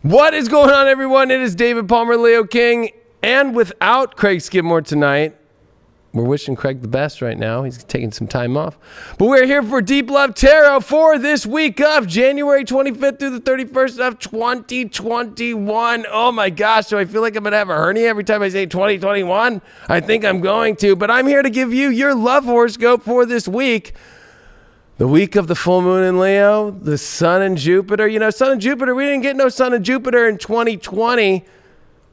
What is going on, everyone? It is David Palmer, Leo King, and without Craig Skidmore tonight. We're wishing Craig the best right now. He's taking some time off. But we're here for Deep Love Tarot for this week of January 25th through the 31st of 2021. Oh my gosh, do I feel like I'm going to have a hernia every time I say 2021? I think I'm going to, but I'm here to give you your love horoscope for this week. The week of the full moon in Leo, the sun and Jupiter. You know, sun and Jupiter, we didn't get no sun and Jupiter in 2020.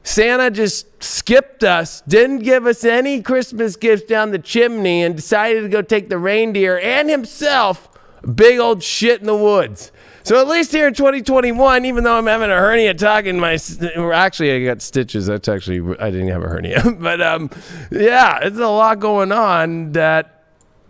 Santa just skipped us, didn't give us any Christmas gifts down the chimney, and decided to go take the reindeer and himself a big old shit in the woods. So at least here in 2021, even though I'm having a hernia talking actually I got stitches. That's actually, I didn't have a hernia. But yeah, it's a lot going on that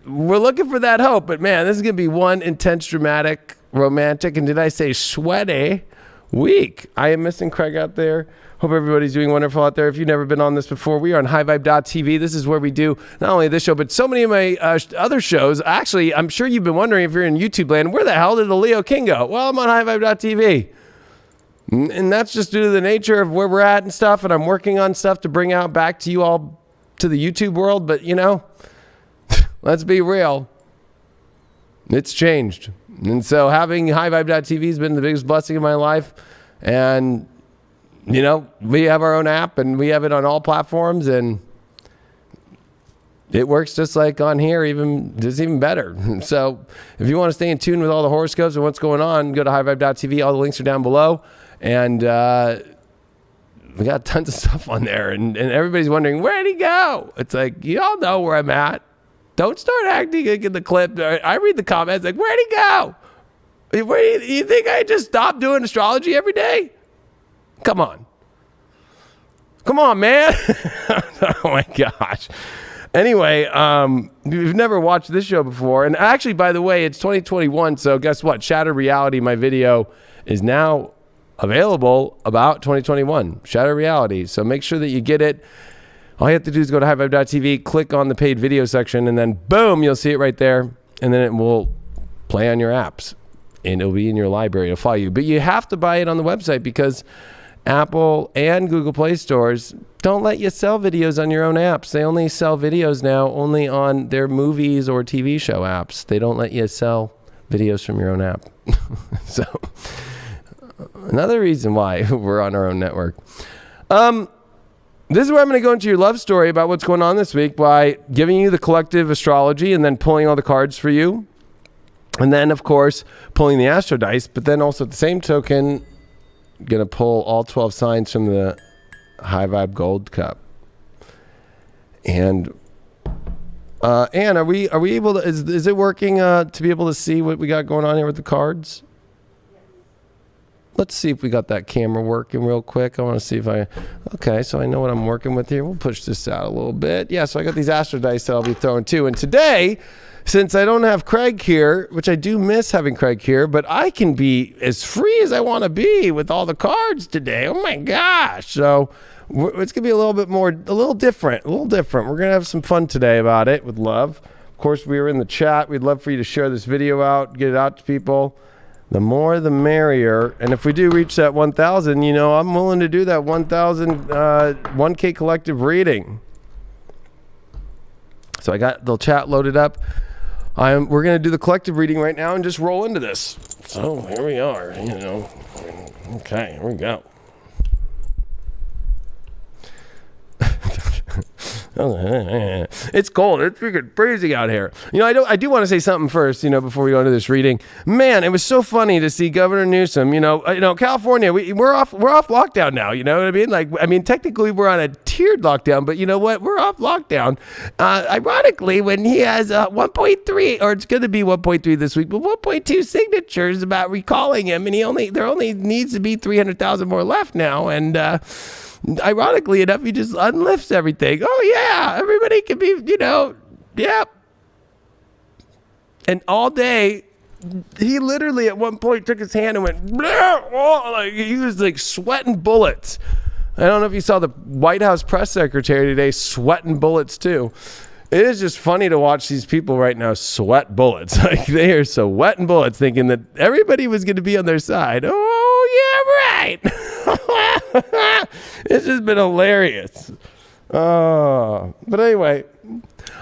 we're looking for that hope. But man, this is going to be one intense, dramatic, romantic, and did I say sweaty week. I am missing Craig out there. Hope everybody's doing wonderful out there. If you've never been on this before, we are on highvibe.tv. This is where we do not only this show, but so many of my other shows. Actually, I'm sure you've been wondering if you're in YouTube land, where the hell did the Leo King go? Well, I'm on highvibe.tv. And that's just due to the nature of where we're at and stuff. And I'm working on stuff to bring out back to you all to the YouTube world. But, you know, let's be real. It's changed. And so having highvibe.tv has been the biggest blessing in my life. And you know, we have our own app and we have it on all platforms, and it works just like on here, even better. So if you want to stay in tune with all the horoscopes and what's going on, go to highvibe.tv. All the links are down below. And we got tons of stuff on there. And everybody's wondering, where'd he go? It's like, you all know where I'm at. Don't start acting like in the clip. I read the comments like, where'd he go? You think I just stopped doing astrology every day? Come on, man. Oh my gosh. Anyway, if you've never watched this show before, and actually, by the way, it's 2021. So guess what? Shattered Reality, my video is now available about 2021. Shattered Reality. So make sure that you get it. All you have to do is go to highvibe.tv, click on the paid video section, and then boom, you'll see it right there. And then it will play on your apps and it'll be in your library. It'll follow you. But you have to buy it on the website because Apple and Google Play stores don't let you sell videos on your own apps. They only sell videos now only on their movies or TV show apps. They don't let you sell videos from your own app. So another reason why we're on our own network. This is where I'm going to go into your love story about what's going on this week by giving you the collective astrology and then pulling all the cards for you. And then, of course, pulling the astro dice. But then also at the same token, gonna pull all 12 signs from the High Vibe Gold Cup. And Anne, are we able to, is it working to be able to see what we got going on here with the cards? Let's see if we got that camera working real quick. I want to see if okay, so I know what I'm working with here. We'll push this out a little bit. Yeah, so I got these astro dice that I'll be throwing too. And today, since I don't have Craig here, which I do miss having Craig here, but I can be as free as I want to be with all the cards today. Oh my gosh. So it's going to be a little different. We're going to have some fun today about it with love. Of course, we are in the chat. We'd love for you to share this video out, get it out to people. The more, the merrier. And if we do reach that 1,000, you know, I'm willing to do that 1,000, 1K collective reading. So I got the chat loaded up. We're going to do the collective reading right now and just roll into this. So here we are, you know. Okay, here we go. It's cold. It's freaking freezing out here. You know, I do want to say something first, you know, before we go into this reading. Man, it was so funny to see Governor Newsom, you know, California, we're off lockdown now, you know what I mean? Like, I mean, technically we're on a tiered lockdown, but you know what? We're off lockdown. Ironically, when he has 1.3, or it's going to be 1.3 this week, but 1.2 signatures about recalling him, and there only needs to be 300,000 more left now, and ironically enough, he just unlifts everything. Oh yeah, everybody can be, you know, yeah. And all day, he literally at one point took his hand and went, like he was like sweating bullets. I don't know if you saw the White House press secretary today sweating bullets too. It is just funny to watch these people right now sweat bullets. Like they are sweating bullets thinking that everybody was going to be on their side. Oh yeah, right. It's just been hilarious. But anyway,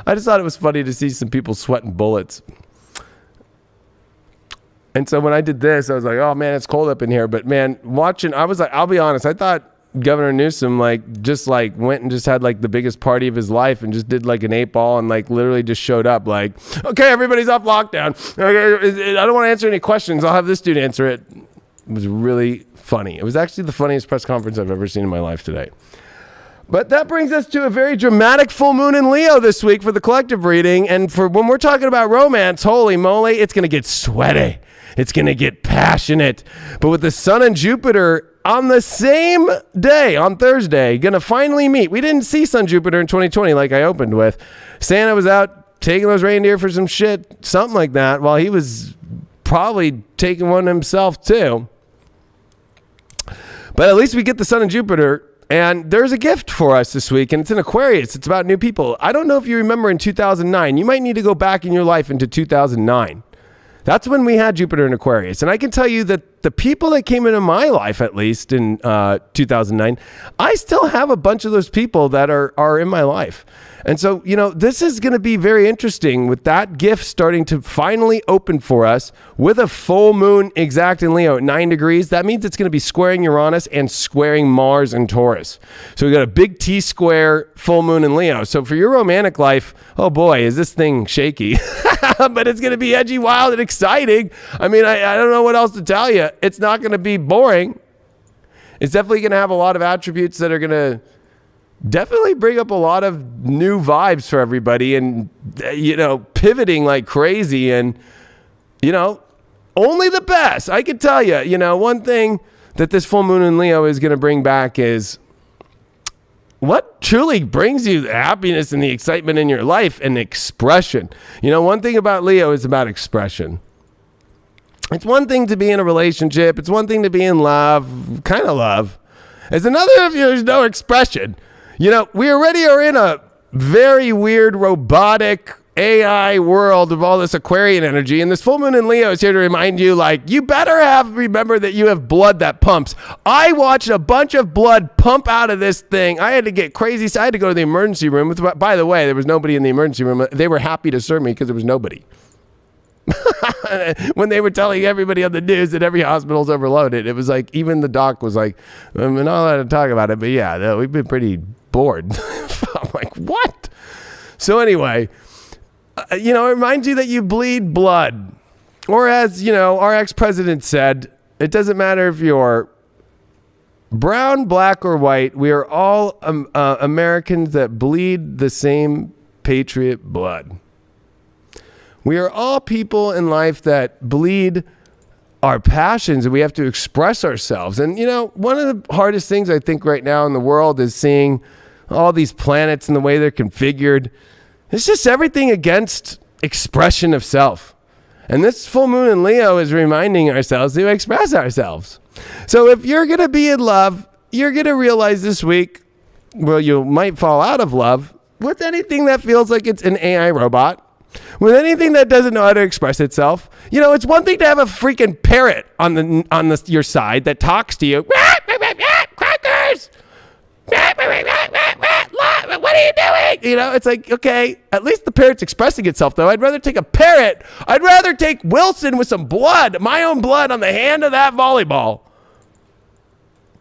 I just thought it was funny to see some people sweating bullets. And so when I did this, I was like, oh man, it's cold up in here. But man, watching, I was like, I'll be honest, I thought Governor Newsom just went and just had like the biggest party of his life and just did like an 8-ball and like literally just showed up like, okay, everybody's off lockdown. Okay, I don't want to answer any questions. I'll have this dude answer it. It was really funny. It was actually the funniest press conference I've ever seen in my life today. But that brings us to a very dramatic full moon in Leo this week for the collective reading. And for when we're talking about romance, holy moly, it's going to get sweaty. It's going to get passionate. But with the sun and Jupiter on the same day, on Thursday, going to finally meet. We didn't see Sun Jupiter in 2020 like I opened with. Santa was out taking those reindeer for some shit, something like that, while he was probably taking one himself too. But at least we get the Sun and Jupiter. And there's a gift for us this week, and it's in Aquarius. It's about new people. I don't know if you remember in 2009. You might need to go back in your life into 2009. That's when we had Jupiter in Aquarius. And I can tell you that the people that came into my life, at least in 2009, I still have a bunch of those people that are in my life. And so, you know, this is going to be very interesting with that gift starting to finally open for us with a full moon exact in Leo at 9 degrees. That means it's going to be squaring Uranus and squaring Mars and Taurus. So we got a big T-square full moon in Leo. So for your romantic life, oh boy, is this thing shaky. But it's going to be edgy, wild, and exciting. I mean, I don't know what else to tell you. It's not going to be boring. It's definitely going to have a lot of attributes that are going to definitely bring up a lot of new vibes for everybody and, you know, pivoting like crazy and, you know, only the best. I can tell you, you know, one thing that this full moon in Leo is going to bring back is what truly brings you the happiness and the excitement in your life and expression. You know, one thing about Leo is about expression. It's one thing to be in a relationship. It's one thing to be in love, kind of love. It's another if there's no expression. You know, we already are in a very weird, robotic AI world of all this Aquarian energy. And this full moon in Leo is here to remind you, like, you better remember that you have blood that pumps. I watched a bunch of blood pump out of this thing. I had to get crazy. So I had to go to the emergency room. By the way, there was nobody in the emergency room. They were happy to serve me because there was nobody. When they were telling everybody on the news that every hospital's overloaded, it was like, even the doc was like, I'm not allowed to talk about it, but yeah, no, we've been pretty bored. I'm like, what? So anyway, you know, it reminds you that you bleed blood. Or as, you know, our ex-president said, it doesn't matter if you're brown, black, or white. We are all Americans that bleed the same patriot blood. We are all people in life that bleed our passions and we have to express ourselves. And, you know, one of the hardest things I think right now in the world is seeing all these planets and the way they're configured. It's just everything against expression of self. And this full moon in Leo is reminding ourselves to express ourselves. So if you're going to be in love, you're going to realize this week, well, you might fall out of love with anything that feels like it's an AI robot. With anything that doesn't know how to express itself. You know, it's one thing to have a freaking parrot on your side that talks to you. Crackers! What are you doing? You know, it's like, okay, at least the parrot's expressing itself, though. I'd rather take a parrot. I'd rather take Wilson with some blood, my own blood on the hand of that volleyball.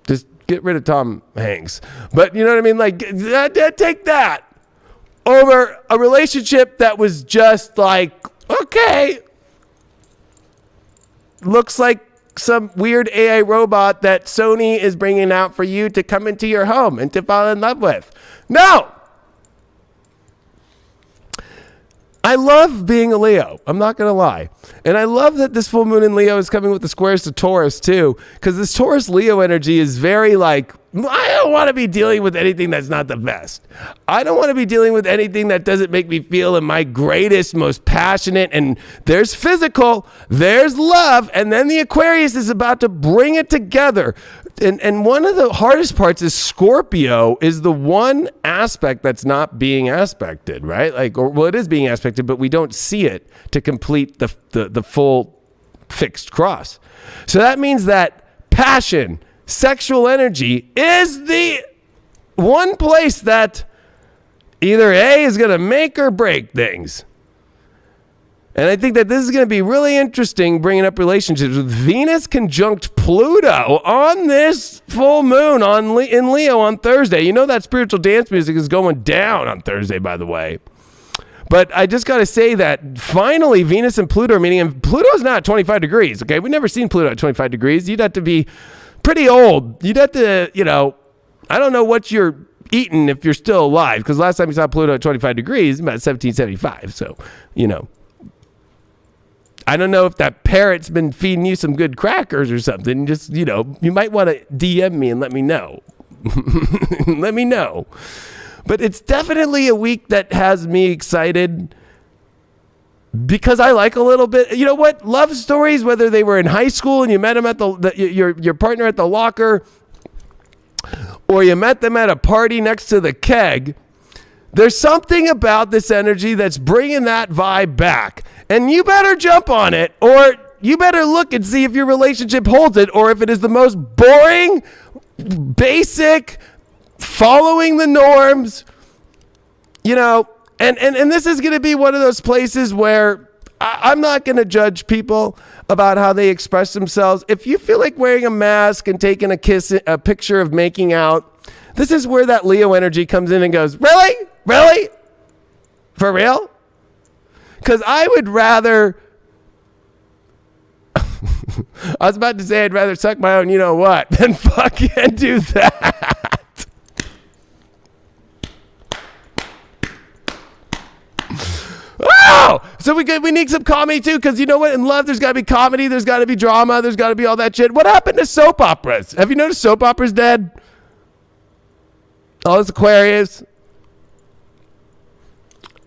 Just get rid of Tom Hanks. But you know what I mean? Like, take that over a relationship that was just like, okay, looks like some weird AI robot that Sony is bringing out for you to come into your home and to fall in love with. No! I love being a Leo. I'm not going to lie. And I love that this full moon in Leo is coming with the squares to Taurus too, because this Taurus Leo energy is very like, I don't want to be dealing with anything that's not the best. I don't want to be dealing with anything that doesn't make me feel in my greatest, most passionate. And there's physical, there's love, and then the Aquarius is about to bring it together. And one of the hardest parts is Scorpio is the one aspect that's not being aspected, right? Like, well, it is being aspected, but we don't see it to complete the full fixed cross. So that means that passion, sexual energy is the one place that either A is going to make or break things. And I think that this is going to be really interesting, bringing up relationships with Venus conjunct Pluto on this full moon in Leo on Thursday. You know that spiritual dance music is going down on Thursday, by the way. But I just got to say that finally Venus and Pluto are meeting, and Pluto's not 25 degrees, okay? We've never seen Pluto at 25 degrees. You'd have to be pretty old. You'd have to, I don't know what you're eating if you're still alive, because last time you saw Pluto at 25 degrees, about 1775. So, I don't know if that parrot's been feeding you some good crackers or something. Just, you might want to DM me and let me know. Let me know. But it's definitely a week that has me excited because I like a little bit, you know what? Love stories, whether they were in high school and you met them at your partner at the locker, or you met them at a party next to the keg. There's something about this energy that's bringing that vibe back. And you better jump on it, or you better look and see if your relationship holds it, or if it is the most boring, basic, following the norms, and this is going to be one of those places where I'm not going to judge people about how they express themselves. If you feel like wearing a mask and taking a picture of making out, this is where that Leo energy comes in and goes, really? Really? For real? Because I would rather, I was about to say I'd rather suck my own you-know-what than fucking do that. Oh! So we need some comedy too, because you know what? In love, there's got to be comedy, there's got to be drama, there's got to be all that shit. What happened to soap operas? Have you noticed soap operas dead? All this Aquarius.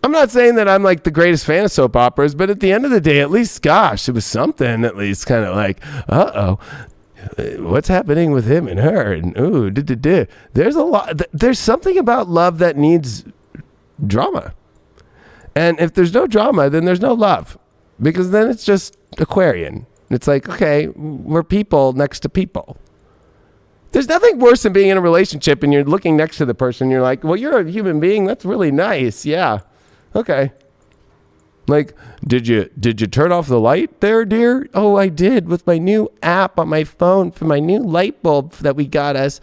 I'm not saying that I'm like the greatest fan of soap operas, but at the end of the day, at least, gosh, it was something at least kind of like, what's happening with him and her? And ooh, there's a lot. There's something about love that needs drama. And if there's no drama, then there's no love, because then it's just Aquarian. It's like, okay, we're people next to people. There's nothing worse than being in a relationship and you're looking next to the person. You're like, well, you're a human being. That's really nice. Yeah. Okay. Like, did you turn off the light there, dear? Oh, I did, with my new app on my phone for my new light bulb that we got us.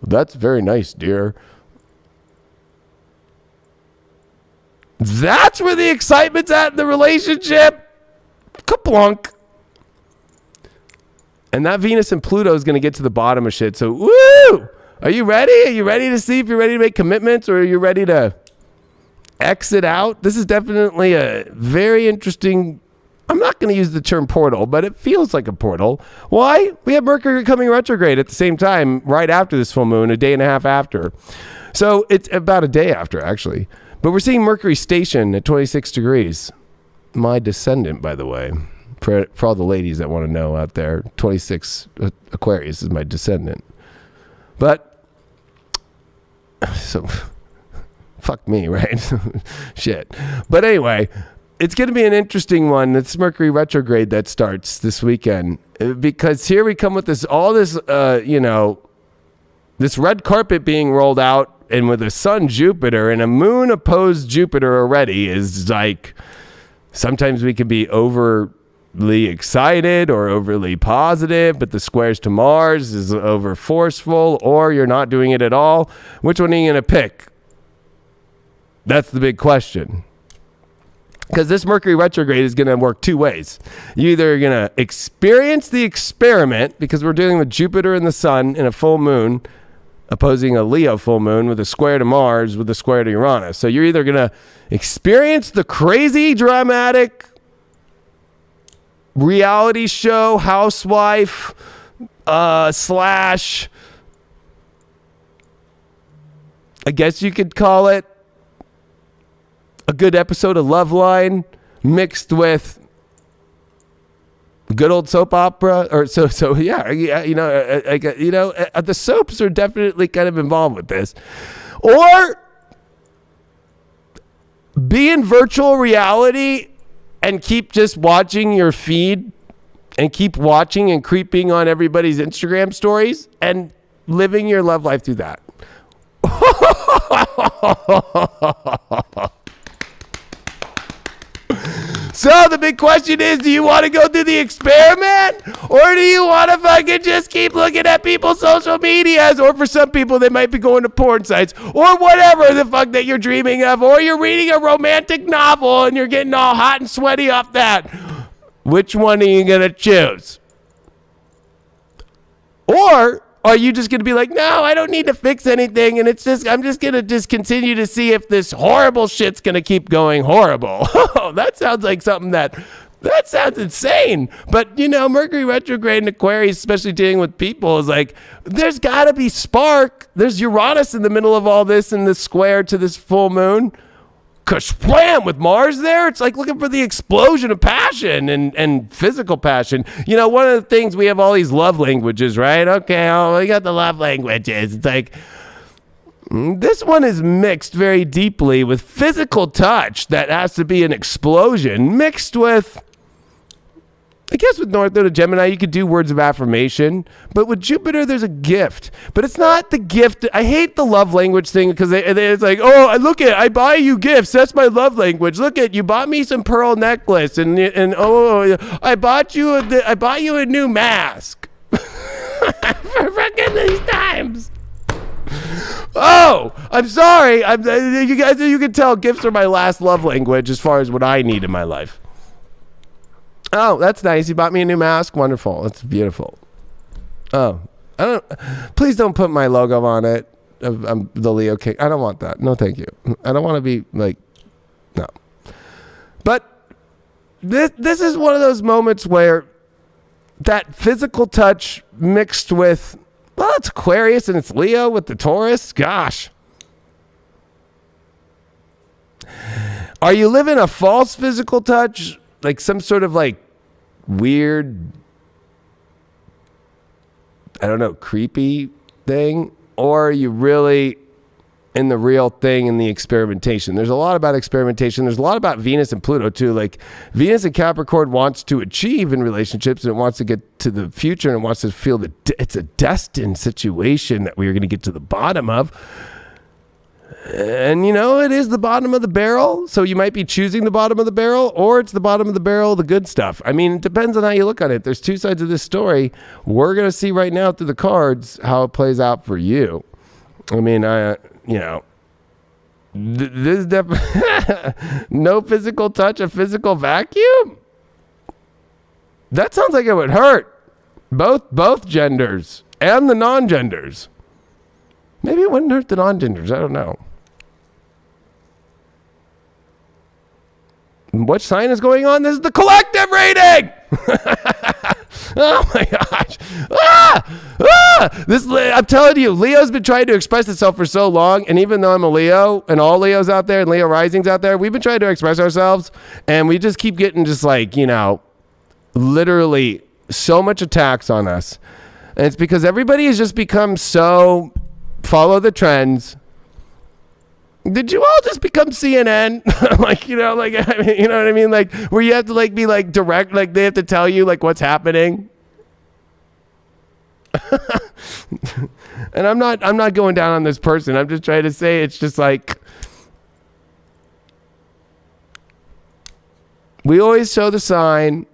That's very nice, dear. That's where the excitement's at in the relationship. Kaplunk. And that Venus and Pluto is going to get to the bottom of shit. So, woo! Are you ready? Are you ready to see if you're ready to make commitments, or are you ready to exit out? This is definitely a very interesting, I'm not going to use the term portal, but it feels like a portal. Why? We have Mercury coming retrograde at the same time, right after this full moon, a day and a half after. So it's about a day after, actually. But we're seeing Mercury station at 26 degrees. My descendant, by the way, for all the ladies that want to know out there, 26 Aquarius is my descendant. But, so, fuck me, right? Shit. But anyway, it's going to be an interesting one. It's Mercury retrograde that starts this weekend, because here we come with this red carpet being rolled out, and with a sun Jupiter and a moon opposed Jupiter already is like, sometimes we can be overly excited or overly positive, but the squares to Mars is over forceful, or you're not doing it at all. Which one are you going to pick? That's the big question. Because this Mercury retrograde is going to work two ways. You're either going to experience the experiment, because we're dealing with Jupiter and the sun in a full moon, opposing a Leo full moon with a square to Mars with a square to Uranus. So you're either going to experience the crazy, dramatic reality show, housewife, slash, I guess you could call it a good episode of Loveline mixed with good old soap opera, or the soaps are definitely kind of involved with this, or be in virtual reality and keep just watching your feed and keep watching and creeping on everybody's Instagram stories and living your love life through that. So the big question is, do you want to go through the experiment, or do you want to fucking just keep looking at people's social medias? Or for some people, they might be going to porn sites or whatever the fuck that you're dreaming of, or you're reading a romantic novel and you're getting all hot and sweaty off that. Which one are you going to choose? Or are you just going to be like, no, I don't need to fix anything, and I'm just going to just continue to see if this horrible shit's going to keep going horrible? That sounds like something that sounds insane. But, Mercury retrograde in Aquarius, especially dealing with people, is like, there's got to be spark. There's Uranus in the middle of all this in this square to this full moon. Wham, with Mars there, it's like looking for the explosion of passion and physical passion. One of the things, we have all these love languages, right? Okay, we got the love languages. It's like, this one is mixed very deeply with physical touch that has to be an explosion, mixed with, I guess with North Node of Gemini, you could do words of affirmation, but with Jupiter, there's a gift. But it's not the gift. I hate the love language thing because it's like, oh, I buy you gifts. That's my love language. Look you bought me some pearl necklace, and oh, I bought you a new mask for fucking these times. Oh, I'm sorry. You guys, you can tell gifts are my last love language as far as what I need in my life. Oh, that's nice. You bought me a new mask. Wonderful. That's beautiful. Oh, please don't put my logo on it. I'm the Leo King. I don't want that. No, thank you. I don't want to be like, no. But this is one of those moments where that physical touch mixed with, well, it's Aquarius and it's Leo with the Taurus. Gosh. Are you living a false physical touch? Like some sort of like weird, I don't know, creepy thing? Or are you really in the real thing in the experimentation? There's a lot about experimentation. There's a lot about Venus and Pluto too. Like Venus and Capricorn wants to achieve in relationships, and it wants to get to the future, and it wants to feel that it's a destined situation that we're going to get to the bottom of. And it is the bottom of the barrel. So you might be choosing the bottom of the barrel, or it's the bottom of the barrel, the good stuff. I mean, it depends on how you look at it. There's two sides of this story. We're going to see right now through the cards how it plays out for you. I mean, this is definitely no physical touch, a physical vacuum. That sounds like it would hurt both genders and the non-genders. Maybe it wouldn't hurt the non-genders. I don't know. What sign is going on? This is the collective reading. Oh my gosh. I'm telling you, Leo's been trying to express itself for so long. And even though I'm a Leo, and all Leos out there and Leo risings out there, we've been trying to express ourselves. And we just keep getting just like, literally so much attacks on us. And it's because everybody has just become so follow the trends. Did you all just become CNN? You know what I mean? Like, where you have to like be like direct, like they have to tell you like what's happening. And I'm not going down on this person. I'm just trying to say it's just like, we always show the sign.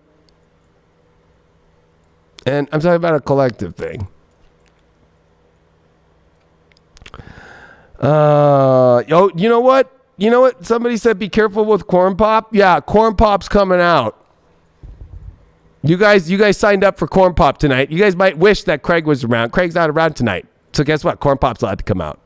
And I'm talking about a collective thing. You know what? Somebody said be careful with corn pop. Yeah, corn pop's coming out. You guys signed up for corn pop tonight. You guys might wish that Craig was around. Craig's not around tonight. So guess what? Corn pop's allowed to come out.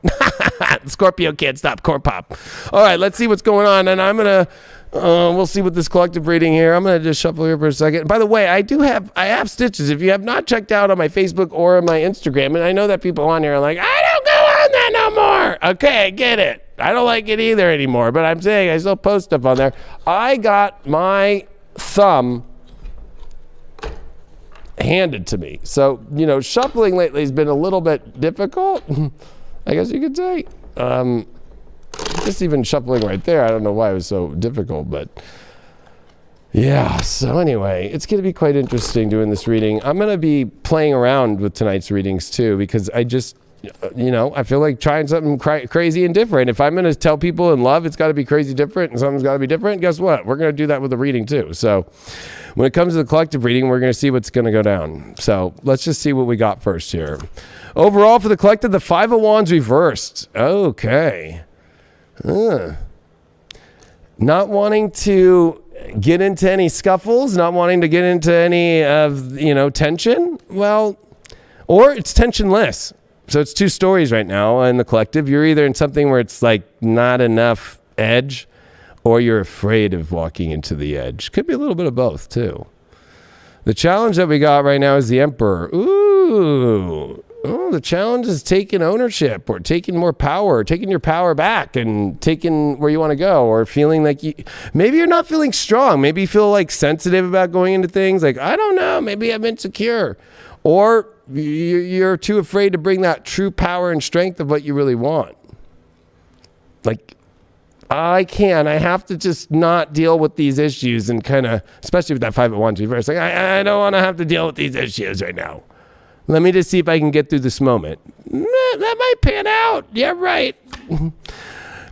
Scorpio can't stop corn pop. All right, let's see what's going on. And I'm going to, we'll see what this collective reading here. I'm going to just shuffle here for a second. By the way, I have stitches. If you have not checked out on my Facebook or on my Instagram, and I know that people on here are like, I don't go on that no more. Okay, I get it. I don't like it either anymore, but I'm saying I still post stuff on there. I got my thumb handed to me. So, shuffling lately has been a little bit difficult, I guess you could say. Just even shuffling right there, I don't know why it was so difficult, but Yeah, so anyway, it's going to be quite interesting doing this reading. I'm going to be playing around with tonight's readings too, because I just, I feel like trying something crazy and different. If I'm going to tell people in love, it's got to be crazy different and something's got to be different, guess what? We're going to do that with the reading too. So when it comes to the collective reading, we're going to see what's going to go down. So let's just see what we got first here. Overall for the collective, the Five of Wands reversed. Okay. Not wanting to get into any scuffles, not wanting to get into any of, tension. Well, or it's tensionless. So it's two stories right now in the collective. You're either in something where it's like not enough edge, or you're afraid of walking into the edge. Could be a little bit of both too. The challenge that we got right now is the Emperor. Ooh. Oh, the challenge is taking ownership or taking more power, taking your power back and taking where you want to go, or feeling like maybe you're not feeling strong. Maybe you feel like sensitive about going into things like, I don't know, maybe I'm insecure, or you're too afraid to bring that true power and strength of what you really want. Like, I have to just not deal with these issues and kind of, especially with that Five of Wands reverse, like, I don't want to have to deal with these issues right now. Let me just see if I can get through this moment. That might pan out. Yeah, right.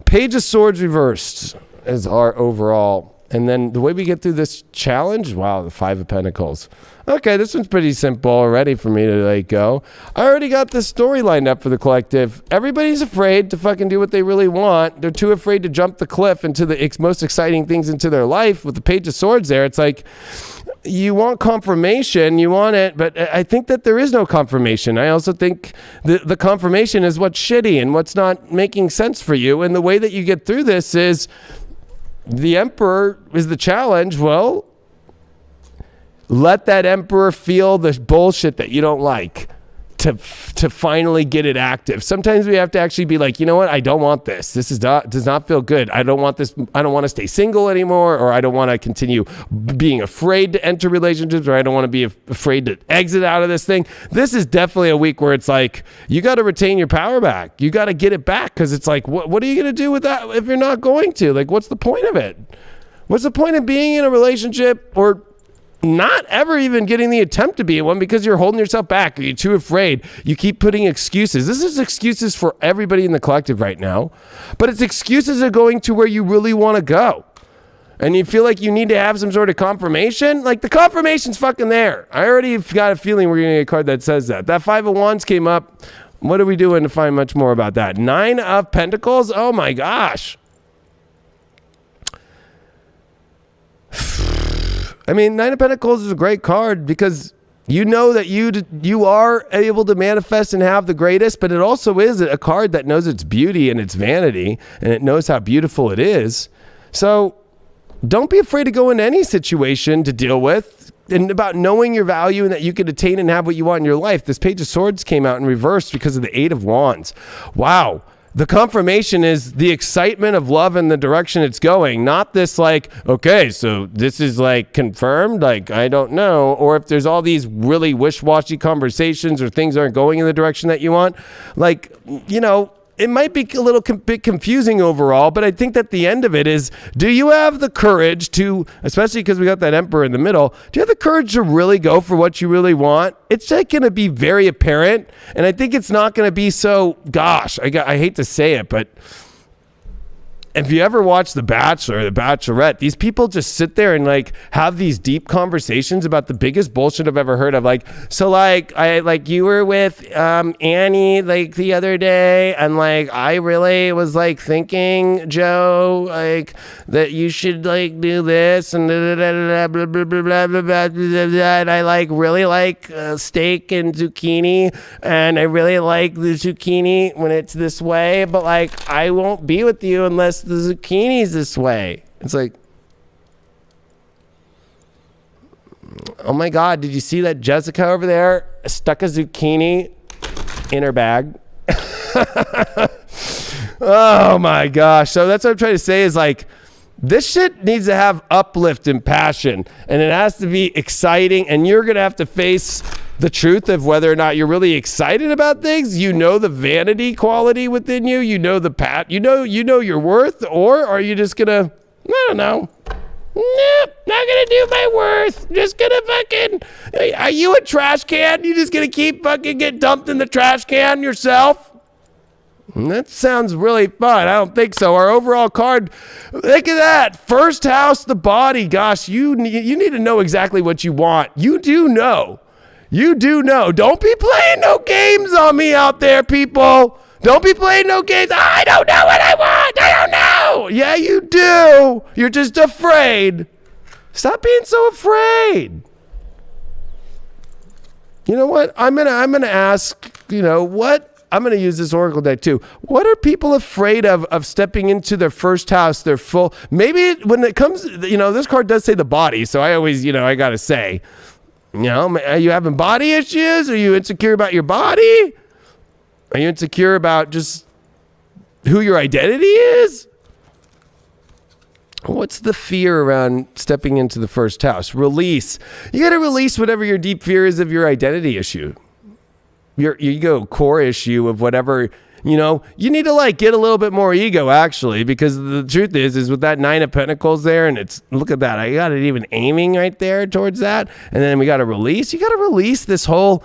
Page of Swords reversed is our overall. And then the way we get through this challenge, wow, the Five of Pentacles. Okay, this one's pretty simple already for me to let go. I already got this story lined up for the collective. Everybody's afraid to fucking do what they really want. They're too afraid to jump the cliff into the most exciting things into their life. With the Page of Swords there, it's like, you want confirmation, you want it, but I think that there is no confirmation. I also think the confirmation is what's shitty and what's not making sense for you. And the way that you get through this is the Emperor is the challenge. Well, let that Emperor feel the bullshit that you don't like to finally get it active. Sometimes we have to actually be like, you know what? I don't want this. This does not feel good. I don't want this. I don't want to stay single anymore, or I don't want to continue being afraid to enter relationships, or I don't want to be afraid to exit out of this thing. This is definitely a week where it's like, you got to retain your power back. You got to get it back, because it's like, what are you going to do with that if you're not going to? Like, what's the point of it? What's the point of being in a relationship or not ever even getting the attempt to be in one because you're holding yourself back, or you're too afraid? You keep putting excuses. This is excuses for everybody in the collective right now, but it's excuses of going to where you really want to go. And you feel like you need to have some sort of confirmation. Like, the confirmation's fucking there. I already got a feeling we're going to get a card that says that. That Five of Wands came up. What are we doing to find much more about that? Nine of Pentacles. Oh my gosh. I mean, Nine of Pentacles is a great card because you know that you are able to manifest and have the greatest, but it also is a card that knows its beauty and its vanity, and it knows how beautiful it is. So don't be afraid to go into any situation to deal with, and about knowing your value and that you can attain and have what you want in your life. This Page of Swords came out in reverse because of the Eight of Wands. Wow. The confirmation is the excitement of love and the direction it's going, not this like, okay, so this is like confirmed, like, I don't know. Or if there's all these really wish-washy conversations or things aren't going in the direction that you want, like, it might be a little bit confusing overall, but I think that the end of it is, do you have the courage to, especially because we got that Emperor in the middle, do you have the courage to really go for what you really want? It's like going to be very apparent, and I think it's not going to be so, gosh, I hate to say it, but if you ever watch The Bachelor or The Bachelorette, these people just sit there and like have these deep conversations about the biggest bullshit I've ever heard of. Like, so like, you were with Annie like the other day, and like, I really was like thinking, Joe, like that you should like do this and blah, blah, blah, blah, blah, blah, blah, blah, and I like really like steak and zucchini, and I really like the zucchini when it's this way, but like, I won't be with you unless the zucchini's this way. It's like, oh my God, did you see that Jessica over there stuck a zucchini in her bag? Oh my gosh. So that's what I'm trying to say is like, this shit needs to have uplift and passion, and it has to be exciting, and you're going to have to face the truth of whether or not you're really excited about things. You know the vanity quality within you. You know the you know your worth, or are you just gonna, I don't know. Nope, not gonna do my worst. Just gonna fucking, are you a trash can? You just gonna keep fucking get dumped in the trash can yourself? That sounds really fun. I don't think so. Our overall card, look at that. First house, the body. Gosh, you need to know exactly what you want. You do know. You do know. Don't be playing no games on me out there, people. Don't be playing no games. I don't know what I want. I don't know. Yeah, you do. You're just afraid. Stop being so afraid. You know what? I'm gonna ask, what? I'm going to use this oracle deck too. What are people afraid of stepping into their first house, their full, maybe when it comes, this card does say the body. So I always, I got to say, are you having body issues? Are you insecure about your body? Are you insecure about just who your identity is? What's the fear around stepping into the first house? Release. You got to release whatever your deep fear is of your identity issue. Your ego core issue of whatever, you need to get a little bit more ego actually, because the truth is with that 9 of Pentacles there, and it's, look at that. I got it even aiming right there towards that. And then we got to release. You got to release this whole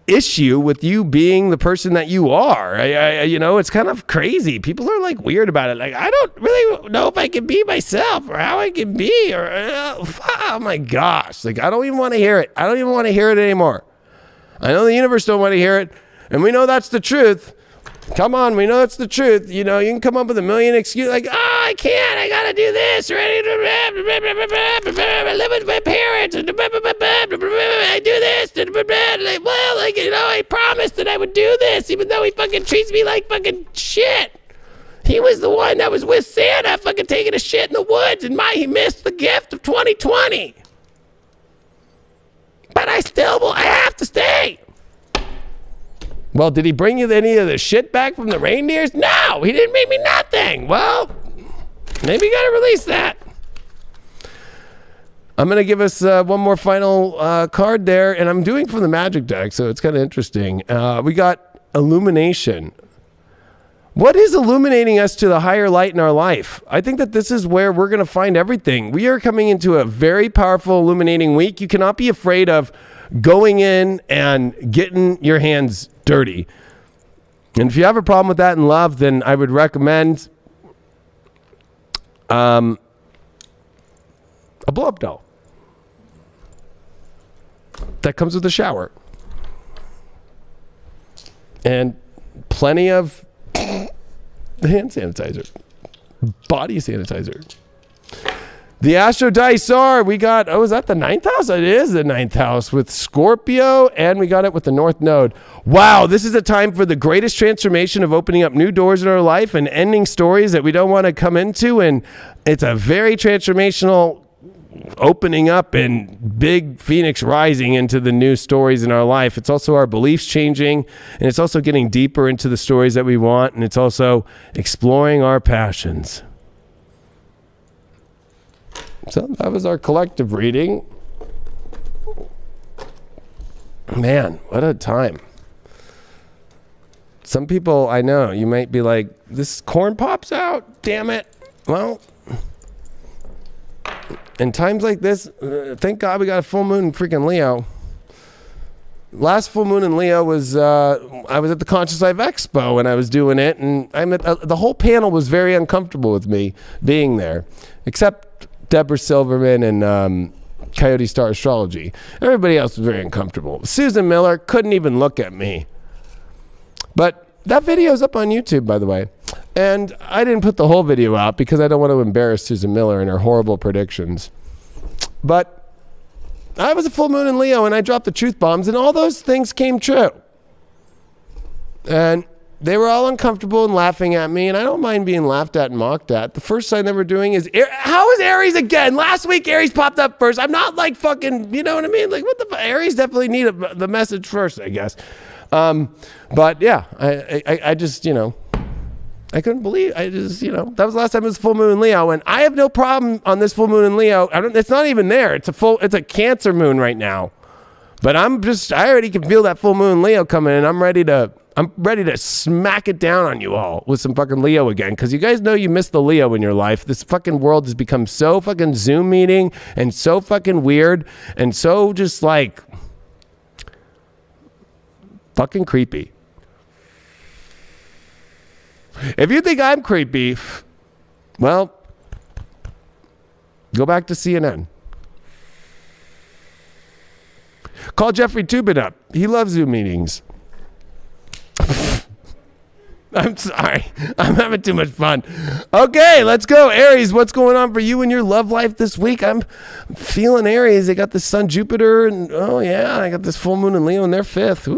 issue with you being the person that you are. It's kind of crazy. People are weird about it. I don't really know if I can be myself or how I can be, or, oh my gosh. I don't even want to hear it. I don't even want to hear it anymore. I know the universe don't want to hear it, and we know that's the truth. Come on, we know that's the truth. You can come up with a million excuses, I can't, I gotta do this, or I live with my parents, I do this, I promised that I would do this, even though he fucking treats me like fucking shit. He was the one that was with Santa fucking taking a shit in the woods, and he missed the gift of 2020. But I have to stay. Well, did he bring you any of the shit back from the reindeers? No, he didn't bring me nothing. Well, maybe you got to release that. I'm going to give us one more final card there, and I'm doing from the magic deck, so it's kind of interesting. We got illumination. What is illuminating us to the higher light in our life? I think that this is where we're going to find everything. We are coming into a very powerful illuminating week. You cannot be afraid of going in and getting your hands dirty. And if you have a problem with that in love, then I would recommend a blow-up doll that comes with a shower and plenty of hand sanitizer, body sanitizer. The Astro Dice are, we got, is that the 9th house? It is the 9th house with Scorpio, and we got it with the North Node. Wow, this is a time for the greatest transformation of opening up new doors in our life and ending stories that we don't want to come into, and it's a very transformational opening up and big phoenix rising into the new stories in our life. It's also our beliefs changing, and it's also getting deeper into the stories that we want, and it's also exploring our passions. So that was our collective reading. Man, what a time. Some people I know, you might be like, this corn pops out, damn it. Well, in times like this, thank God we got a full moon in freaking Leo. Last full moon in Leo was, I was at the Conscious Life Expo and I was doing it, and the whole panel was very uncomfortable with me being there, except Deborah Silverman and Coyote Star Astrology. Everybody else was very uncomfortable. Susan Miller couldn't even look at me. But that video is up on YouTube, by the way. And I didn't put the whole video out because I don't want to embarrass Susan Miller and her horrible predictions. But I was a full moon in Leo, and I dropped the truth bombs, and all those things came true. And they were all uncomfortable and laughing at me, and I don't mind being laughed at and mocked at. The first sign they were doing is, how is Aries again? Last week, Aries popped up first. I'm not fucking, you know what I mean? What the fuck? Aries definitely need the message first, I guess. But yeah, I just, I couldn't believe, that was the last time it was full moon in Leo, and I have no problem on this full moon in Leo. It's not even there. It's a Cancer moon right now. But I already can feel that full moon Leo coming, and I'm ready to I'm ready to smack it down on you all with some fucking Leo again, because you guys know you missed the Leo in your life. This fucking world has become so fucking Zoom meeting and so fucking weird and so just like fucking creepy. If you think I'm creepy, well, go back to CNN. Call Jeffrey Toobin up. He loves Zoom meetings. I'm sorry. I'm having too much fun. Okay, let's go. Aries, what's going on for you in your love life this week? I'm feeling Aries. They got the Sun, Jupiter, and oh yeah, I got this full moon and Leo in their 5th. Woo!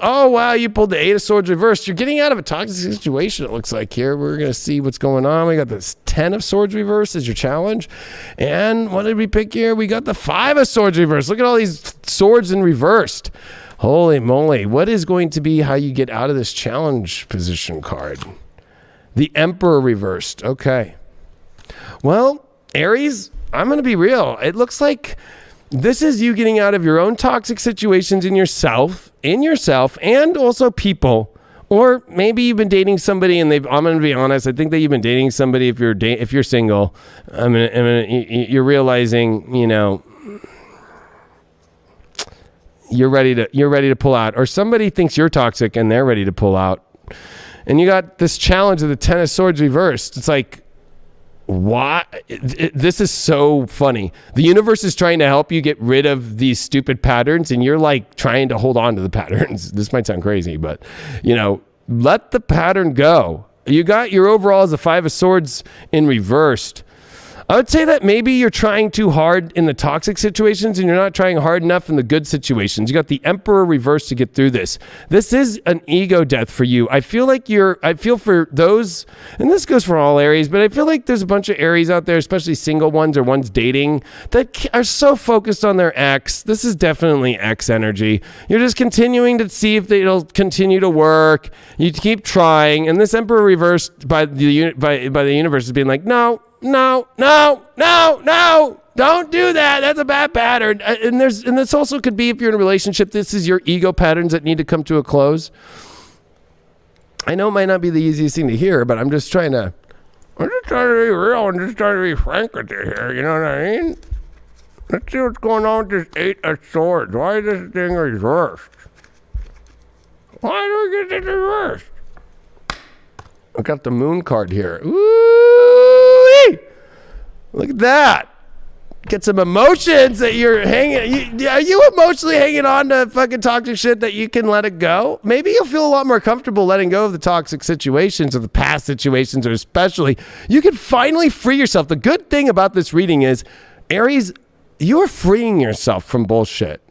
Oh wow, you pulled the 8 of Swords reversed. You're getting out of a toxic situation, it looks like here. We're going to see what's going on. We got this 10 of Swords reversed as your challenge. And what did we pick here? We got the 5 of Swords reversed. Look at all these swords in reversed. Holy moly. What is going to be how you get out of this challenge position card? The Emperor reversed. Okay. Well, Aries, I'm going to be real. It looks like this is you getting out of your own toxic situations in yourself, and also people. Or maybe you've been dating somebody and I'm going to be honest. I think that you've been dating somebody if you're single. You're realizing, you know, you're ready to pull out, or somebody thinks you're toxic and they're ready to pull out. And you got this challenge of the 10 of Swords reversed. It's like, why? This is so funny. The universe is trying to help you get rid of these stupid patterns, and you're like trying to hold on to the patterns. This might sound crazy, but you know, let the pattern go. You got your overall as a 5 of Swords in reversed. I would say that maybe you're trying too hard in the toxic situations and you're not trying hard enough in the good situations. You got the Emperor reversed to get through this. This is an ego death for you. I feel for those, and this goes for all Aries, but I feel like there's a bunch of Aries out there, especially single ones or ones dating, that are so focused on their ex. This is definitely ex energy. You're just continuing to see if it'll continue to work. You keep trying, and this Emperor reversed by the universe is being like, no, don't do that. That's a bad pattern. And this also could be, if you're in a relationship, this is your ego patterns that need to come to a close. I know it might not be the easiest thing to hear, but I'm just trying to be real and just trying to be frank with you here. You know what I mean? Let's see what's going on with this 8 of Swords. Why is this thing reversed? Why do we get this reversed? I got the Moon card here. Ooh! Look at that. Get some emotions that you're hanging. Are you emotionally hanging on to fucking toxic shit that you can let it go? Maybe you'll feel a lot more comfortable letting go of the toxic situations or the past situations, or especially you can finally free yourself. The good thing about this reading is, Aries, you're freeing yourself from bullshit.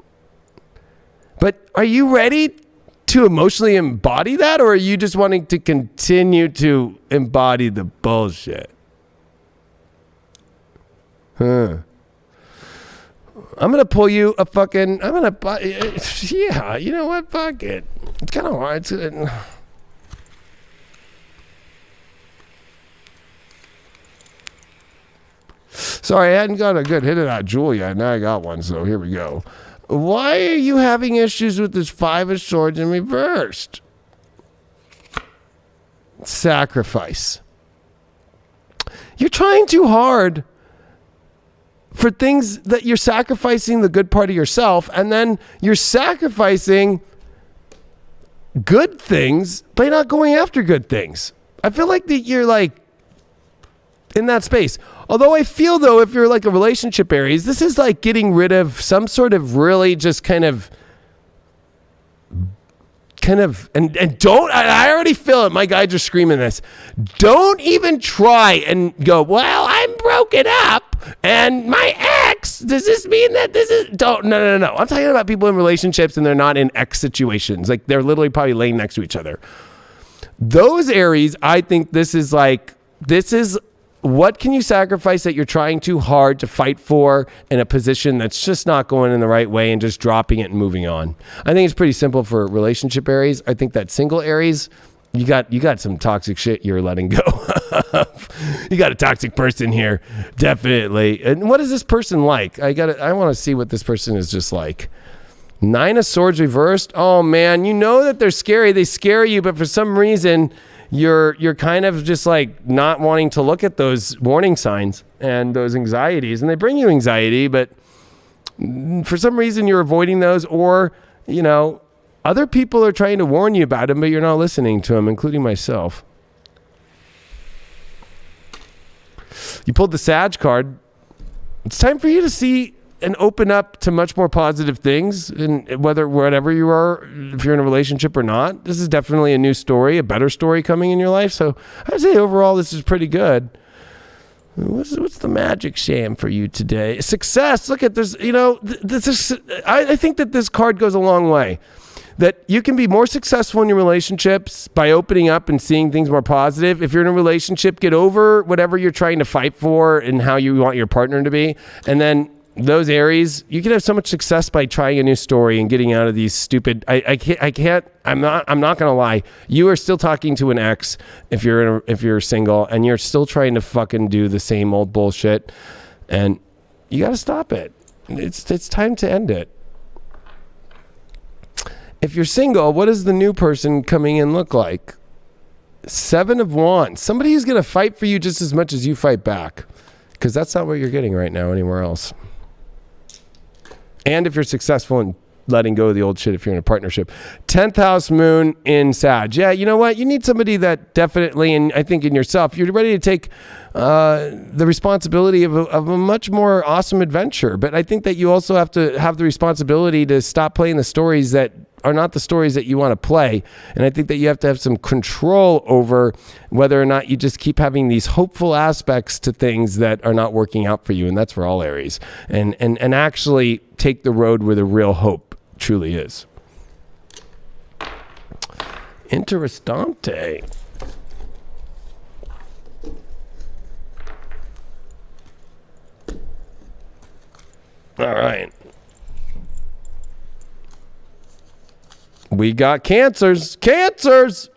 But are you ready to emotionally embody that, or are you just wanting to continue to embody the bullshit? I'm gonna pull you a fucking, yeah, you know what, fuck it. It's kind of hard. Sorry, I hadn't got a good hit of that jewel yet. Now I got one, so here we go. Why are you having issues with this 5 of Swords in reversed? Sacrifice. You're trying too hard for things that you're sacrificing the good part of yourself, and then you're sacrificing good things by not going after good things. I feel like that you're like in that space. Although I feel, though, if you're like a relationship Aries, this is like getting rid of some sort of really just kind of, and don't, I already feel it. My guides are screaming this. Don't even try and go, well, I'm broken up and my ex, does this mean that this is, no. I'm talking about people in relationships and they're not in ex situations. Like they're literally probably laying next to each other. Those Aries, I think this is what can you sacrifice that you're trying too hard to fight for in a position that's just not going in the right way, and just dropping it and moving on? I think it's pretty simple for relationship Aries. I think that single Aries, you got some toxic shit you're letting go. You got a toxic person here, definitely. And what is this person like? I want to see what this person is just like. Nine of Swords reversed. Oh man, you know that they're scary. They scare you, but for some reason, you're kind of just like not wanting to look at those warning signs and those anxieties, and they bring you anxiety, but for some reason you're avoiding those, or you know, other people are trying to warn you about them, but you're not listening to them, including myself. You pulled the Sag card. It's time for you to see and open up to much more positive things, and whatever you are, if you're in a relationship or not. This is definitely a new story, a better story coming in your life. So I'd say overall this is pretty good. What's the magic sham for you today? Success. Look at this. You know, I think that this card goes a long way. That you can be more successful in your relationships by opening up and seeing things more positive. If you're in a relationship, get over whatever you're trying to fight for and how you want your partner to be. And then those Aries, you can have so much success by trying a new story and getting out of these stupid, I'm not going to lie. You are still talking to an ex if you're single, and you're still trying to fucking do the same old bullshit, and you got to stop it. It's time to end it. If you're single, what does the new person coming in look like? 7 of Wands. Somebody who's going to fight for you just as much as you fight back, because that's not what you're getting right now anywhere else. And if you're successful in letting go of the old shit, if you're in a partnership. 10th house moon in Sag. Yeah, you know what? You need somebody that definitely, and I think in yourself, you're ready to take the responsibility of a much more awesome adventure. But I think that you also have to have the responsibility to stop playing the stories that are not the stories that you want to play. And I think that you have to have some control over whether or not you just keep having these hopeful aspects to things that are not working out for you. And that's for all Aries. And actually take the road where the real hope truly is. Interessante. All right. We got Cancers. Cancers!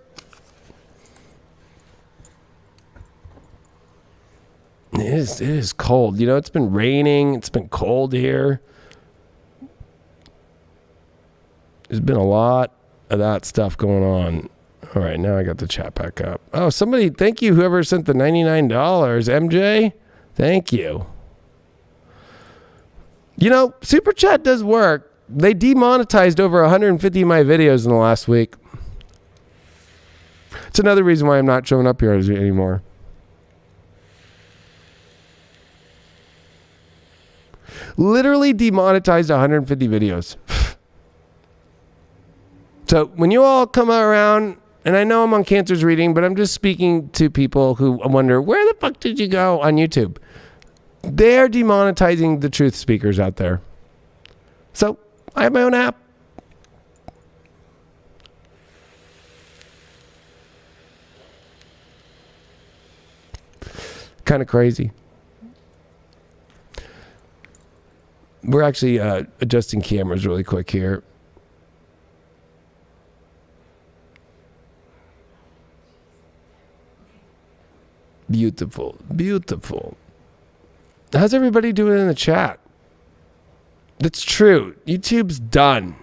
It is cold. You know, it's been raining. It's been cold here. There's been a lot of that stuff going on. All right, now I got the chat back up. Oh, somebody, thank you, whoever sent the $99. MJ, thank you. You know, Super Chat does work. They demonetized over 150 of my videos in the last week. It's another reason why I'm not showing up here anymore. Literally demonetized 150 videos. So when you all come around, and I know I'm on Cancer's reading, but I'm just speaking to people who wonder, where the fuck did you go on YouTube? They're demonetizing the truth speakers out there. So I have my own app. Kind of crazy. We're actually adjusting cameras really quick here. Beautiful, beautiful. How's everybody doing in the chat? That's true. YouTube's done.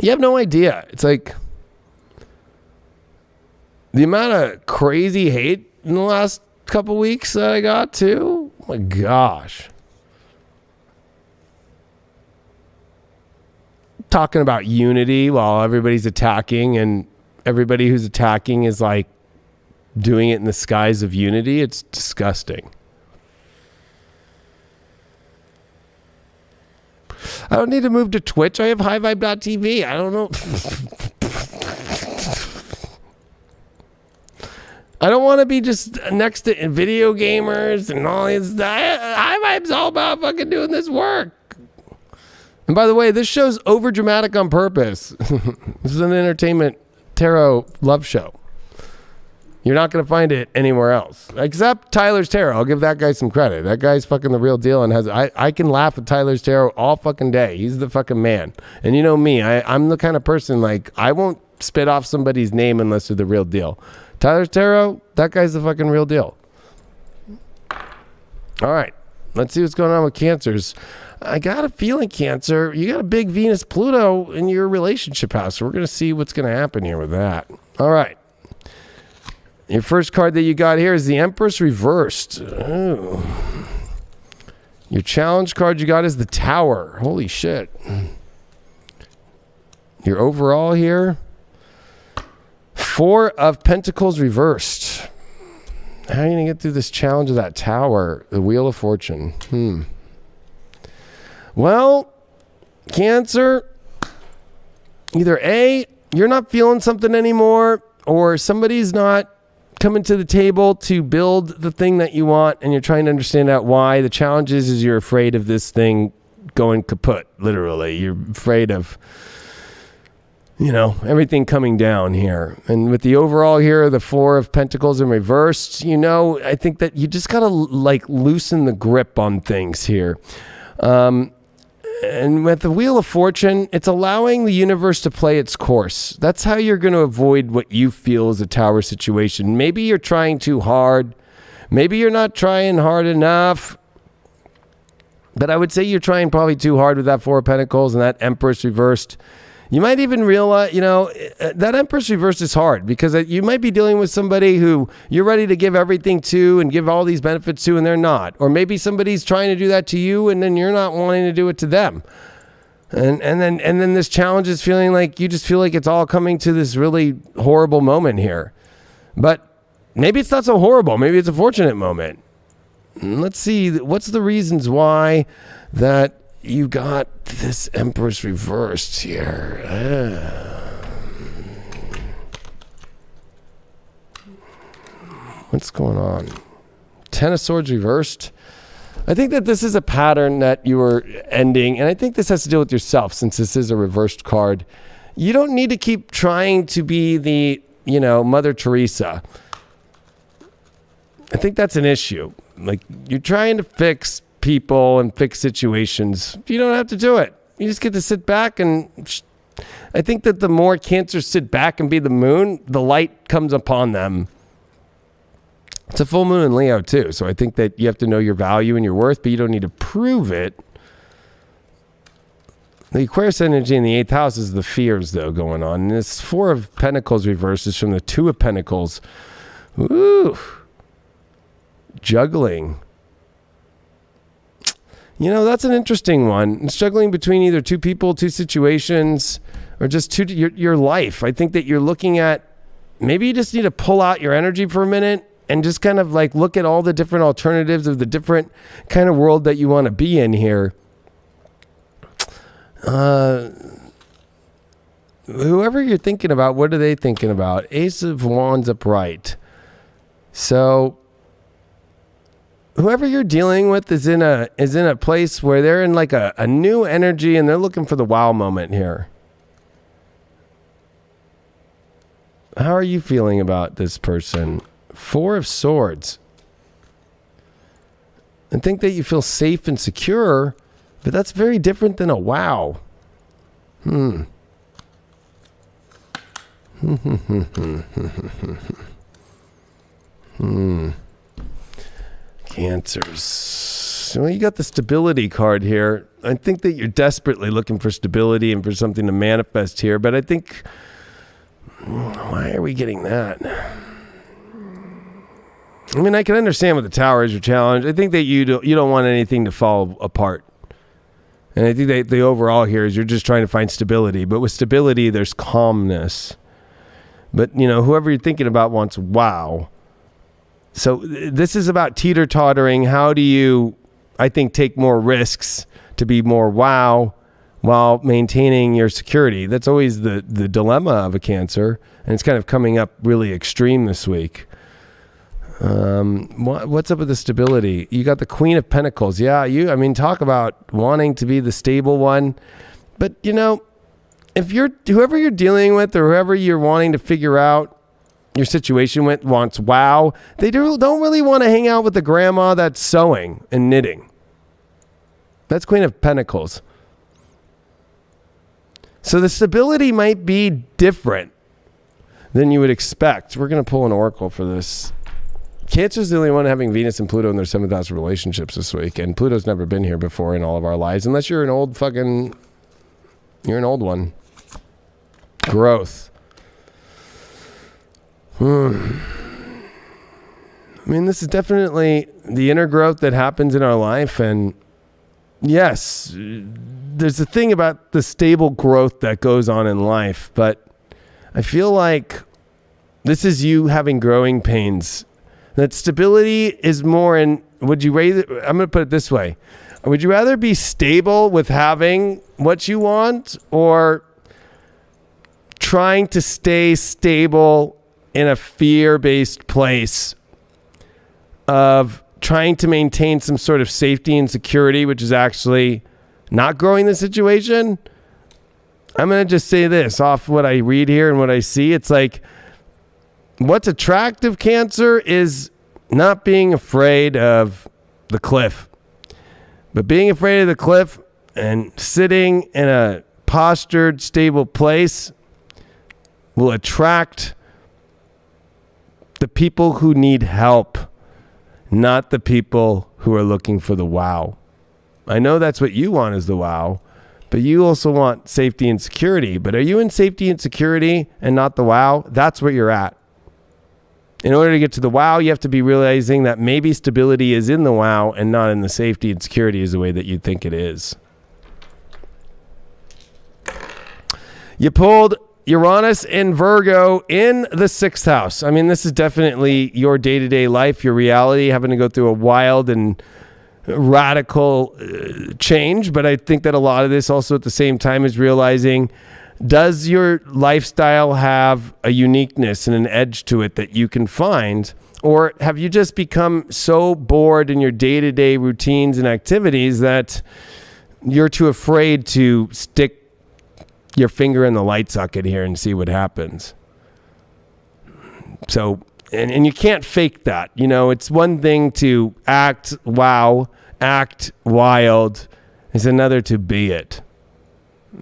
You have no idea. It's like the amount of crazy hate in the last couple weeks that I got too. Oh my gosh. Talking about unity while everybody's attacking, and everybody who's attacking is like doing it in the skies of unity. It's disgusting. I don't need to move to Twitch. I have highvibe.tv. I don't know. I don't want to be just next to video gamers and all these. High Vibe's all about fucking doing this work. And by the way, this show's over dramatic on purpose. This is an entertainment tarot love show. You're not going to find it anywhere else. Except Tyler's Tarot. I'll give that guy some credit. That guy's fucking the real deal, and I can laugh at Tyler's Tarot all fucking day. He's the fucking man. And you know me, I'm the kind of person, like, I won't spit off somebody's name unless they're the real deal. Tyler's Tarot, that guy's the fucking real deal. All right. Let's see what's going on with Cancers. I got a feeling, Cancer, you got a big Venus-Pluto in your relationship house. So we're going to see what's going to happen here with that. All right. Your first card that you got here is the Empress reversed. Ooh. Your challenge card you got is the Tower. Holy shit. Your overall here, 4 of Pentacles reversed. How are you going to get through this challenge of that Tower? The Wheel of Fortune. Well, Cancer, either A, you're not feeling something anymore, or somebody's not coming to the table to build the thing that you want, and you're trying to understand out why. The challenge is you're afraid of this thing going kaput, literally. You're afraid of, everything coming down here. And with the overall here, the 4 of Pentacles in reversed, I think that you just got to loosen the grip on things here. And with the Wheel of Fortune, it's allowing the universe to play its course. That's how you're going to avoid what you feel is a Tower situation. Maybe you're trying too hard. Maybe you're not trying hard enough. But I would say you're trying probably too hard with that 4 of Pentacles and that Empress reversed. You might even realize, that Empress reversed is hard because you might be dealing with somebody who you're ready to give everything to and give all these benefits to, and they're not. Or maybe somebody's trying to do that to you, and then you're not wanting to do it to them. And then this challenge is feeling like you just feel like it's all coming to this really horrible moment here. But maybe it's not so horrible. Maybe it's a fortunate moment. Let's see, what's the reasons why that you got this Empress reversed here. What's going on? 10 of Swords reversed. I think that this is a pattern that you were ending, and I think this has to do with yourself since this is a reversed card. You don't need to keep trying to be the, Mother Teresa. I think that's an issue. You're trying to fix people and fix situations. You don't have to do it. You just get to sit back, and I think that the more Cancers sit back and be the moon, the light comes upon them. It's a full moon in Leo too, so I think that you have to know your value and your worth, but you don't need to prove it. The Aquarius energy in the 8th house is the fears though going on, and this 4 of Pentacles reverses from the 2 of Pentacles. Ooh, juggling. That's an interesting one. It's juggling between either 2 people, 2 situations, or just your life. I think that you're looking at, maybe you just need to pull out your energy for a minute and just kind of look at all the different alternatives of the different kind of world that you want to be in here. Whoever you're thinking about, what are they thinking about? Ace of Wands upright. So whoever you're dealing with is in a place where they're in a new energy, and they're looking for the wow moment here. How are you feeling about this person? 4 of Swords. I think that you feel safe and secure, but that's very different than a wow. Cancers. So you got the stability card here. I think that you're desperately looking for stability and for something to manifest here, but I think, why are we getting that? I mean, I can understand what the Tower is your challenge. I think that you don't want anything to fall apart. And I think that the overall here is you're just trying to find stability. But with stability, there's calmness. But, whoever you're thinking about wants wow. So this is about teeter-tottering. How do you, I think, take more risks to be more wow while maintaining your security? That's always the dilemma of a Cancer. And it's kind of coming up really extreme this week. What's up with the stability? You got the Queen of Pentacles. Yeah, talk about wanting to be the stable one. But, if whoever you're dealing with or whoever you're wanting to figure out your situation with wants wow, they don't really want to hang out with the grandma that's sewing and knitting. That's Queen of Pentacles. So the stability might be different than you would expect. We're going to pull an oracle for this. Cancer's the only one having Venus and Pluto in their 7th house of relationships this week. And Pluto's never been here before in all of our lives. Unless you're an old you're an old one. Growth. I mean, this is definitely the inner growth that happens in our life. And yes, there's a thing about the stable growth that goes on in life. But I feel like this is you having growing pains. That stability is more in, I'm going to put it this way. Would you rather be stable with having what you want, or trying to stay stable in a fear-based place of trying to maintain some sort of safety and security, which is actually not growing the situation? I'm going to just say this off what I read here and what I see. It's like, what's attractive, Cancer, is not being afraid of the cliff. But being afraid of the cliff and sitting in a postured, stable place will attract the people who need help, not the people who are looking for the wow. I know that's what you want, is the wow, but you also want safety and security. But are you in safety and security and not the wow? That's where you're at. In order to get to the wow, you have to be realizing that maybe stability is in the wow and not in the safety and security is the way that you think it is. You pulled Uranus and Virgo in the 6th house. I mean, this is definitely your day-to-day life, your reality, having to go through a wild and radical change. But I think that a lot of this also at the same time is realizing, does your lifestyle have a uniqueness and an edge to it that you can find? Or have you just become so bored in your day-to-day routines and activities that you're too afraid to stick your finger in the light socket here and see what happens? So, and you can't fake that. You know, it's one thing to act wow, act wild. It's another to be it.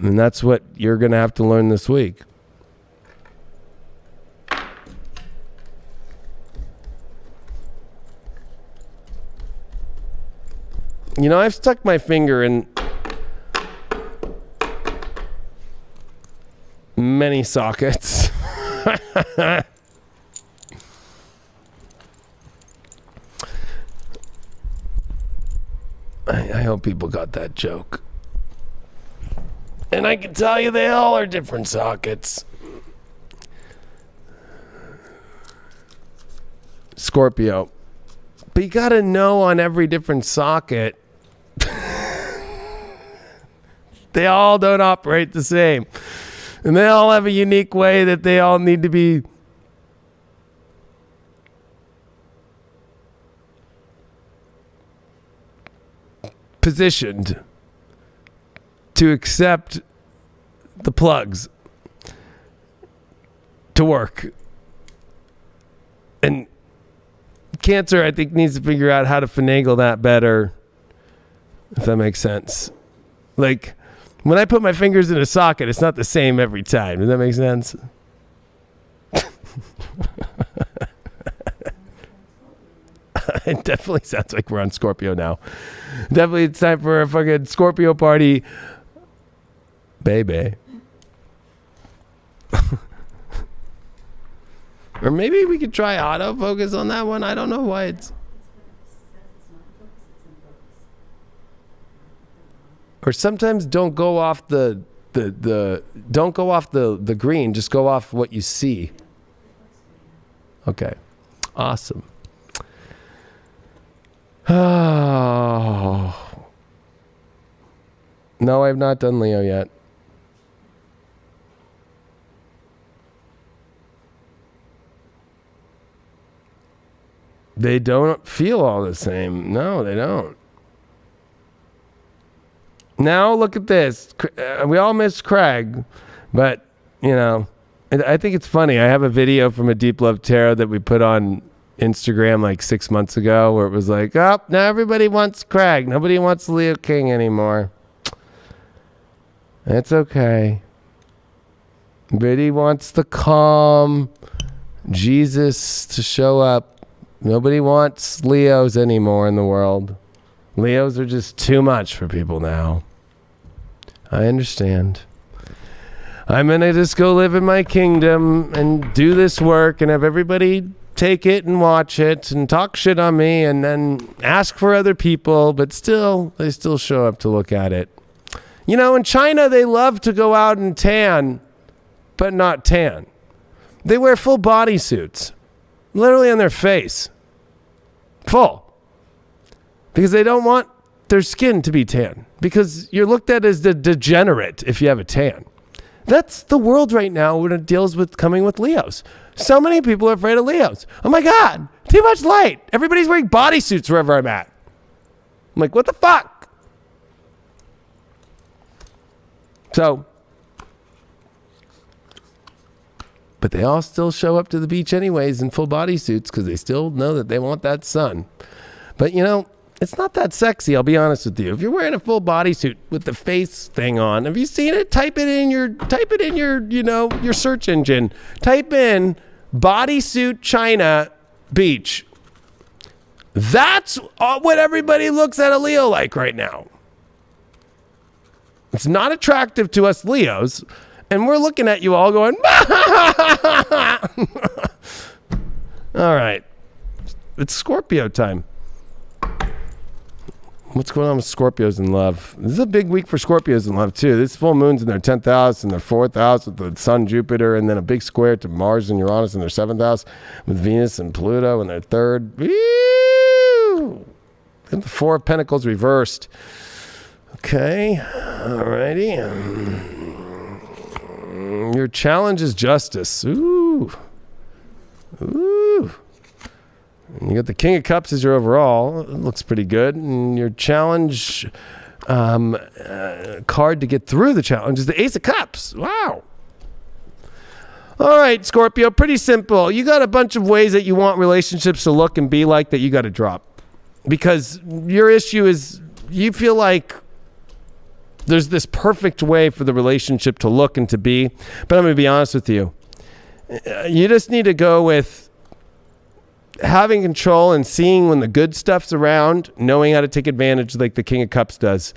And that's what you're going to have to learn this week. You know, I've stuck my finger in many sockets. I hope people got that joke. And I can tell you they all are different sockets. Scorpio. But you got to know on every different socket, they all don't operate the same. And they all have a unique way that they all need to be positioned to accept the plugs to work. And Cancer, I think, needs to figure out how to finagle that better, if that makes sense. Like, when I put my fingers in a socket, it's not the same every time. Does that make sense? It definitely sounds like we're on Scorpio now. Definitely it's time for a fucking Scorpio party. Baby. Or maybe we could try autofocus on that one. I don't know why it's... Or sometimes don't go off the green, just go off what you see. Okay. Awesome. Oh. No, I've not done Leo yet. They don't feel all the same. No, they don't. Now look at this. We all miss Craig, but, you know, I think it's funny. I have a video from a Deep Love Tarot that we put on Instagram like 6 months ago where it was like, oh, now everybody wants Craig. Nobody wants Leo King anymore. It's okay. Everybody wants the calm Jesus to show up Nobody wants Leos anymore in the world. Leos are just too much for people now. I understand. I'm going to just go live in my kingdom and do this work and have everybody take it and watch it and talk shit on me and then ask for other people, but still, they still show up to look at it. You know, in China, they love to go out and tan, but not tan. They wear full body suits, literally on their face. Full. Because they don't want their skin to be tan. Because you're looked at as the degenerate if you have a tan. That's the world right now when it deals with coming with Leos. So many people are afraid of Leos. Oh my God, too much light. Everybody's wearing bodysuits wherever I'm at. I'm like, what the fuck? So, but they all still show up to the beach anyways in full bodysuits because they still know that they want that sun. But you know, it's not that sexy, I'll be honest with you. If you're wearing a full bodysuit with the face thing on, have you seen it? Type it in your, you know, your search engine. Type in bodysuit China beach. That's what everybody looks at a Leo like right now. It's not attractive to us Leos, and we're looking at you all going, all right. It's Scorpio time. What's going on with Scorpios in love? This is a big week for Scorpios in love, too. This full moon's in their 10th house and their 4th house with the sun, Jupiter, and then a big square to Mars and Uranus in their 7th house with Venus and Pluto in their 3rd. Woo! And the 4 of Pentacles reversed. Okay. Alrighty. Your challenge is justice. Ooh. Ooh. You got the King of Cups as your overall. It looks pretty good. And your challenge card to get through the challenge is the Ace of Cups. Wow. All right, Scorpio, pretty simple. You got a bunch of ways that you want relationships to look and be like that you got to drop. Because your issue is you feel like there's this perfect way for the relationship to look and to be. But I'm going to be honest with you. You just need to go with having control and seeing when the good stuff's around, knowing how to take advantage like the King of Cups does.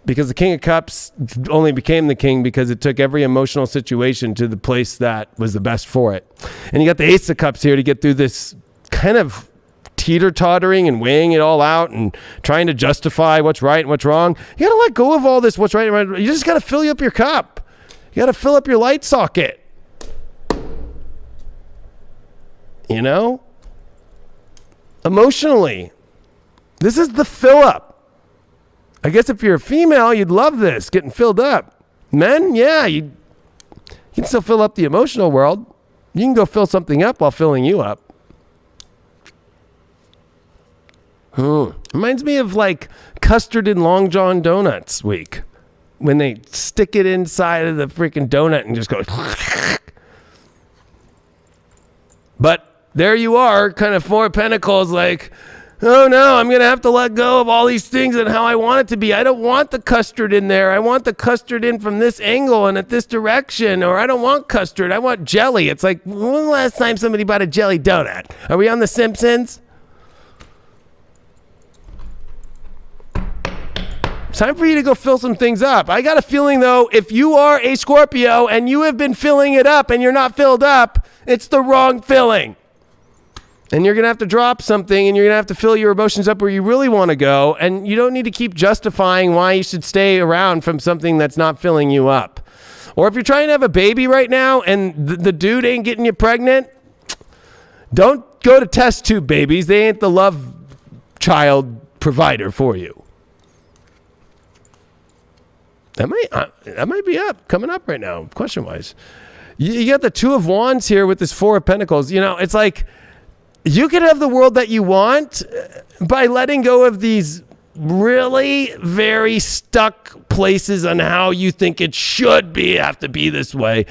Because the King of Cups only became the king because it took every emotional situation to the place that was the best for it. And you got the Ace of Cups here to get through this kind of teeter-tottering and weighing it all out and trying to justify what's right and what's wrong. You got to let go of all this what's right and right. You just got to fill up your cup. You got to fill up your light socket. You know? Emotionally, this is the fill up. I guess if you're a female, you'd love this, getting filled up. Men, yeah, you can still fill up the emotional world. You can go fill something up while filling you up. Reminds me of like custard and Long John Donuts week when they stick it inside of the freaking donut and just go. But there you are, kind of 4 of Pentacles, like, oh no, I'm going to have to let go of all these things and how I want it to be. I don't want the custard in there. I want the custard in from this angle and at this direction. Or I don't want custard. I want jelly. It's like, when was the last time somebody bought a jelly donut? Are we on The Simpsons? It's time for you to go fill some things up. I got a feeling, though, if you are a Scorpio and you have been filling it up and you're not filled up, it's the wrong filling. And you're going to have to drop something and you're going to have to fill your emotions up where you really want to go. And you don't need to keep justifying why you should stay around from something that's not filling you up. Or if you're trying to have a baby right now and the dude ain't getting you pregnant, don't go to test tube babies. They ain't the love child provider for you. That might be coming up right now, question-wise. You got the 2 of Wands here with this 4 of Pentacles. You know, it's like, you can have the world that you want by letting go of these really very stuck places on how you think it should have to be this way.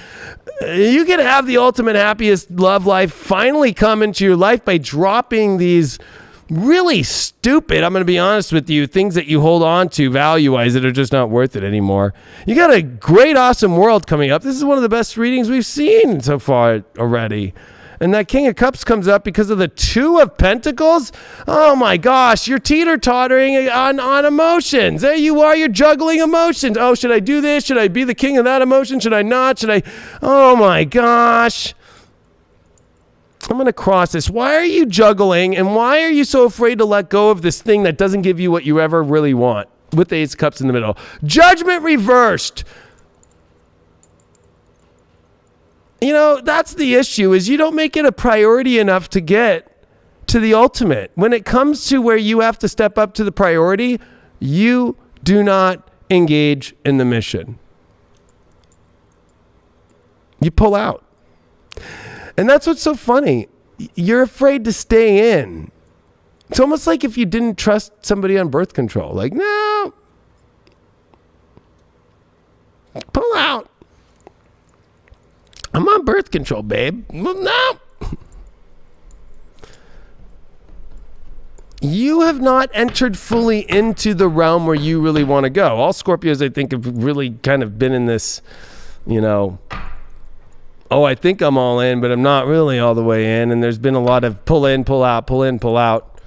You can have the ultimate happiest love life finally come into your life by dropping these really stupid, I'm going to be honest with you, things that you hold on to value-wise that are just not worth it anymore. You got a great, awesome world coming up. This is one of the best readings we've seen so far already. And that King of Cups comes up because of the Two of Pentacles. Oh my gosh, you're teeter-tottering on emotions. There you are, you're juggling emotions. Oh, should I do this? Should I be the king of that emotion? Should I not? Should I? Oh my gosh. I'm going to cross this. Why are you juggling, and why are you so afraid to let go of this thing that doesn't give you what you ever really want? With the Ace of Cups in the middle. Judgment reversed. You know, that's the issue, is you don't make it a priority enough to get to the ultimate. When it comes to where you have to step up to the priority, you do not engage in the mission. You pull out. And that's what's so funny. You're afraid to stay in. It's almost like if you didn't trust somebody on birth control. Like, no. Pull out. I'm on birth control, babe. Well, no. You have not entered fully into the realm where you really want to go. All Scorpios, I think, have really kind of been in this, you know, oh, I think I'm all in, but I'm not really all the way in. And there's been a lot of pull in, pull out, pull in, pull out.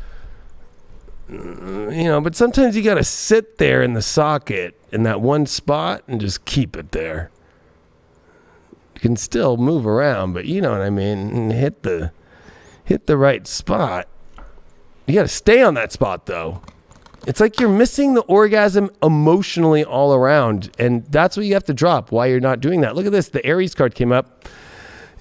You know, but sometimes you got to sit there in the socket in that one spot and just keep it there. You can still move around, but you know what I mean, and hit the right spot. You got to stay on that spot though. It's like you're missing the orgasm emotionally all around, and that's what you have to drop why you're not doing that. Look at this. The Aries card came up.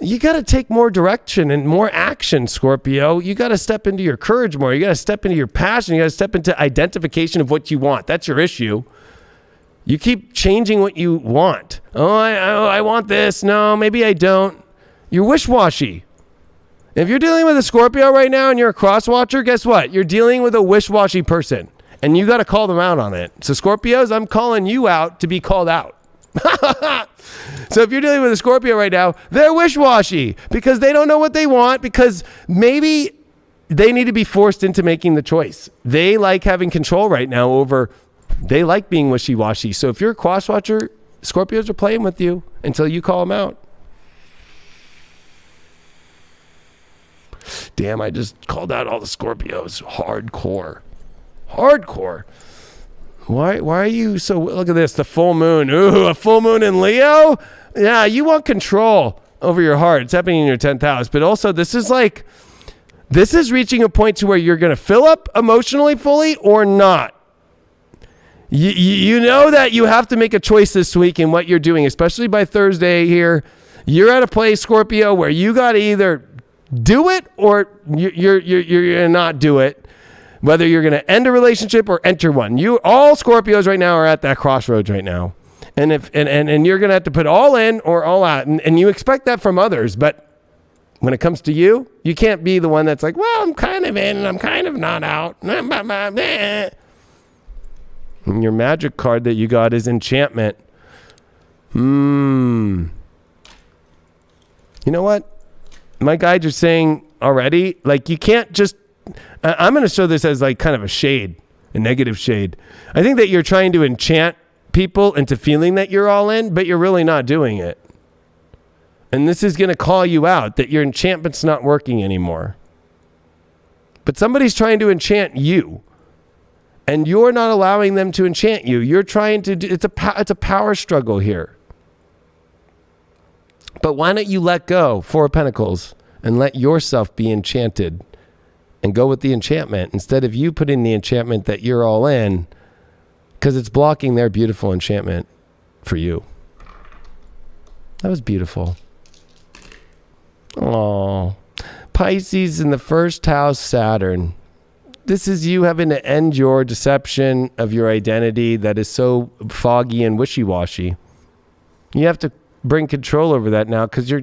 You got to take more direction and more action, Scorpio. You got to step into your courage more. You got to step into your passion. You got to step into identification of what you want. That's your issue. You keep changing what you want. Oh, I want this. No, maybe I don't. You're wish-washy. If you're dealing with a Scorpio right now and you're a cross-watcher, guess what? You're dealing with a wish-washy person. And you got to call them out on it. So Scorpios, I'm calling you out to be called out. So if you're dealing with a Scorpio right now, they're wish-washy because they don't know what they want, because maybe they need to be forced into making the choice. They like having control right now over, they like being wishy-washy. So if you're a cross-watcher, Scorpios are playing with you until you call them out. Damn, I just called out all the Scorpios. Hardcore. Why are you so... Look at this, the full moon. Ooh, a full moon in Leo? Yeah, you want control over your heart. It's happening in your 10th house. But also, this is reaching a point to where you're going to fill up emotionally fully or not. You know that you have to make a choice this week in what you're doing, especially by Thursday here. You're at a place, Scorpio, where you got to either do it or you're going to not do it. Whether you're going to end a relationship or enter one. All Scorpios right now are at that crossroads right now. And and you're going to have to put all in or all out. And you expect that from others. But when it comes to you, you can't be the one that's like, well, I'm kind of in and I'm kind of not out. And your magic card that you got is enchantment. You know what? My guides are saying already, like, you can't just... I'm going to show this as like kind of a negative shade. I think that you're trying to enchant people into feeling that you're all in, but you're really not doing it. And this is going to call you out that your enchantment's not working anymore. But somebody's trying to enchant you, and you're not allowing them to enchant you. You're trying to do, it's a power struggle here. But why don't you let go, Four of Pentacles, and let yourself be enchanted? And go with the enchantment instead of you putting the enchantment that you're all in, because it's blocking their beautiful enchantment for you. That was beautiful. Oh, Pisces in the first house, Saturn. This is you having to end your deception of your identity that is so foggy and wishy-washy. You have to bring control over that now, because you're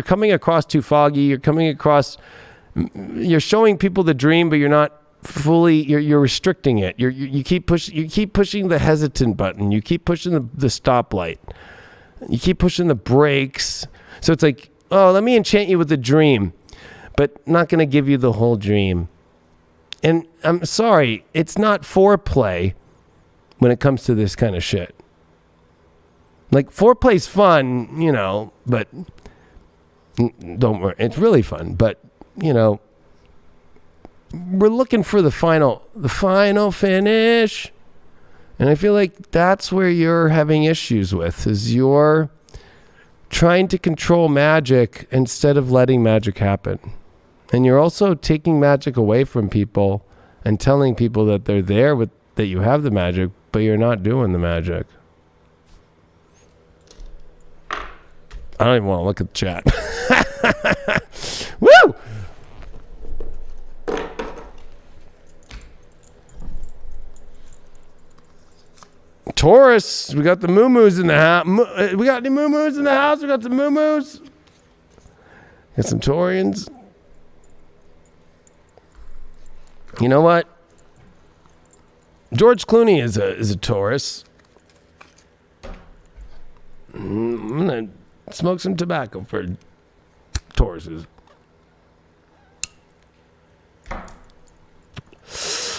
coming across too foggy. You're showing people the dream, but you're not fully, you're restricting it. You keep pushing the hesitant button. You keep pushing the stoplight. You keep pushing the brakes. So it's like, oh, let me enchant you with the dream, but not going to give you the whole dream. And I'm sorry, it's not foreplay when it comes to this kind of shit. Like, foreplay's fun, you know, but Don't worry. It's really fun. But, we're looking for the final finish. And I feel like that's where you're having issues with, is you're trying to control magic instead of letting magic happen. And you're also taking magic away from people and telling people that they're there that you have the magic, but you're not doing the magic. I don't even want to look at the chat. Woo! Taurus, we got the moo-moos in the house. We got any moo-moos in the house? We got some moo-moos. Got some Taurians. You know what? George Clooney is a Taurus. I'm gonna smoke some tobacco for Tauruses.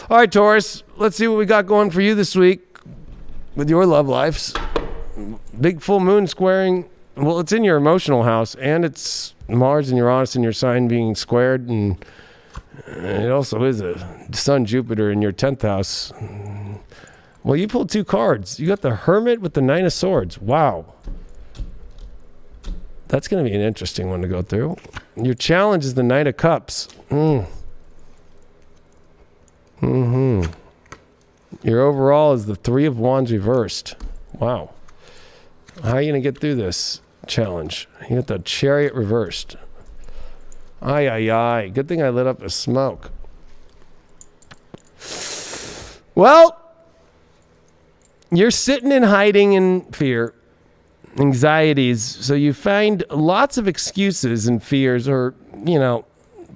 All right, Taurus. Let's see what we got going for you this week with your love lives. Big full moon squaring. Well, it's in your emotional house, and it's Mars and Uranus in your sign being squared, and it also is a Sun Jupiter in your 10th house. Well, you pulled two cards. You got the Hermit with the Nine of Swords. Wow. That's going to be an interesting one to go through. Your challenge is the Knight of Cups. Your overall is the Three of Wands reversed. Wow. How are you going to get through this challenge? You got the Chariot reversed. Ay. Good thing I lit up the smoke. Well, you're sitting in hiding in fear, anxieties. So you find lots of excuses and fears, or, there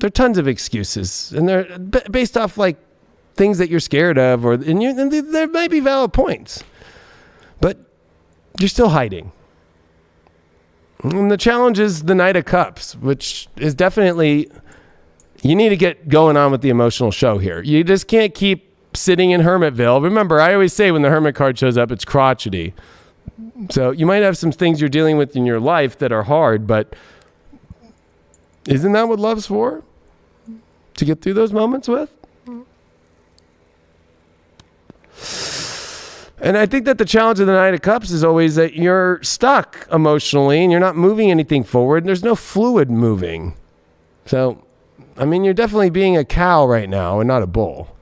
are tons of excuses. And they're based off like things that you're scared of, and there might be valid points, but you're still hiding. And the challenge is the Knight of Cups, which is definitely, you need to get going on with the emotional show here. You just can't keep sitting in Hermitville. Remember, I always say when the Hermit card shows up, it's crotchety. So you might have some things you're dealing with in your life that are hard, but isn't that what love's for? To get through those moments with? And I think that the challenge of the Knight of Cups is always that you're stuck emotionally and you're not moving anything forward, and there's no fluid moving. So, you're definitely being a cow right now and not a bull.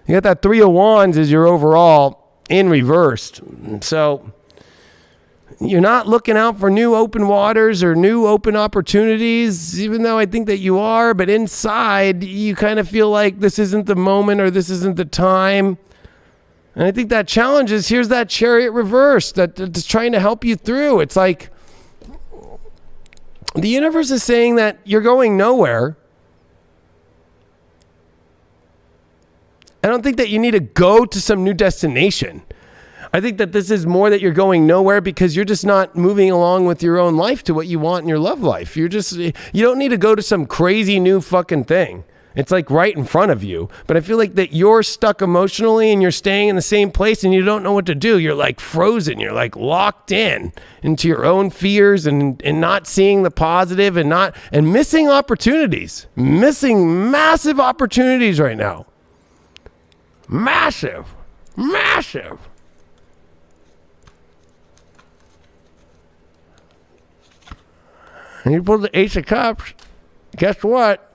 You got that Three of Wands as your overall in reversed. So, you're not looking out for new open waters or new open opportunities, even though I think that you are, but inside you kind of feel like this isn't the moment or this isn't the time. And I think that challenge is, here's that Chariot reverse that's trying to help you through. It's like the universe is saying that you're going nowhere. I don't think that you need to go to some new destination. I think that this is more that you're going nowhere because you're just not moving along with your own life to what you want in your love life. You don't need to go to some crazy new fucking thing. It's like right in front of you. But I feel like that you're stuck emotionally and you're staying in the same place and you don't know what to do. You're like frozen. You're like locked in into your own fears and not seeing the positive and missing opportunities. Missing massive opportunities right now. Massive. And you pull the Ace of Cups. Guess what?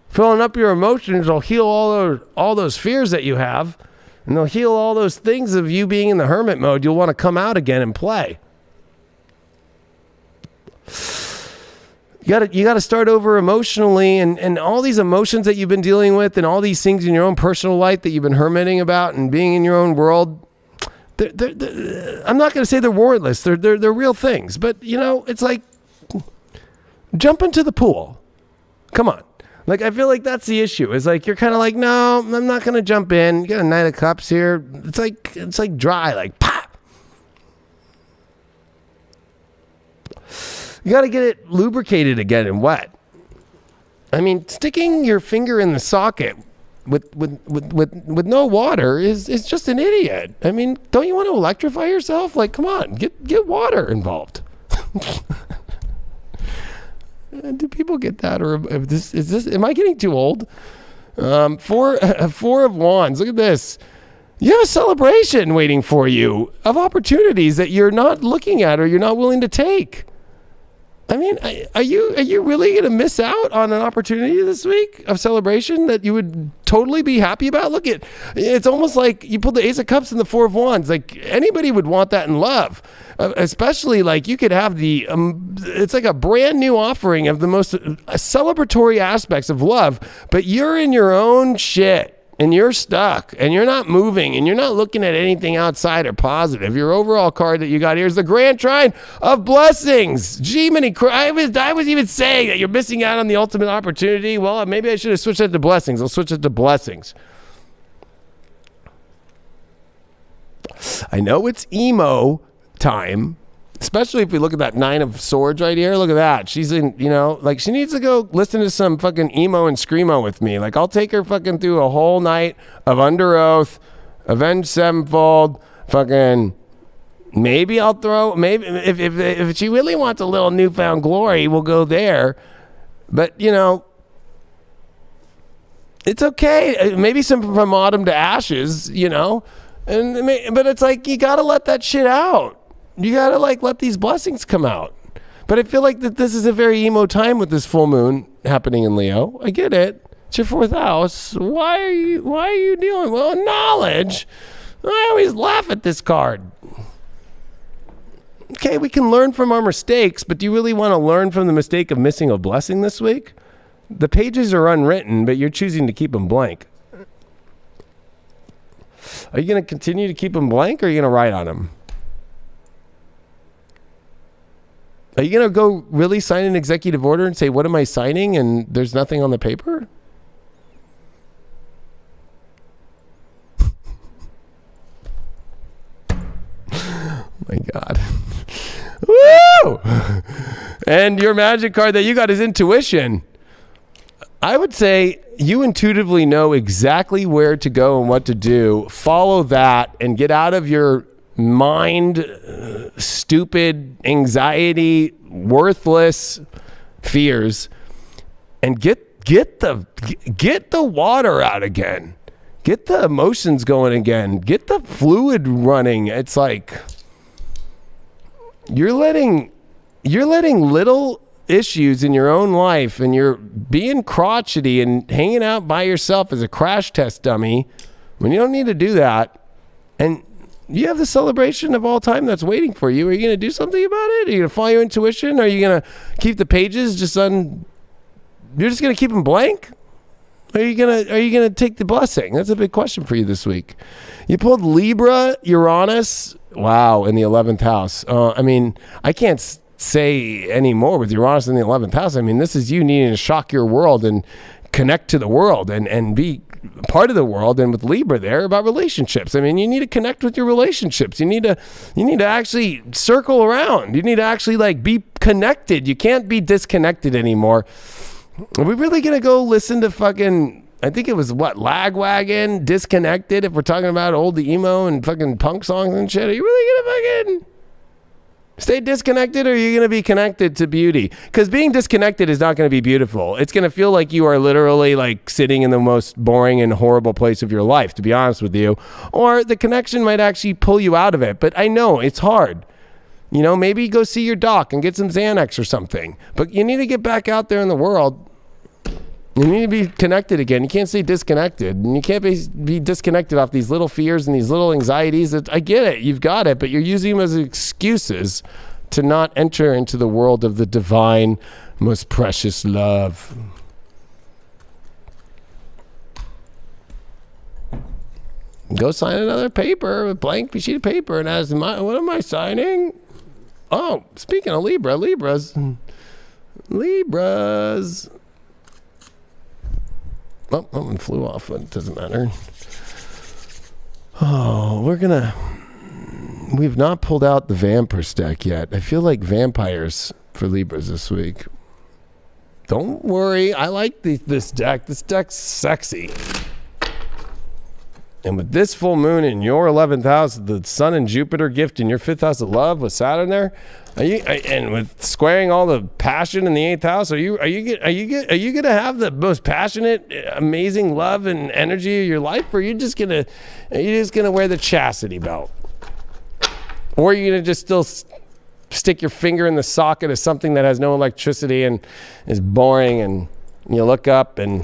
Filling up your emotions will heal all those fears that you have, and they'll heal all those things of you being in the hermit mode. You'll want to come out again and play. You got to start over emotionally, and all these emotions that you've been dealing with, and all these things in your own personal life that you've been hermiting about and being in your own world. I'm not going to say they're warrantless. They're real things, but it's like jump into the pool. Come on. Like, I feel like that's the issue. It's like, you're kind of like, no, I'm not going to jump in. You got a Knight of Cups here. It's like dry, like, pop. You got to get it lubricated again and wet. Sticking your finger in the socket with no water is just an idiot. Don't you want to electrify yourself? Like, come on, get water involved. Do people get that? Or am I getting too old? Four of Wands. Look at this. You have a celebration waiting for you of opportunities that you're not looking at or you're not willing to take. I mean, are you really going to miss out on an opportunity this week of celebration that you would totally be happy about? Look, it's almost like you pulled the Ace of Cups and the Four of Wands. Like anybody would want that in love, especially like you could have it's like a brand new offering of the most celebratory aspects of love, but you're in your own shit. And you're stuck, and you're not moving, and you're not looking at anything outside or positive. Your overall card that you got here is the Grand Trine of Blessings. Gemini, I was even saying that you're missing out on the ultimate opportunity. Well, maybe I should have switched it to Blessings. I'll switch it to Blessings. I know it's emo time, especially if we look at that Nine of Swords right here. Look at that. She's in, like she needs to go listen to some fucking emo and screamo with me. Like I'll take her fucking through a whole night of Under Oath, Avenged Sevenfold, fucking maybe I'll throw, maybe if she really wants a little newfound glory, we'll go there. But, it's okay. Maybe some from Autumn to Ashes, but it's like you got to let that shit out. You got to let these blessings come out. But I feel like that this is a very emo time with this full moon happening in Leo. I get it. It's your fourth house. Why are you dealing? Well, knowledge. I always laugh at this card. Okay, we can learn from our mistakes, but do you really want to learn from the mistake of missing a blessing this week? The pages are unwritten, but you're choosing to keep them blank. Are you going to continue to keep them blank, or are you going to write on them? Are you going to go really sign an executive order and say, what am I signing? And there's nothing on the paper? Oh my God. Woo! And your magic card that you got is intuition. I would say you intuitively know exactly where to go and what to do. Follow that and get out of your mind, stupid, anxiety, worthless fears, and get the water out again. Get the emotions going again. Get the fluid running. It's like you're letting little issues in your own life, and you're being crotchety and hanging out by yourself as a crash test dummy when you don't need to do that. And you have the celebration of all time that's waiting for you. Are you going to do something about it? Are you going to follow your intuition? Are you going to keep the pages you're just going to keep them blank? Are you going to take the blessing? That's a big question for you this week. You pulled Libra, Uranus. Wow, in the 11th house. I can't say any more with Uranus in the 11th house. I mean, this is you needing to shock your world and connect to the world and be part of the world. And with Libra there about relationships, I mean, you need to connect with your relationships. You need to actually circle around. You need to actually be connected. You can't be disconnected anymore. Are we really gonna go listen to fucking, I think it was Lagwagon, Disconnected, if we're talking about old emo and fucking punk songs and shit? Are you really gonna fucking stay disconnected, or are you going to be connected to beauty? Because being disconnected is not going to be beautiful. It's going to feel like you are literally sitting in the most boring and horrible place of your life, to be honest with you. Or the connection might actually pull you out of it. But I know it's hard. Maybe go see your doc and get some Xanax or something. But you need to get back out there in the world. You need to be connected again. You can't stay disconnected. And you can't be disconnected off these little fears and these little anxieties. I get it. You've got it. But you're using them as excuses to not enter into the world of the divine, most precious love. Go sign another paper, a blank sheet of paper, and ask, what am I signing? Oh, speaking of Libras. Oh, that one flew off, but it doesn't matter. Oh, we've not pulled out the Vampires deck yet. I feel like vampires for Libras this week. Don't worry, I like this deck. This deck's sexy. And with this full moon in your 11th house, the Sun and Jupiter gift in your 5th house of love with Saturn there, and with squaring all the passion in the 8th house, are you gonna have the most passionate, amazing love and energy of your life, or are you just gonna wear the chastity belt, or are you gonna just still stick your finger in the socket of something that has no electricity and is boring, and you look up and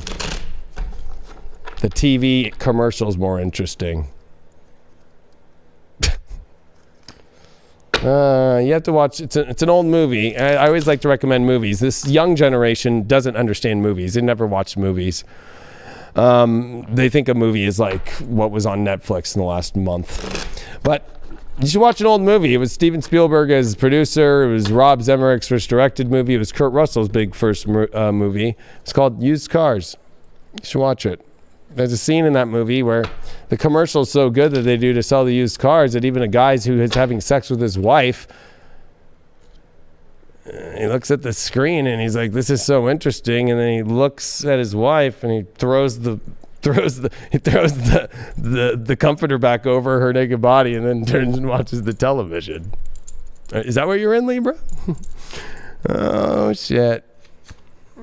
the TV commercial is more interesting? You have to watch. It's an old movie. I always like to recommend movies. This young generation doesn't understand movies. They never watched movies. They think a movie is like what was on Netflix in the last month. But you should watch an old movie. It was Steven Spielberg as producer. It was Rob Emmerich's first directed movie. It was Kurt Russell's big first movie. It's called Used Cars. You should watch it. There's a scene in that movie where the commercial is so good that they do to sell the used cars that even a guy who is having sex with his wife, he looks at the screen and he's like, this is so interesting. And then he looks at his wife and he throws the comforter back over her naked body and then turns and watches the television. Is that what you're in, Libra? Oh, shit.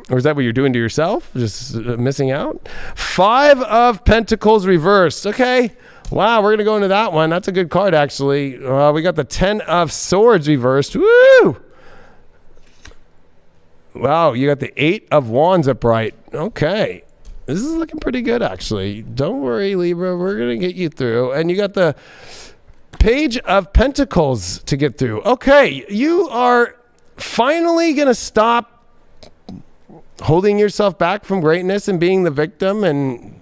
Or is that what you're doing to yourself? Just missing out? 5 of Pentacles reversed. Okay. Wow, we're going to go into that one. That's a good card, actually. We got the 10 of Swords reversed. Woo! Wow, you got the 8 of Wands upright. Okay. This is looking pretty good, actually. Don't worry, Libra. We're going to get you through. And you got the Page of Pentacles to get through. Okay, you are finally going to stop holding yourself back from greatness and being the victim. And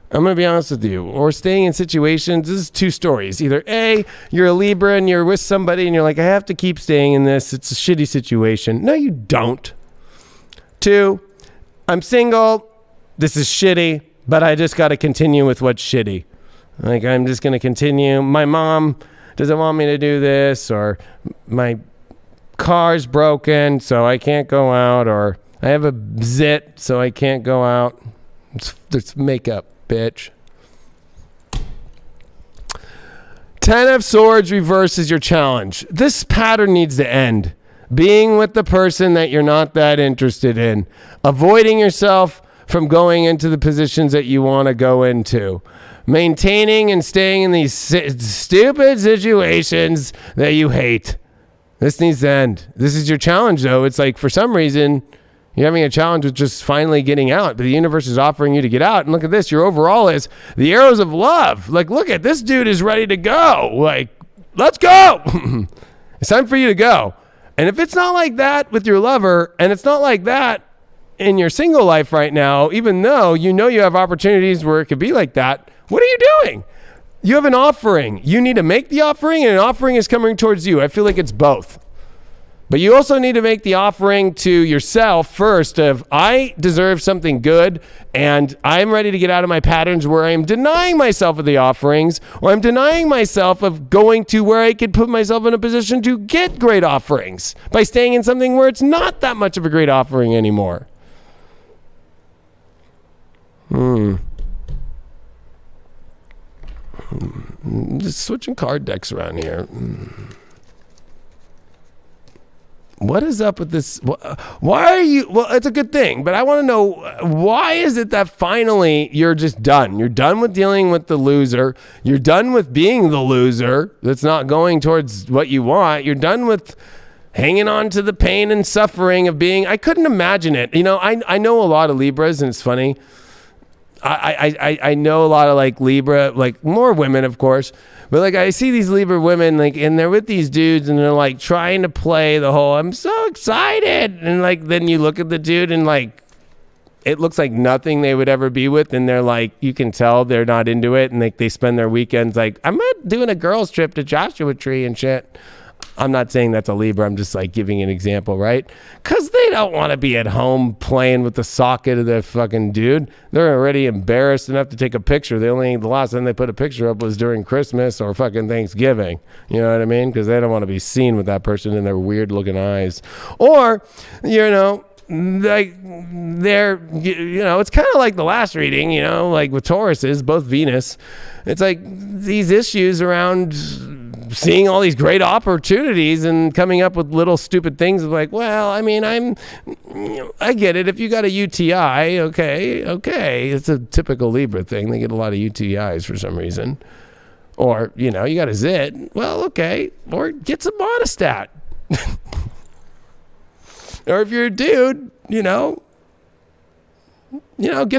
I'm going to be honest with you, or staying in situations. This is 2 stories. Either A, you're a Libra and you're with somebody and you're like, I have to keep staying in this. It's a shitty situation. No, you don't. 2, I'm single. This is shitty, but I just got to continue with what's shitty. Like, I'm just going to continue. My mom doesn't want me to do this, or my car's broken, so I can't go out, or I have a zit, so I can't go out. It's makeup, bitch. 10 of Swords reverses your challenge. This pattern needs to end. Being with the person that you're not that interested in. Avoiding yourself from going into the positions that you want to go into. Maintaining and staying in these stupid situations that you hate. This needs to end. This is your challenge, though. It's like, for some reason, you're having a challenge with just finally getting out, but the universe is offering you to get out. And look at this. Your overall is the arrows of love. Like, look at this dude is ready to go. Like, let's go. It's time for you to go. And if it's not like that with your lover, and it's not like that in your single life right now, even though you know you have opportunities where it could be like that, what are you doing? You have an offering. You need to make the offering, and an offering is coming towards you. I feel like it's both. But you also need to make the offering to yourself first of, I deserve something good, and I'm ready to get out of my patterns where I'm denying myself of the offerings, or I'm denying myself of going to where I could put myself in a position to get great offerings by staying in something where it's not that much of a great offering anymore. Just switching card decks around here. What is up with this? Why are you? Well, it's a good thing, but I want to know, why is it that finally you're just done? You're done with dealing with the loser. You're done with being the loser that's not going towards what you want. You're done with hanging on to the pain and suffering of being. I couldn't imagine it. You know, I know a lot of Libras, and it's funny. I know a lot of like Libra, like more women, of course, but like I see these Libra women, like, and they're with these dudes and they're like trying to play the whole, I'm so excited. And like, then you look at the dude and like, it looks like nothing they would ever be with. And they're like, you can tell they're not into it. And like, they spend their weekends like, I'm not doing a girls trip to Joshua Tree and shit. I'm not saying that's a Libra. I'm just like giving an example, right? Because they don't want to be at home playing with the socket of their fucking dude. They're already embarrassed enough to take a picture. The last time they put a picture up was during Christmas or fucking Thanksgiving. You know what I mean? Because they don't want to be seen with that person in their weird looking eyes. Or, you know, like they're, it's kind of like the last reading, like with Tauruses, both Venus. It's like these issues around seeing all these great opportunities and coming up with little stupid things of like, well, I mean, I get it. If you got a UTI, okay. It's a typical Libra thing. They get a lot of UTIs for some reason. Or, you got a zit. Well, okay. Or get some monostat. Or if you're a dude, get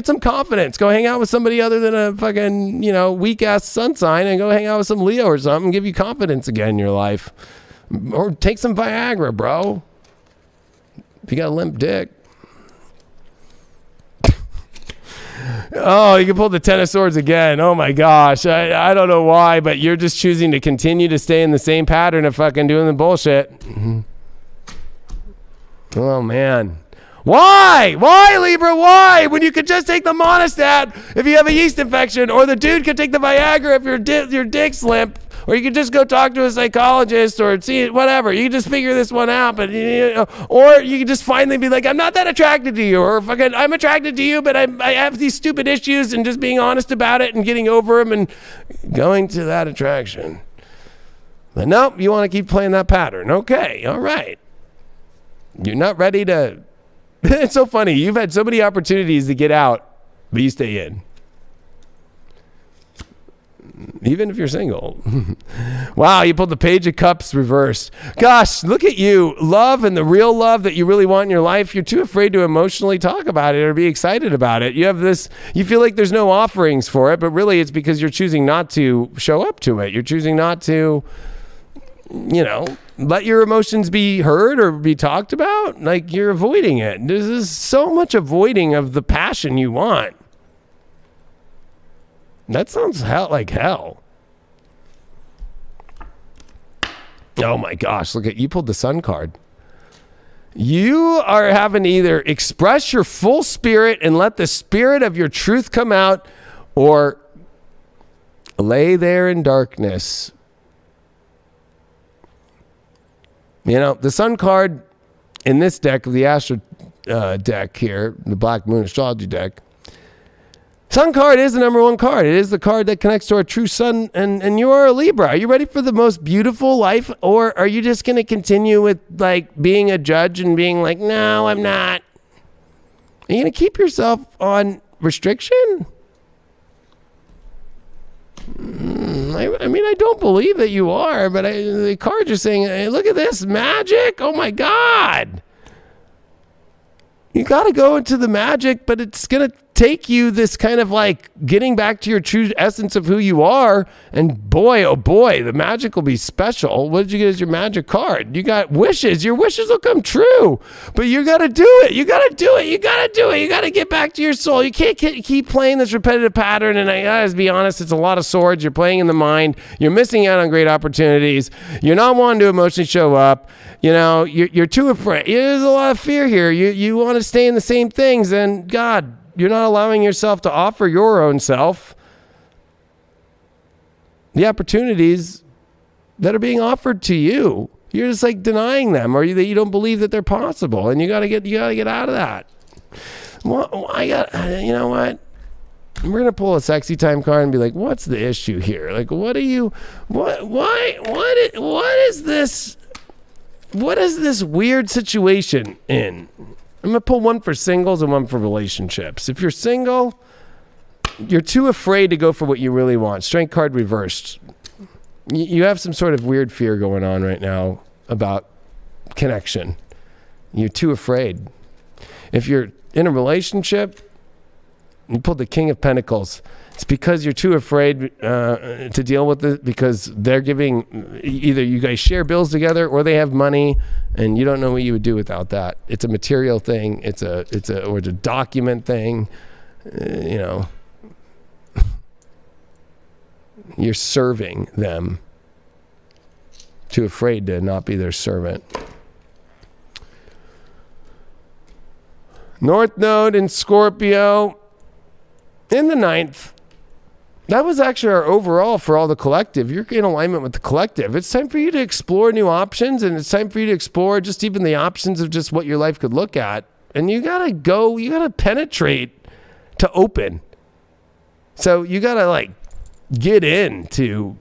some confidence. Go hang out with somebody other than a fucking, weak-ass sun sign and go hang out with some Leo or something. Give you confidence again in your life. Or take some Viagra, bro. If you got a limp dick. Oh, you can pull the Ten of Swords again. Oh, my gosh. I don't know why, but you're just choosing to continue to stay in the same pattern of fucking doing the bullshit. Oh, man. Why? Why, Libra? Why? When you could just take the monostat if you have a yeast infection, or the dude could take the Viagra if your dick's limp, or you could just go talk to a psychologist or see whatever. You can just figure this one out, but or you can just finally be like, I'm not that attracted to you, or fucking I'm attracted to you, but I have these stupid issues, and just being honest about it and getting over them and going to that attraction. But nope, you want to keep playing that pattern. Okay, all right. You're not ready to. It's so funny. You've had so many opportunities to get out, but you stay in. Even if you're single. Wow, you pulled the Page of Cups reversed. Gosh, look at you. Love and the real love that you really want in your life, you're too afraid to emotionally talk about it or be excited about it. You have this, you feel like there's no offerings for it, but really it's because you're choosing not to show up to it. You're choosing not to, let your emotions be heard or be talked about. Like, you're avoiding it. There's so much avoiding of the passion you want. That sounds like hell. Oh my gosh, look at you pulled the Sun card. You are having to either express your full spirit and let the spirit of your truth come out, or lay there in darkness. The Sun card in this deck of the Astro deck here, the Black Moon Astrology deck, Sun card is the number one card. It is the card that connects to our true sun, and you are a Libra. Are you ready for the most beautiful life, or are you just going to continue with, like, being a judge and being like, no, I'm not? Are you going to keep yourself on restriction? I mean, I don't believe that you are, but the cards are saying, hey, look at this magic. Oh, my God. You got to go into the magic, but it's going to take you this kind of like getting back to your true essence of who you are. And boy, oh boy, the magic will be special. What did you get as your magic card? You got wishes. Your wishes will come true, but you got to do it. You got to do it. You got to do it. You got to get back to your soul. You can't keep playing this repetitive pattern. And I gotta be honest, it's a lot of swords. You're playing in the mind. You're missing out on great opportunities. You're not wanting to emotionally show up. You're too afraid. There's a lot of fear here. You want to stay in the same things, and God, you're not allowing yourself to offer your own self the opportunities that are being offered to you. You're just like denying them, or you don't believe that they're possible, and you gotta get out of that. Well, you know what? We're gonna pull a sexy time card and be like, what's the issue here? Like, what is this? What is this weird situation in? I'm going to pull one for singles and one for relationships. If you're single, you're too afraid to go for what you really want. Strength card reversed. You have some sort of weird fear going on right now about connection. You're too afraid. If you're in a relationship, you pulled the King of Pentacles. It's because you're too afraid to deal with it, because they're giving, either you guys share bills together or they have money and you don't know what you would do without that. It's a material thing. It's a document thing. You're serving them. Too afraid to not be their servant. North Node in Scorpio in the 9th. That was actually our overall for all the collective. You're in alignment with the collective. It's time for you to explore new options, and it's time for you to explore just even the options of just what your life could look at. and you got to penetrate to open. So you got to like get in to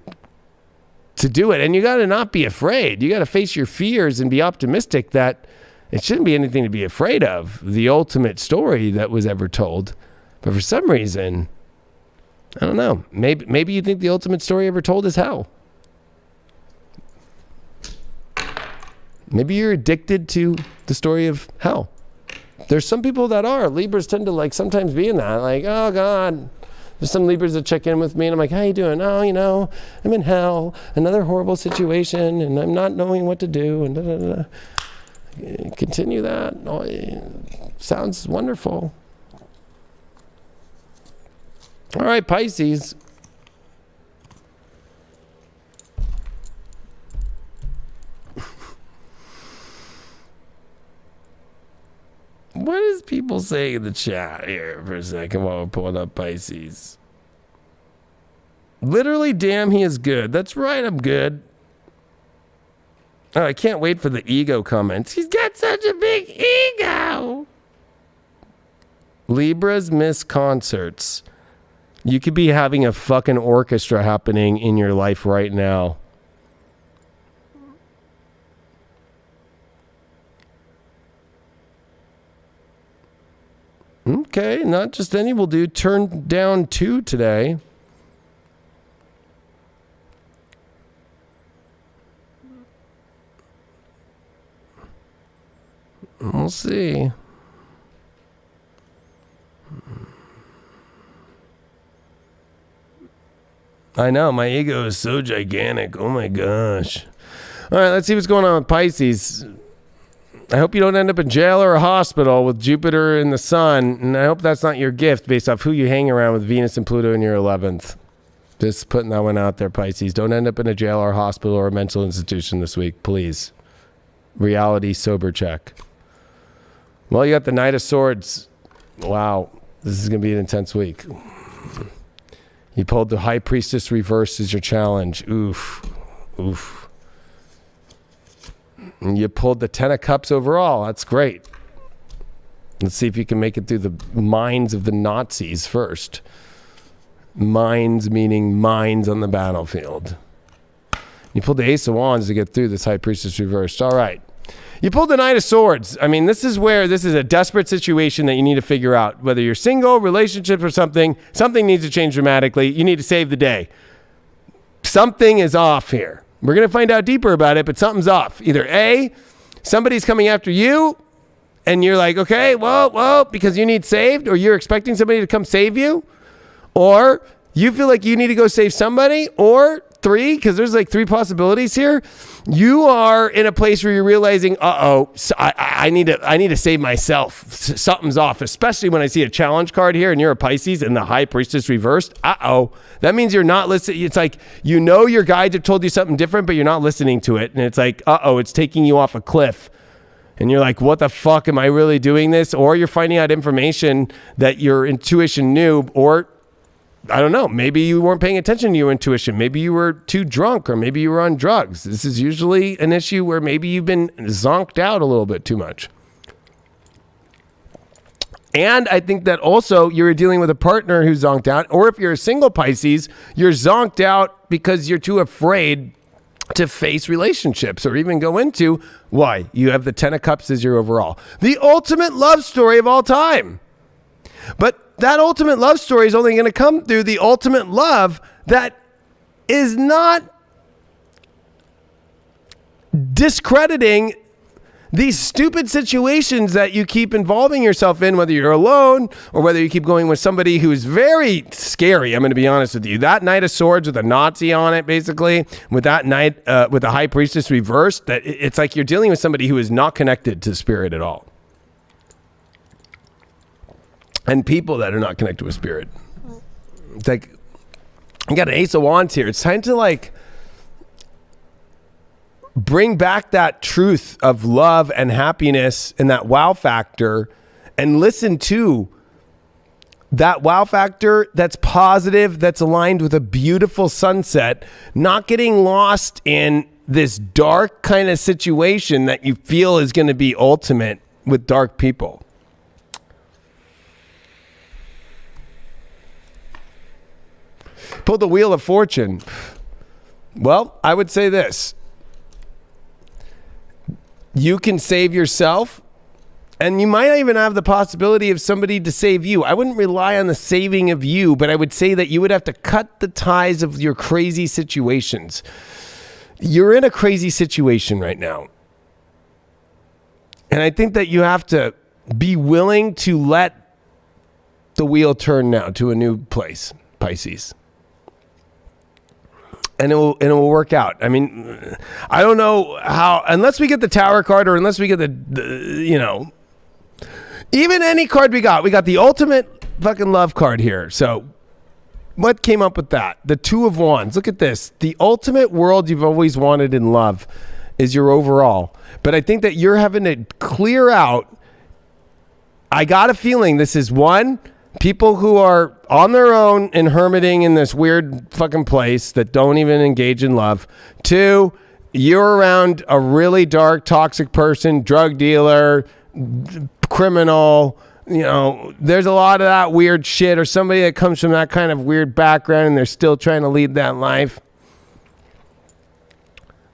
do it. And you got to not be afraid. You got to face your fears and be optimistic that it shouldn't be anything to be afraid of. The ultimate story that was ever told. But for some reason, I don't know. Maybe you think the ultimate story ever told is hell. Maybe you're addicted to the story of hell. There's some people that are. Libras tend to like sometimes be in that. Like, oh God. There's some Libras that check in with me and I'm like, how you doing? Oh, I'm in hell. Another horrible situation and I'm not knowing what to do. And da, da, da. Continue that. Oh, sounds wonderful. All right, Pisces. What is people saying in the chat here for a second while we're pulling up Pisces? Literally, damn, he is good. That's right, I'm good. Oh, I can't wait for the ego comments. He's got such a big ego. Libras miss concerts. You could be having a fucking orchestra happening in your life right now. Okay, not just any will do. Turn down 2 today. We'll see. I know, my ego is so gigantic. Oh my gosh. All right, let's see what's going on with Pisces. I hope you don't end up in jail or a hospital with Jupiter and the sun. And I hope that's not your gift based off who you hang around with Venus and Pluto in your 11th. Just putting that one out there, Pisces. Don't end up in a jail or a hospital or a mental institution this week, please. Reality sober check. Well, you got the Knight of Swords. Wow. This is going to be an intense week. You pulled the High Priestess reverse as your challenge. Oof. Oof. And you pulled the 10 of Cups overall. That's great. Let's see if you can make it through the minds of the Nazis first. Minds meaning minds on the battlefield. You pulled the Ace of Wands to get through this High Priestess reversed. All right. You pulled the Knight of Swords. I mean, this is a desperate situation that you need to figure out. Whether you're single, relationships, or something needs to change dramatically. You need to save the day. Something is off here. We're going to find out deeper about it, but something's off. Either A, somebody's coming after you, and you're like, okay, well, because you need saved, or you're expecting somebody to come save you, or you feel like you need to go save somebody, or 3, because there's like 3 possibilities here. You are in a place where you're realizing, I need to save myself. Something's off, especially when I see a challenge card here and you're a Pisces and the High Priestess reversed. That means you're not listening. It's like, your guides have told you something different, but you're not listening to it. And it's like, it's taking you off a cliff. And you're like, what the fuck, am I really doing this? Or you're finding out information that your intuition knew, or I don't know, maybe you weren't paying attention to your intuition. Maybe you were too drunk, or maybe you were on drugs. This is usually an issue where maybe you've been zonked out a little bit too much. And I think that also you're dealing with a partner who's zonked out, or if you're a single Pisces, you're zonked out because you're too afraid to face relationships or even go into. Why? You have the 10 of Cups as your overall. The ultimate love story of all time. But that ultimate love story is only going to come through the ultimate love that is not discrediting these stupid situations that you keep involving yourself in, whether you're alone or whether you keep going with somebody who's very scary. I'm going to be honest with you. That Knight of Swords with a Nazi on it, basically, with that Knight, with the High Priestess reversed, that it's like you're dealing with somebody who is not connected to spirit at all. And people that are not connected with spirit. It's like, you got an Ace of Wands here. It's time to bring back that truth of love and happiness and that wow factor, and listen to that wow factor that's positive, that's aligned with a beautiful sunset, not getting lost in this dark kind of situation that you feel is going to be ultimate with dark people. Pulled the Wheel of Fortune. Well, I would say this. You can save yourself, and you might even have the possibility of somebody to save you. I wouldn't rely on the saving of you, but I would say that you would have to cut the ties of your crazy situations. You're in a crazy situation right now. And I think that you have to be willing to let the wheel turn now to a new place, Pisces. And it will work out. I mean, I don't know how, unless we get the Tower card or unless we get the even any card we got the ultimate fucking love card here. So what came up with that? The Two of Wands. Look at this. The ultimate world you've always wanted in love is your overall. But I think that you're having to clear out. I got a feeling this is one, people who are on their own and hermiting in this weird fucking place that don't even engage in love. Two, you're around a really dark, toxic person, drug dealer, criminal. You know, there's a lot of that weird shit, or somebody that comes from that kind of weird background and they're still trying to lead that life.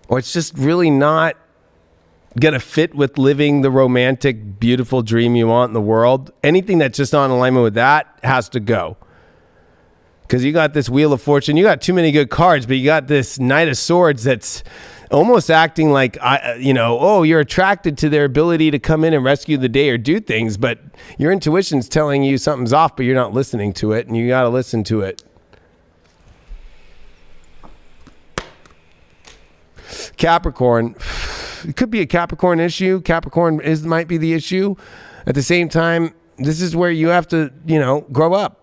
Or it's just really not going to fit with living the romantic, beautiful dream you want in the world. Anything that's just on alignment with that has to go. Because you got this Wheel of Fortune. You got too many good cards, but you got this Knight of Swords that's almost acting like, you're attracted to their ability to come in and rescue the day or do things, but your intuition's telling you something's off, but you're not listening to it, and you got to listen to it. Capricorn. It could be a Capricorn issue. Capricorn might be the issue. At the same time, this is where you have to, grow up.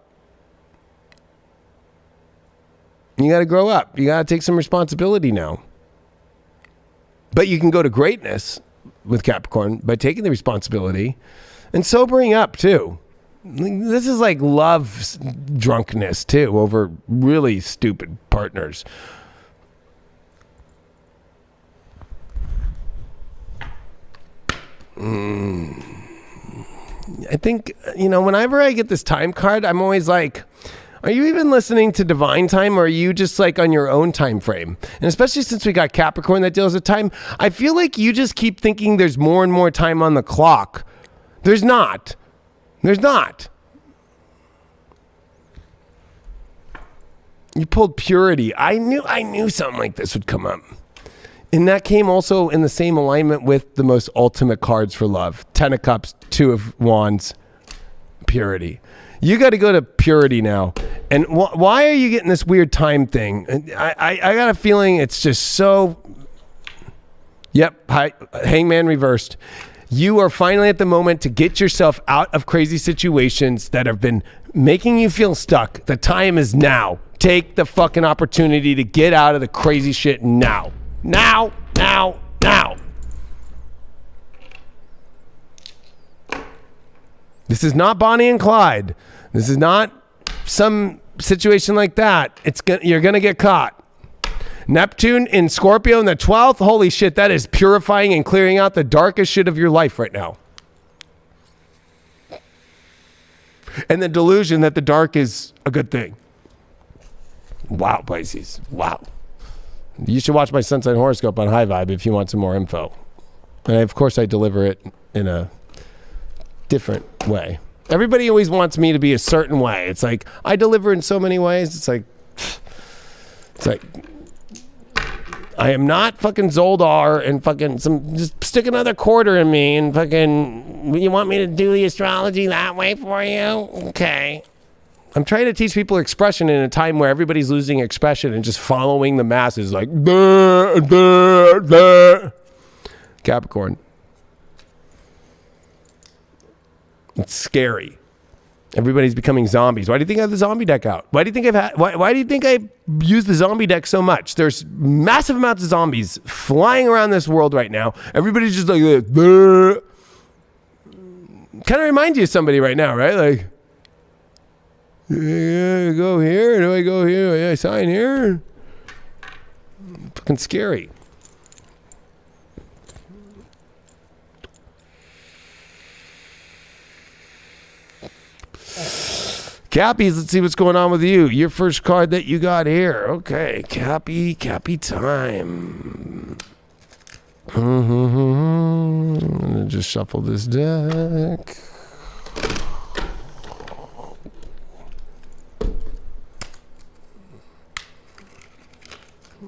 You got to grow up. You got to take some responsibility now. But you can go to greatness with Capricorn by taking the responsibility and sobering up too. This is like love drunkenness too over really stupid partners. I think, whenever I get this time card, I'm always like, are you even listening to divine time, or are you just like on your own time frame? And especially since we got Capricorn that deals with time, I feel like you just keep thinking there's more and more time on the clock. There's not. There's not. You pulled Purity. I knew something like this would come up. And that came also in the same alignment with the most ultimate cards for love. Ten of Cups, Two of Wands, Purity. You got to go to Purity now. And why are you getting this weird time thing? I got a feeling it's just so... Yep, Hangman reversed. You are finally at the moment to get yourself out of crazy situations that have been making you feel stuck. The time is now. Take the fucking opportunity to get out of the crazy shit now. Now. This is not Bonnie and Clyde. This is not some situation like that. You're going to get caught. Neptune in Scorpio in the 12th. Holy shit, that is purifying and clearing out the darkest shit of your life right now. And the delusion that the dark is a good thing. Wow, Pisces. Wow. You should watch my sun sign horoscope on High Vibe if you want some more info. And of course, I deliver it in a different way. Everybody always wants me to be a certain way. It's like, I deliver in so many ways. It's like, I am not fucking Zoldar and fucking just stick another quarter in me and fucking, you want me to do the astrology that way for you? Okay. I'm trying to teach people expression in a time where everybody's losing expression and just following the masses like, duh, duh, duh. Capricorn. It's scary. Everybody's becoming zombies. Why do you think I have the zombie deck out? Why do you think why do you think I use the zombie deck so much? There's massive amounts of zombies flying around this world right now. Everybody's just like, kind of reminds you of somebody right now, right? Like, yeah, go here. Do I go here? Yeah, I sign here. Fucking scary. Cappies, let's see what's going on with you. Your first card that you got here. Okay, Cappy time. I'm gonna just shuffle this deck.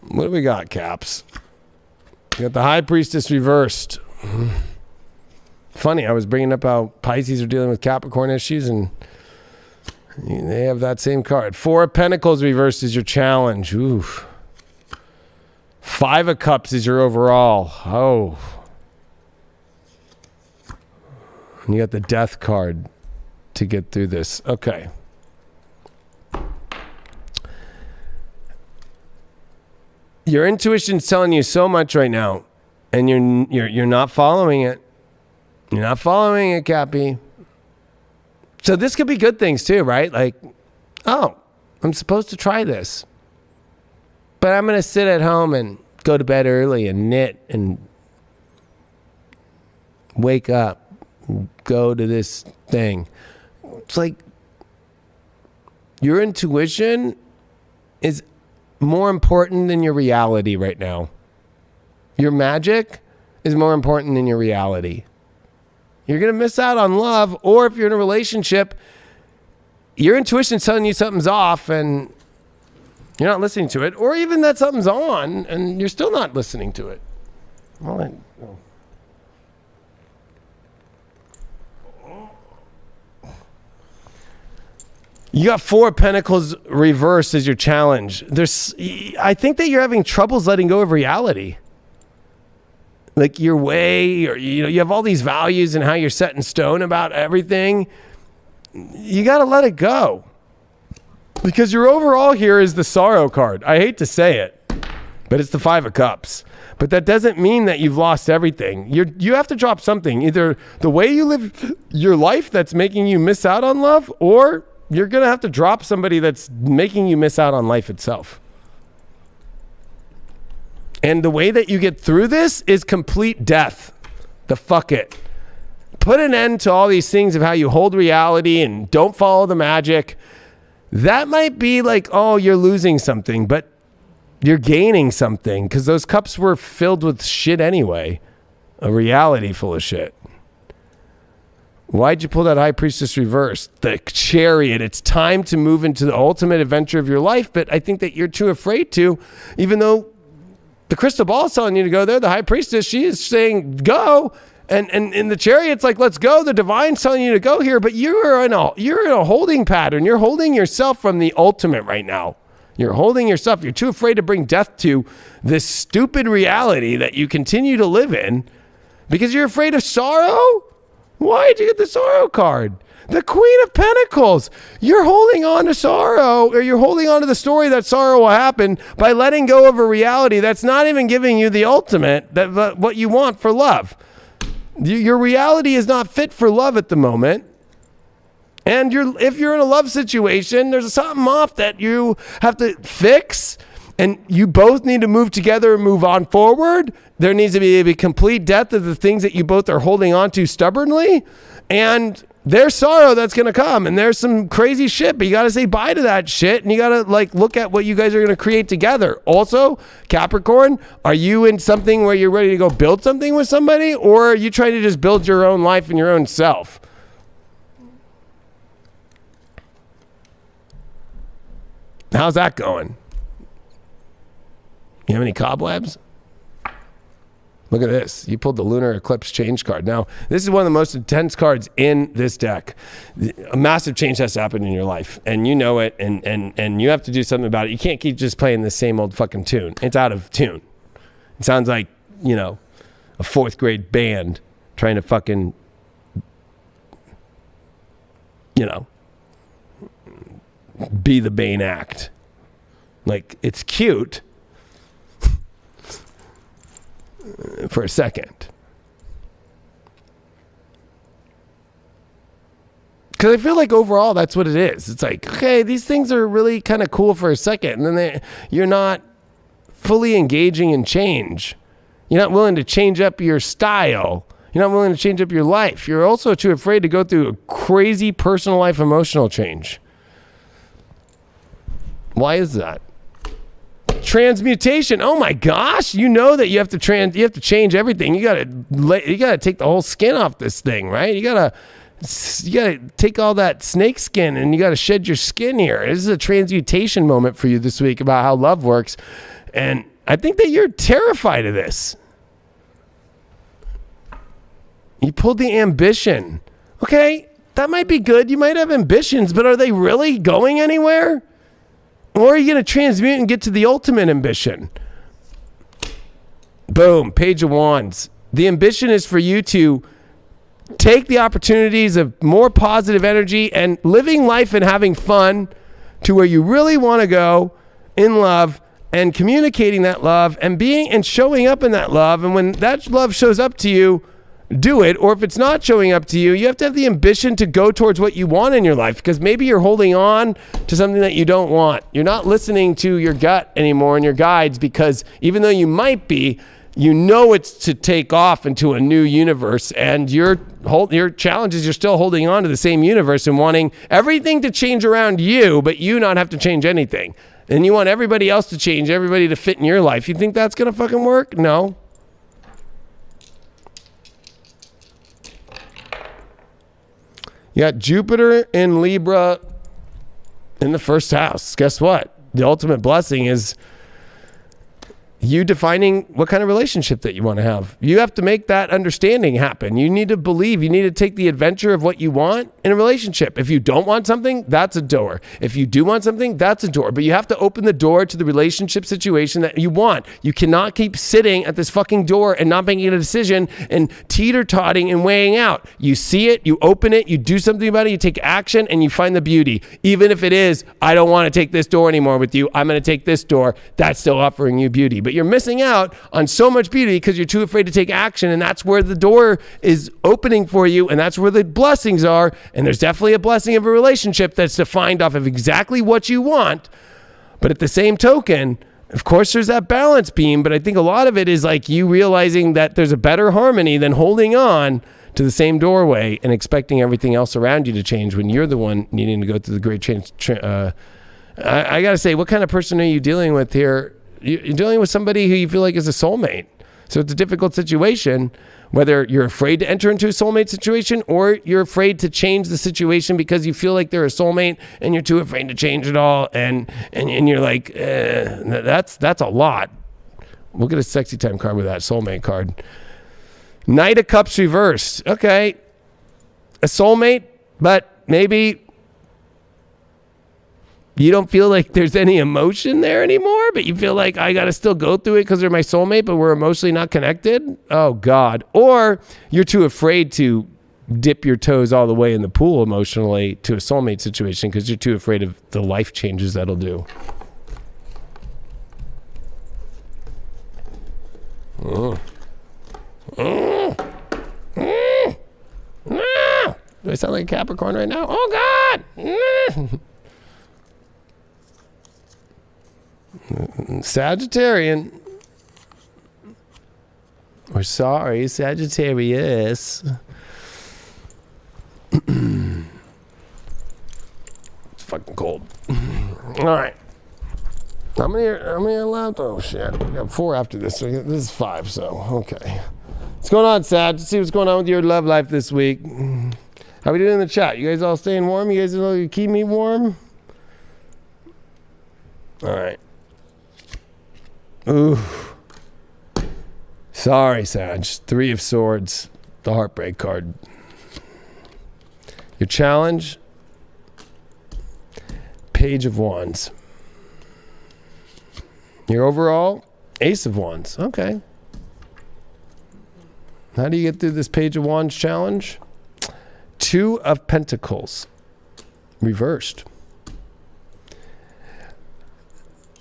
What do we got, Caps? We got the High Priestess reversed. Funny, I was bringing up how Pisces are dealing with Capricorn issues, and they have that same card. Four of Pentacles reversed is your challenge. Oof. Five of Cups is your overall. Oh. And you got the Death card to get through this. Okay. Your intuition's telling you so much right now, and you're not following it. You're not following it, Cappy. So this could be good things too, right? Like, oh, I'm supposed to try this, but I'm going to sit at home and go to bed early and knit and wake up, and go to this thing. It's like your intuition is more important than your reality right now. Your magic is more important than your reality. You're going to miss out on love, or if you're in a relationship, your intuition's telling you something's off and you're not listening to it, or even that something's on and you're still not listening to it. You got Four of Pentacles reversed as your challenge. I think that you're having troubles letting go of reality. Like your way, or you have all these values and how you're set in stone about everything. You got to let it go. Because your overall here is the Sorrow card. I hate to say it, but it's the Five of Cups. But that doesn't mean that you've lost everything. You have to drop something. Either the way you live your life that's making you miss out on love, or you're going to have to drop somebody that's making you miss out on life itself. And the way that you get through this is complete death. The fuck it. Put an end to all these things of how you hold reality and don't follow the magic. That might be like, oh, you're losing something, but you're gaining something, because those cups were filled with shit anyway. A reality full of shit. Why'd you pull that High Priestess reverse? The Chariot. It's time to move into the ultimate adventure of your life, but I think that you're too afraid to, even though the crystal ball is telling you to go there. The High Priestess, she is saying go, and in the Chariot's like, let's go. The Divine's telling you to go here, but you're in a holding pattern. You're holding yourself from the ultimate right now. You're holding yourself. You're too afraid to bring death to this stupid reality that you continue to live in because you're afraid of sorrow. Why'd you get the Sorrow card? The Queen of Pentacles. You're holding on to sorrow, or you're holding on to the story that sorrow will happen by letting go of a reality that's not even giving you the ultimate, that what you want for love. Your reality is not fit for love at the moment. And if you're in a love situation, there's something off that you have to fix, and you both need to move together and move on forward. There needs to be a complete death of the things that you both are holding on to stubbornly, and there's sorrow that's going to come, and there's some crazy shit, but you got to say bye to that shit, and you got to look at what you guys are going to create together. Also, Capricorn, are you in something where you're ready to go build something with somebody, or are you trying to just build your own life and your own self? How's that going? You have any cobwebs? Look at this. You pulled the Lunar Eclipse Change card. Now, this is one of the most intense cards in this deck. A massive change has to happen in your life, and you know it, and you have to do something about it. You can't keep just playing the same old fucking tune. It's out of tune. It sounds like, a fourth grade band trying to fucking, be the main act. Like, it's cute for a second. Because I feel like overall that's what it is. It's like, okay, these things are really kind of cool for a second, and then you're not fully engaging in change. You're not willing to change up your style. You're not willing to change up your life. You're also too afraid to go through a crazy personal life emotional change. Why is that? Transmutation. Oh my gosh. You know that you have to change everything. You gotta take the whole skin off this thing, right? You gotta take all that snake skin and you gotta shed your skin here. This is a transmutation moment for you this week about how love works. And I think that you're terrified of this. You pulled the ambition. Okay, that might be good. You might have ambitions, but are they really going anywhere? Or are you going to transmute and get to the ultimate ambition? Boom, Page of Wands. The ambition is for you to take the opportunities of more positive energy and living life and having fun to where you really want to go in love and communicating that love and being and showing up in that love. And when that love shows up to you, do it. Or if it's not showing up to you, you have to have the ambition to go towards what you want in your life, because maybe you're holding on to something that you don't want. You're not listening to your gut anymore and your guides, because even though you might be, you know it's to take off into a new universe, and your challenge is you're still holding on to the same universe and wanting everything to change around you, but you not have to change anything. And you want everybody else to change, everybody to fit in your life. You think that's going to fucking work? No. You got Jupiter in Libra in the first house. Guess what? The ultimate blessing is you defining what kind of relationship that you want to have. You have to make that understanding happen. You need to believe. You need to take the adventure of what you want in a relationship. If you don't want something, that's a door. If you do want something, that's a door. But you have to open the door to the relationship situation that you want. You cannot keep sitting at this fucking door and not making a decision and teeter-totting and weighing out. You see it, you open it, you do something about it, you take action, and you find the beauty. Even if it is, I don't want to take this door anymore with you, I'm going to take this door, that's still offering you beauty. But you're missing out on so much beauty because you're too afraid to take action, and that's where the door is opening for you, and that's where the blessings are. And there's definitely a blessing of a relationship that's defined off of exactly what you want. But at the same token, of course, there's that balance beam, but I think a lot of it is like you realizing that there's a better harmony than holding on to the same doorway and expecting everything else around you to change when you're the one needing to go through the great change. I got to say, what kind of person are you dealing with here? You're dealing with somebody who you feel like is a soulmate. So it's a difficult situation, whether you're afraid to enter into a soulmate situation or you're afraid to change the situation because you feel like they're a soulmate and you're too afraid to change it all. And you're like, that's a lot. We'll get a sexy time card with that soulmate card. Knight of Cups reversed. Okay. A soulmate, but maybe you don't feel like there's any emotion there anymore, but you feel like I got to still go through it because they're my soulmate, but we're emotionally not connected. Oh God. Or you're too afraid to dip your toes all the way in the pool emotionally to a soulmate situation because you're too afraid of the life changes that'll do. Do I sound like a Capricorn right now? Oh God. Sagittarian. We're sorry, Sagittarius. It's fucking cold. All right. How many are left? Oh shit. We got 4 after this. So this is 5, so okay. What's going on, Sag? Let's see what's going on with your love life this week. How we doing in the chat? You guys all staying warm? You guys all keep me warm? All right. Ooh. Sorry, Sag. 3 of Swords. The heartbreak card. Your challenge. Page of Wands. Your overall. Ace of Wands. Okay. How do you get through this Page of Wands challenge? 2 of Pentacles. Reversed.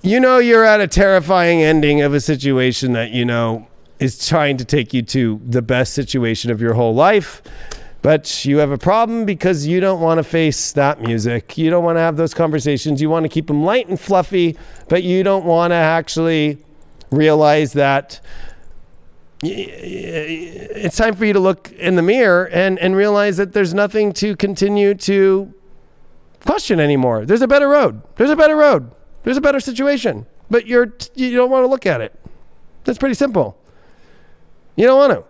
You know you're at a terrifying ending of a situation that you know is trying to take you to the best situation of your whole life, but you have a problem because you don't want to face that music. You don't want to have those conversations. You want to keep them light and fluffy, but you don't want to actually realize that it's time for you to look in the mirror and realize that there's nothing to continue to question anymore. There's a better road. There's a better road. There's a better situation, but you don't want to look at it. That's pretty simple. You don't want to.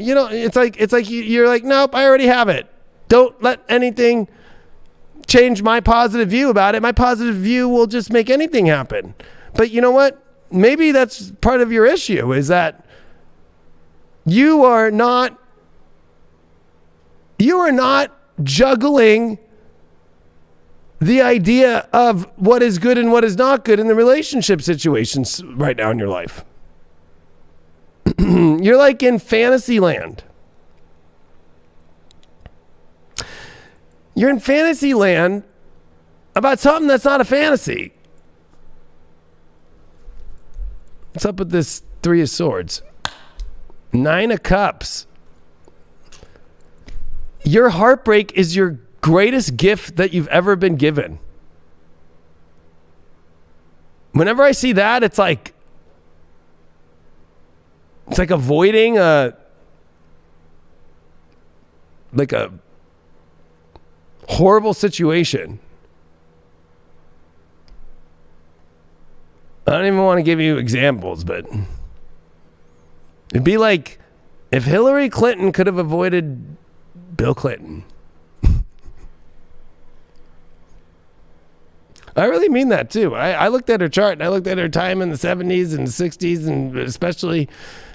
You know, it's like you're like, nope, I already have it. Don't let anything change my positive view about it. My positive view will just make anything happen. But you know what? Maybe that's part of your issue, is that you are not juggling the idea of what is good and what is not good in the relationship situations right now in your life. You're like in fantasy land. You're in fantasy land about something that's not a fantasy. What's up with this 3 of Swords? 9 of Cups. Your heartbreak is your greatest gift that you've ever been given. Whenever I see that, it's like avoiding a horrible situation. I don't even want to give you examples, but it'd be like if Hillary Clinton could have avoided Bill Clinton. I really mean that too. I looked at her chart and I looked at her time in the 70s and the 60s and especially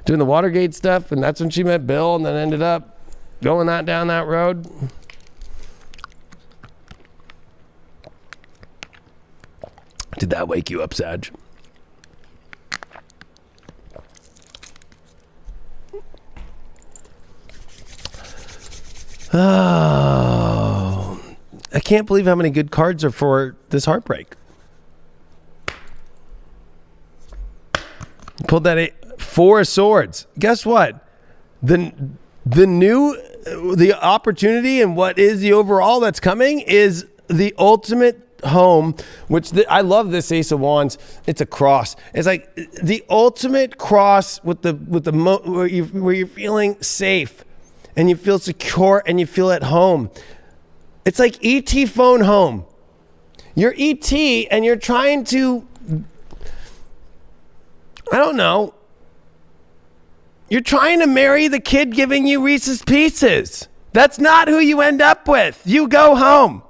doing the Watergate stuff, and that's when she met Bill and then ended up going down that road. Did that wake you up, Sag? Oh, I can't believe how many good cards are for this heartbreak. Pulled that 4 of Swords. Guess what? The opportunity and what is the overall that's coming is the ultimate home, which I love this Ace of Wands. It's a cross. It's like the ultimate cross with where you're feeling safe and you feel secure and you feel at home. It's like ET phone home. You're ET and you're trying to, I don't know, you're trying to marry the kid giving you Reese's Pieces. That's not who you end up with. You go home.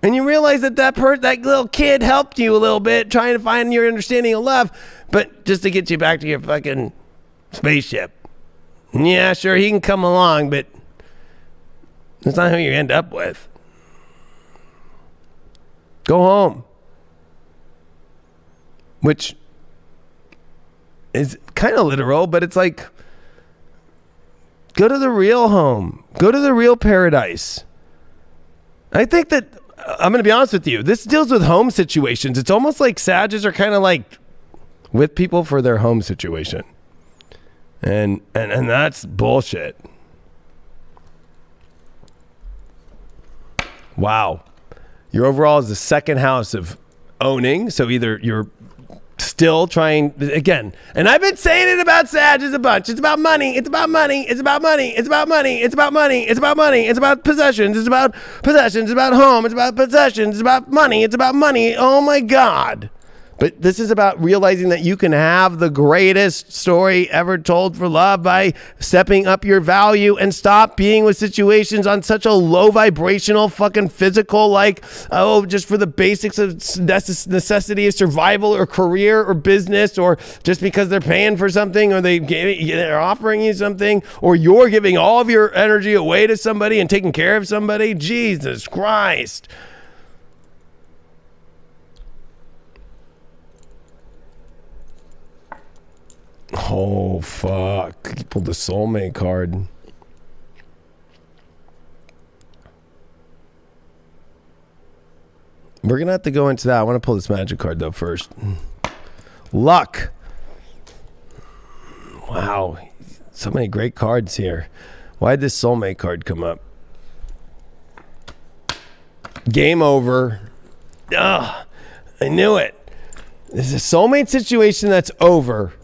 And you realize that little kid helped you a little bit trying to find your understanding of love, but just to get you back to your fucking spaceship. Yeah, sure, he can come along, but that's not who you end up with. Go home. Which is kind of literal, but it's like, go to the real home. Go to the real paradise. I think that, I'm going to be honest with you, this deals with home situations. It's almost like Sages are kind of like with people for their home situation. And that's bullshit. Wow. Your overall is the second house of owning. So either you're still trying, again, and I've been saying it about Sages a bunch. It's about money. It's about money. It's about money. It's about money. It's about money. It's about money. It's about possessions. It's about possessions. It's about home. It's about possessions. It's about money. It's about money. Oh my God. But this is about realizing that you can have the greatest story ever told for love by stepping up your value and stop being with situations on such a low vibrational fucking physical, like, oh, just for the basics of necessity of survival or career or business, or just because they're paying for something or they're offering you something, or you're giving all of your energy away to somebody and taking care of somebody. Jesus Christ. Oh, fuck. He pulled the soulmate card. We're going to have to go into that. I want to pull this magic card, though, first. Luck. Wow. So many great cards here. Why did this soulmate card come up? Game over. Ugh. I knew it. There's a soulmate situation that's over.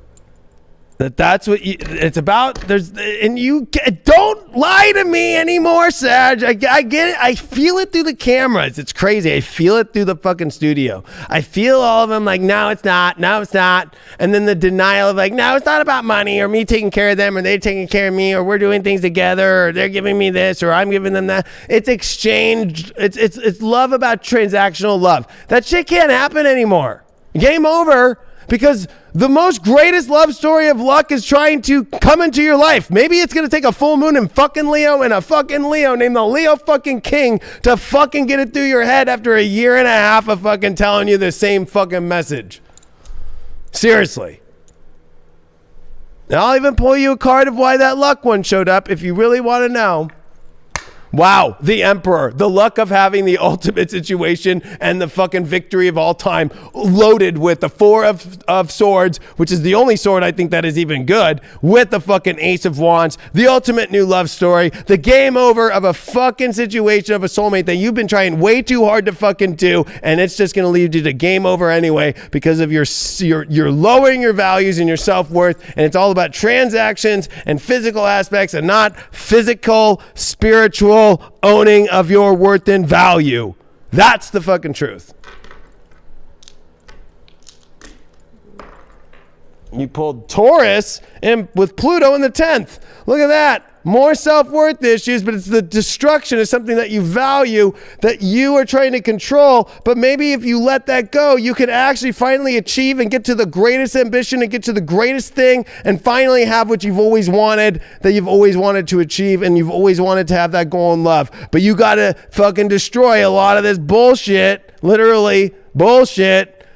That's what it's about. And you don't lie to me anymore, Sag. I get it. I feel it through the cameras. It's crazy. I feel it through the fucking studio. I feel all of them like, no, it's not. No, it's not. And then the denial of like, no, it's not about money or me taking care of them or they're taking care of me or we're doing things together or they're giving me this or I'm giving them that. It's exchange. It's love about transactional love. That shit can't happen anymore. Game over. Because the most greatest love story of luck is trying to come into your life. Maybe it's going to take a full moon in fucking Leo and a fucking Leo named the Leo fucking King to fucking get it through your head after a year and a half of fucking telling you the same fucking message. Seriously. Now I'll even pull you a card of why that luck one showed up if you really want to know. Wow, the Emperor, the luck of having the ultimate situation and the fucking victory of all time, loaded with the Four of Swords, which is the only sword I think that is even good, with the fucking Ace of Wands, the ultimate new love story, the game over of a fucking situation of a soulmate that you've been trying way too hard to fucking do, and it's just going to lead you to game over anyway because of you're lowering your values and your self-worth, and it's all about transactions and physical aspects and not physical, spiritual, owning of your worth and value. That's the fucking truth. You pulled Taurus and with Pluto in the 10th. Look at that. More self-worth issues, but it's the destruction of something that you value that you are trying to control. But maybe if you let that go, you can actually finally achieve and get to the greatest ambition and get to the greatest thing and finally have what you've always wanted, that you've always wanted to achieve, and you've always wanted to have that goal in love. But you got to fucking destroy a lot of this bullshit, literally bullshit.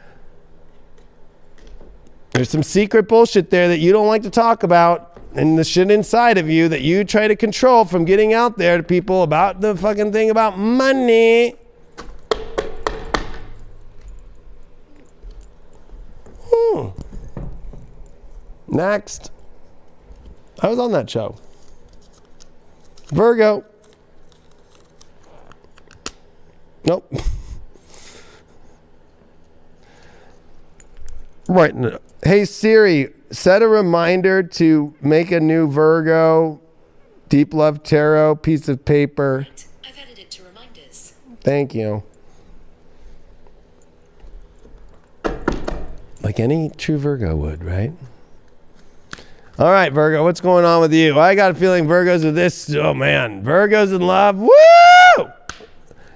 There's some secret bullshit there that you don't like to talk about. And the shit inside of you that you try to control from getting out there to people about the fucking thing about money. Next. I was on that show. Virgo. Nope. Right. Hey Siri, set a reminder to make a new Virgo Deep Love Tarot piece of paper. I've added it to reminders. Thank you. Like any true Virgo would, right? All right, Virgo, what's going on with you? I got a feeling Virgos are this. Oh, man. Virgos in love. Woo!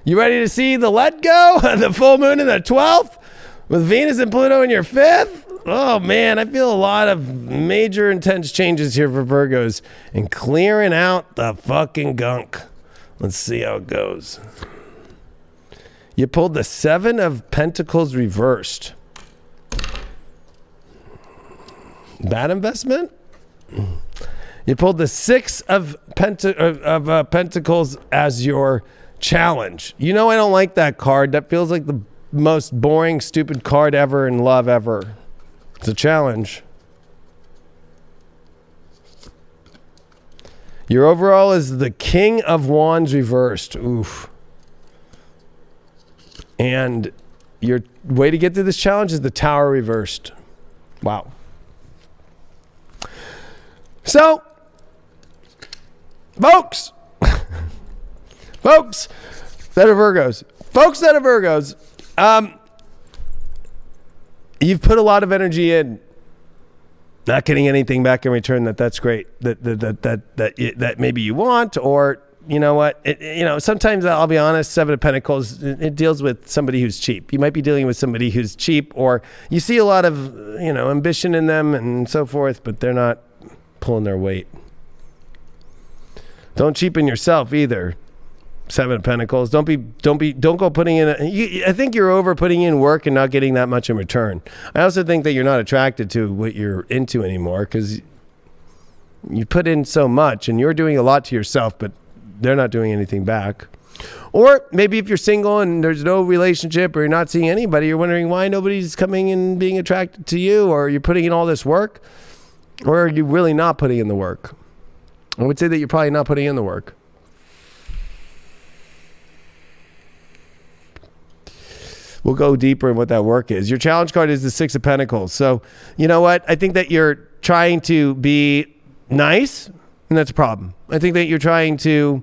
You ready to see the let go? The full moon in the 12th? With Venus and Pluto in your 5th? Oh, man, I feel a lot of major intense changes here for Virgos and clearing out the fucking gunk. Let's see how it goes. You pulled the 7 of Pentacles reversed. Bad investment? You pulled the 6 of Pentacles as your challenge. You know I don't like that card. That feels like the most boring, stupid card ever in love ever. It's a challenge. Your overall is the King of Wands reversed. Oof. And your way to get through this challenge is the Tower reversed. Wow. So, folks that are Virgos, you've put a lot of energy in, not getting anything back in return. That's great. That maybe you want, or you know what? Sometimes I'll be honest. 7 of Pentacles, it deals with somebody who's cheap. You might be dealing with somebody who's cheap, or you see a lot of ambition in them and so forth, but they're not pulling their weight. Don't cheapen yourself either. 7 of Pentacles. Don't go putting in. I think you're over putting in work and not getting that much in return. I also think that you're not attracted to what you're into anymore because you put in so much and you're doing a lot to yourself, but they're not doing anything back. Or maybe if you're single and there's no relationship or you're not seeing anybody, you're wondering why nobody's coming and being attracted to you, or you're putting in all this work, or are you really not putting in the work? I would say that you're probably not putting in the work. We'll go deeper in what that work is. Your challenge card is the 6 of Pentacles. So, you know what? I think that you're trying to be nice, and that's a problem. I think that you're trying to,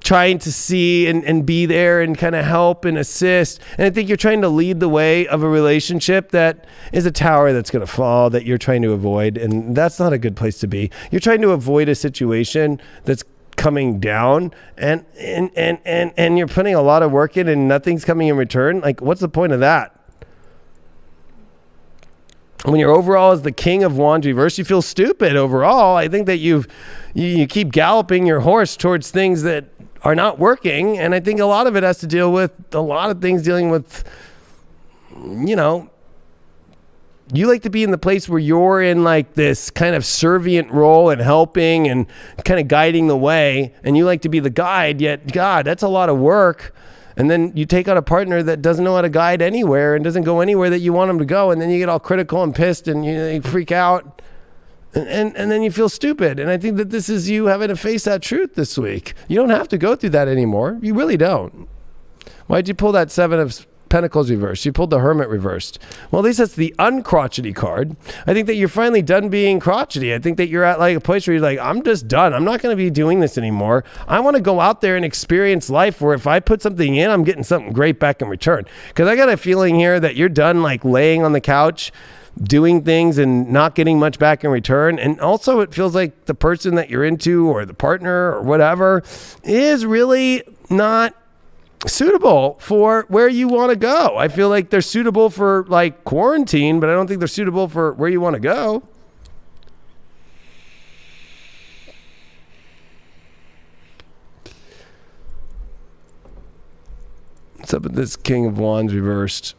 trying to see and be there and kind of help and assist. And I think you're trying to lead the way of a relationship that is a tower that's going to fall, that you're trying to avoid. And that's not a good place to be. You're trying to avoid a situation that's coming down and you're putting a lot of work in and nothing's coming in return. Like, what's the point of that? When you're overall as the King of Wands reverse, you feel stupid overall. I think that you keep galloping your horse towards things that are not working. And I think a lot of it has to deal with a lot of things dealing with, you like to be in the place where you're in like this kind of servient role and helping and kind of guiding the way. And you like to be the guide, yet God, that's a lot of work. And then you take on a partner that doesn't know how to guide anywhere and doesn't go anywhere that you want them to go. And then you get all critical and pissed and you freak out. And then you feel stupid. And I think that this is you having to face that truth this week. You don't have to go through that anymore. You really don't. Why'd you pull that Seven of Pentacles reversed? You pulled the Hermit reversed. Well, at least that's the uncrotchety card. I think that you're finally done being crotchety. I think that you're at like a place where you're like, I'm just done. I'm not going to be doing this anymore. I want to go out there and experience life where if I put something in, I'm getting something great back in return. Because I got a feeling here that you're done like laying on the couch doing things and not getting much back in return. And also it feels like the person that you're into or the partner or whatever is really not suitable for where you want to go. I feel like they're suitable for like quarantine, but I don't think they're suitable for where you want to go. What's up with this King of Wands reversed?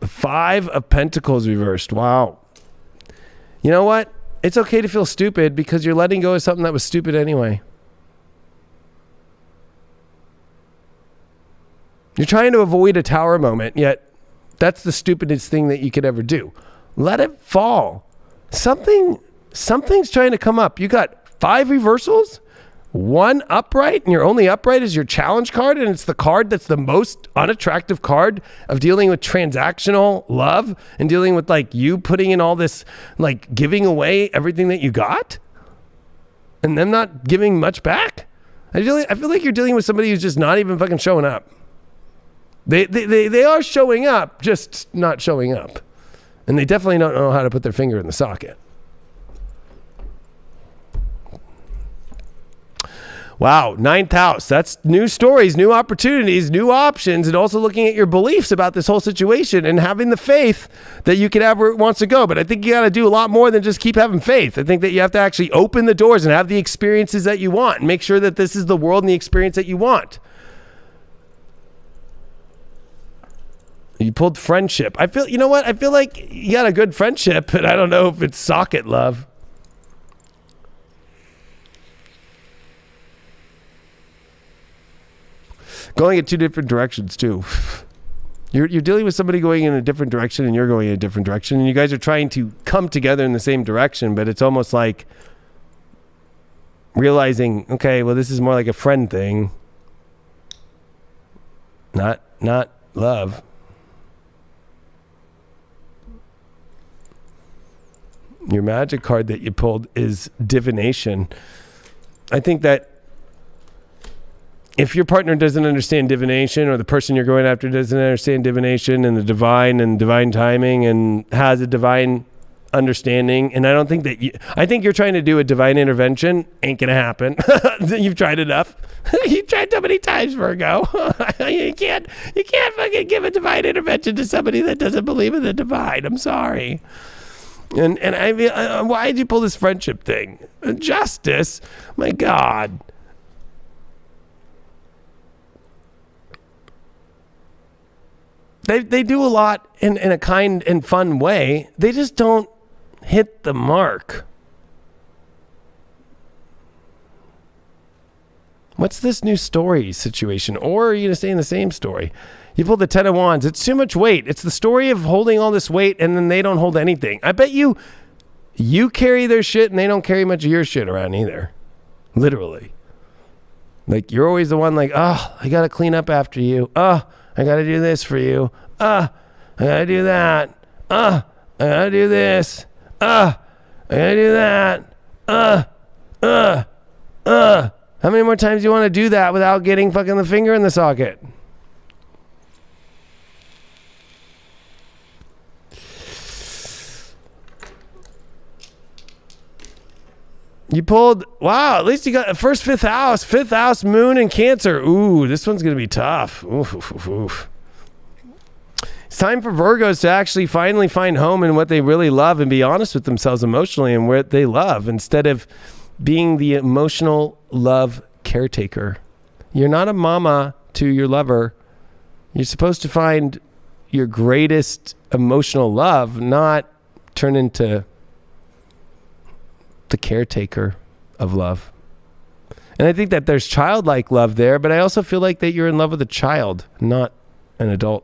The Five of Pentacles reversed. Wow. You know what? It's okay to feel stupid because you're letting go of something that was stupid anyway. You're trying to avoid a tower moment, yet that's the stupidest thing that you could ever do. Let it fall. Something's trying to come up. You got 5 reversals, 1 upright, and your only upright is your challenge card, and it's the card that's the most unattractive card of dealing with transactional love and dealing with like you putting in all this, like giving away everything that you got and them not giving much back. I feel like you're dealing with somebody who's just not even fucking showing up. They are showing up, just not showing up. And they definitely don't know how to put their finger in the socket. Wow, 9th house. That's new stories, new opportunities, new options, and also looking at your beliefs about this whole situation and having the faith that you can have where it wants to go. But I think you got to do a lot more than just keep having faith. I think that you have to actually open the doors and have the experiences that you want and make sure that this is the world and the experience that you want. You pulled friendship. You know what? I feel like you got a good friendship, but I don't know if it's socket love. Going in 2 different directions too. You're dealing with somebody going in a different direction and you're going in a different direction and you guys are trying to come together in the same direction, but it's almost like realizing, okay, well, this is more like a friend thing. Not love. Your magic card that you pulled is divination. I think that if your partner doesn't understand divination or the person you're going after doesn't understand divination and the divine and divine timing and has a divine understanding, and I don't think that I think you're trying to do a divine intervention. Ain't gonna happen. You've tried enough. You've tried so many times, Virgo. You can't fucking give a divine intervention to somebody that doesn't believe in the divine. I'm sorry. And I mean, why did you pull this friendship thing? Justice? My God. They do a lot in a kind and fun way. They just don't hit the mark. What's this new story situation? Or are you going to stay in the same story? You pulled the 10 of Wands. It's too much weight. It's the story of holding all this weight and then they don't hold anything. I bet you carry their shit and they don't carry much of your shit around either. Literally. Like you're always the one like, I got to clean up after you. I got to do this for you. I got to do that. I got to do this. I gotta do that. How many more times do you want to do that without getting fucking the finger in the socket? You pulled, wow, at least you got the first fifth house, moon and Cancer. Ooh, this one's going to be tough. Oof. It's time for Virgos to actually finally find home in what they really love and be honest with themselves emotionally and what they love instead of being the emotional love caretaker. You're not a mama to your lover. You're supposed to find your greatest emotional love, not turn into the caretaker of love. And I think that there's childlike love there, but I also feel like that you're in love with a child, not an adult.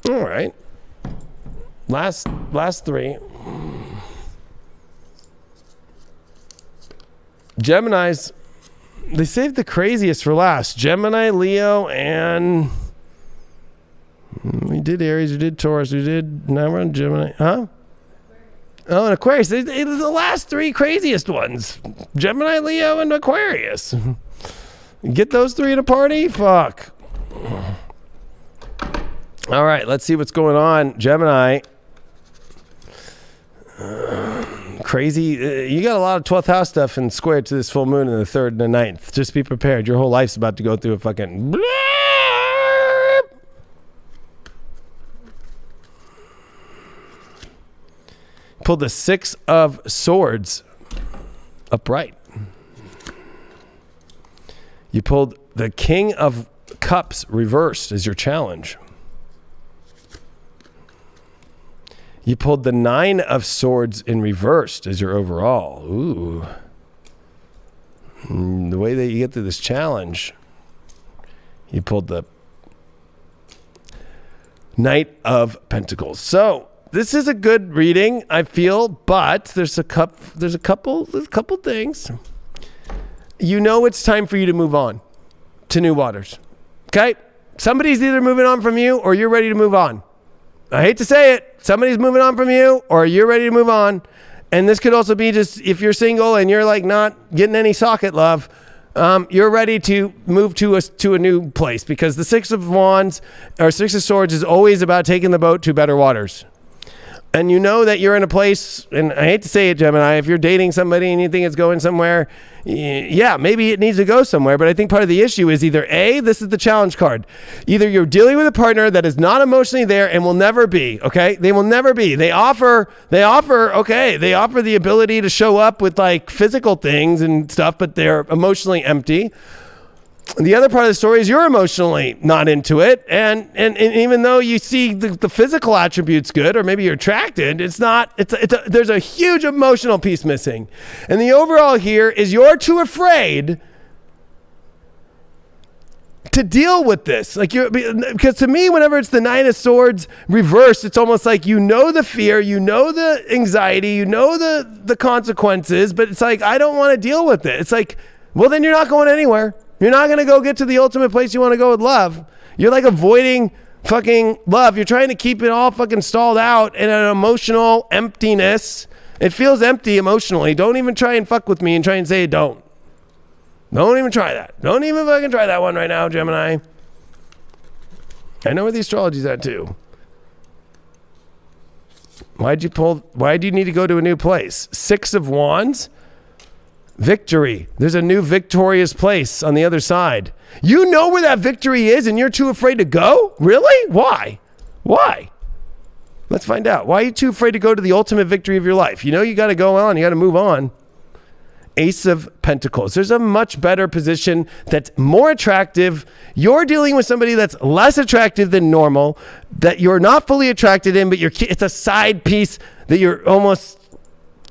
All right. Last three. Geminis. They saved the craziest for last. Gemini, Leo, and we did Aries, we did Taurus, now we're on Gemini. Huh? Oh, and Aquarius. They're the last three craziest ones. Gemini, Leo, and Aquarius. Get those three at a party? Fuck. All right, let's see what's going on. Gemini. Crazy. You got a lot of 12th house stuff and square to this full moon in the 3rd and the 9th. Just be prepared. Your whole life's about to go through a fucking blurb. Pull the 6 of Swords upright. You pulled the King of Cups reversed as your challenge. You pulled the 9 of Swords in reversed as your overall. Ooh. The way that you get through this challenge, you pulled the Knight of Pentacles. So this is a good reading, I feel, but there's a couple things. You know it's time for you to move on to new waters. Okay? Somebody's either moving on from you or you're ready to move on. I hate to say it. Somebody's moving on from you or you're ready to move on. And this could also be just if you're single and you're like not getting any socket love, you're ready to move to a new place because the 6 of Wands or 6 of Swords is always about taking the boat to better waters. And you know that you're in a place, and I hate to say it, Gemini, if you're dating somebody and you think it's going somewhere, yeah, maybe it needs to go somewhere. But I think part of the issue is either A, this is the challenge card. Either you're dealing with a partner that is not emotionally there and will never be, okay? They will never be. They offer the ability to show up with like physical things and stuff, but they're emotionally empty. The other part of the story is you're emotionally not into it. And even though you see the physical attributes good, or maybe you're attracted, there's a huge emotional piece missing. And the overall here is you're too afraid to deal with this. Because to me, whenever it's the 9 of Swords reversed, it's almost like you know the fear, you know the anxiety, you know the consequences, but it's like, I don't want to deal with it. It's like, well, then you're not going anywhere. You're not going to go get to the ultimate place you want to go with love. You're like avoiding fucking love. You're trying to keep it all fucking stalled out in an emotional emptiness. It feels empty emotionally. Don't even try and fuck with me and try and say it don't. Don't even try that. Don't even fucking try that one right now, Gemini. I know where the astrology's at too. Why do you need to go to a new place? 6 of Wands. Victory. There's a new victorious place on the other side. You know where that victory is and you're too afraid to go? Really? Why? Let's find out. Why are you too afraid to go to the ultimate victory of your life? You know you got to go on. You got to move on. Ace of Pentacles. There's a much better position that's more attractive. You're dealing with somebody that's less attractive than normal, that you're not fully attracted in, but it's a side piece that you're almost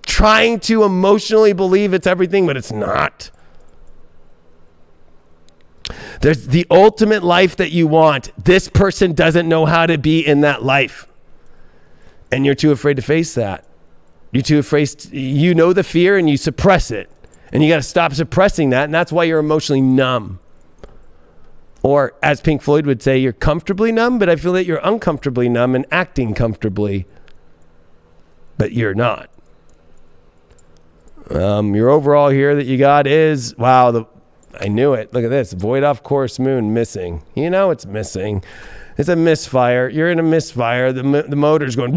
trying to emotionally believe it's everything, but it's not. There's the ultimate life that you want. This person doesn't know how to be in that life. And you're too afraid to face that. You're too afraid. You know the fear and you suppress it. And you got to stop suppressing that. And that's why you're emotionally numb. Or as Pink Floyd would say, you're comfortably numb, but I feel that you're uncomfortably numb and acting comfortably, but you're not. Your overall here that you got is, wow, I knew it. Look at this. Void off course moon missing. You know it's missing. It's a misfire. You're in a misfire. The motor's going,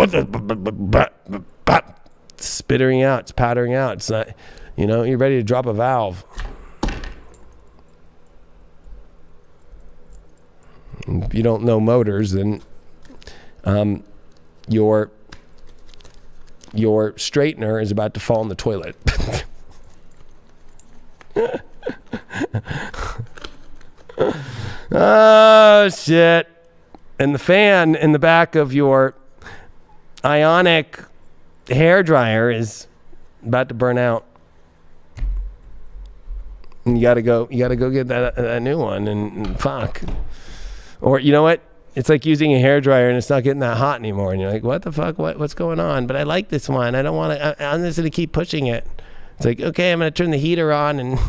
spittering out. It's pattering out. It's not, you're ready to drop a valve. If you don't know motors, then your straightener is about to fall in the toilet. Oh, shit. And the fan in the back of your ionic hair dryer is about to burn out. And you gotta go get that new one and fuck. Or you know what? It's like using a hair dryer and it's not getting that hot anymore. And you're like, what the fuck? What's going on? But I like this one. I don't want to. I'm just gonna keep pushing it. It's like, okay, I'm gonna turn the heater on and.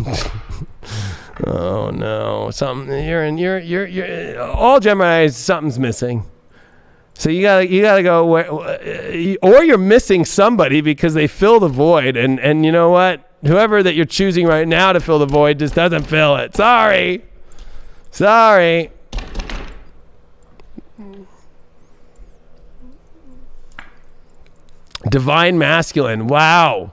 Oh no! You're all Geminis. Something's missing. So you gotta go. Or you're missing somebody because they fill the void. And you know what? Whoever that you're choosing right now to fill the void just doesn't fill it. Sorry. Divine masculine. Wow.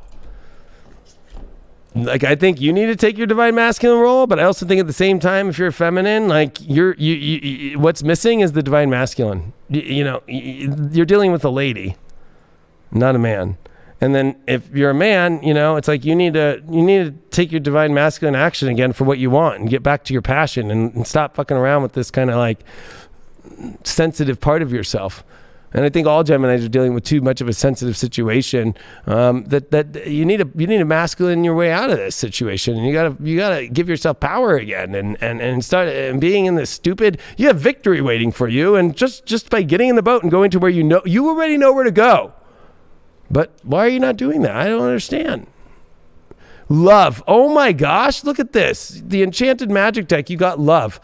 Like, I think you need to take your divine masculine role, but I also think at the same time, if you're feminine, like you what's missing is the divine masculine. You're dealing with a lady, not a man. And then if you're a man, it's like you need to take your divine masculine action again for what you want and get back to your passion and stop fucking around with this kind of like sensitive part of yourself. And I think all Geminis are dealing with too much of a sensitive situation. That you need to masculine your way out of this situation, and you gotta give yourself power again, and start and being in this stupid. You have victory waiting for you, and just by getting in the boat and going to where you already know where to go. But why are you not doing that? I don't understand. Love. Oh my gosh, look at this. The Enchanted Magic deck. You got love.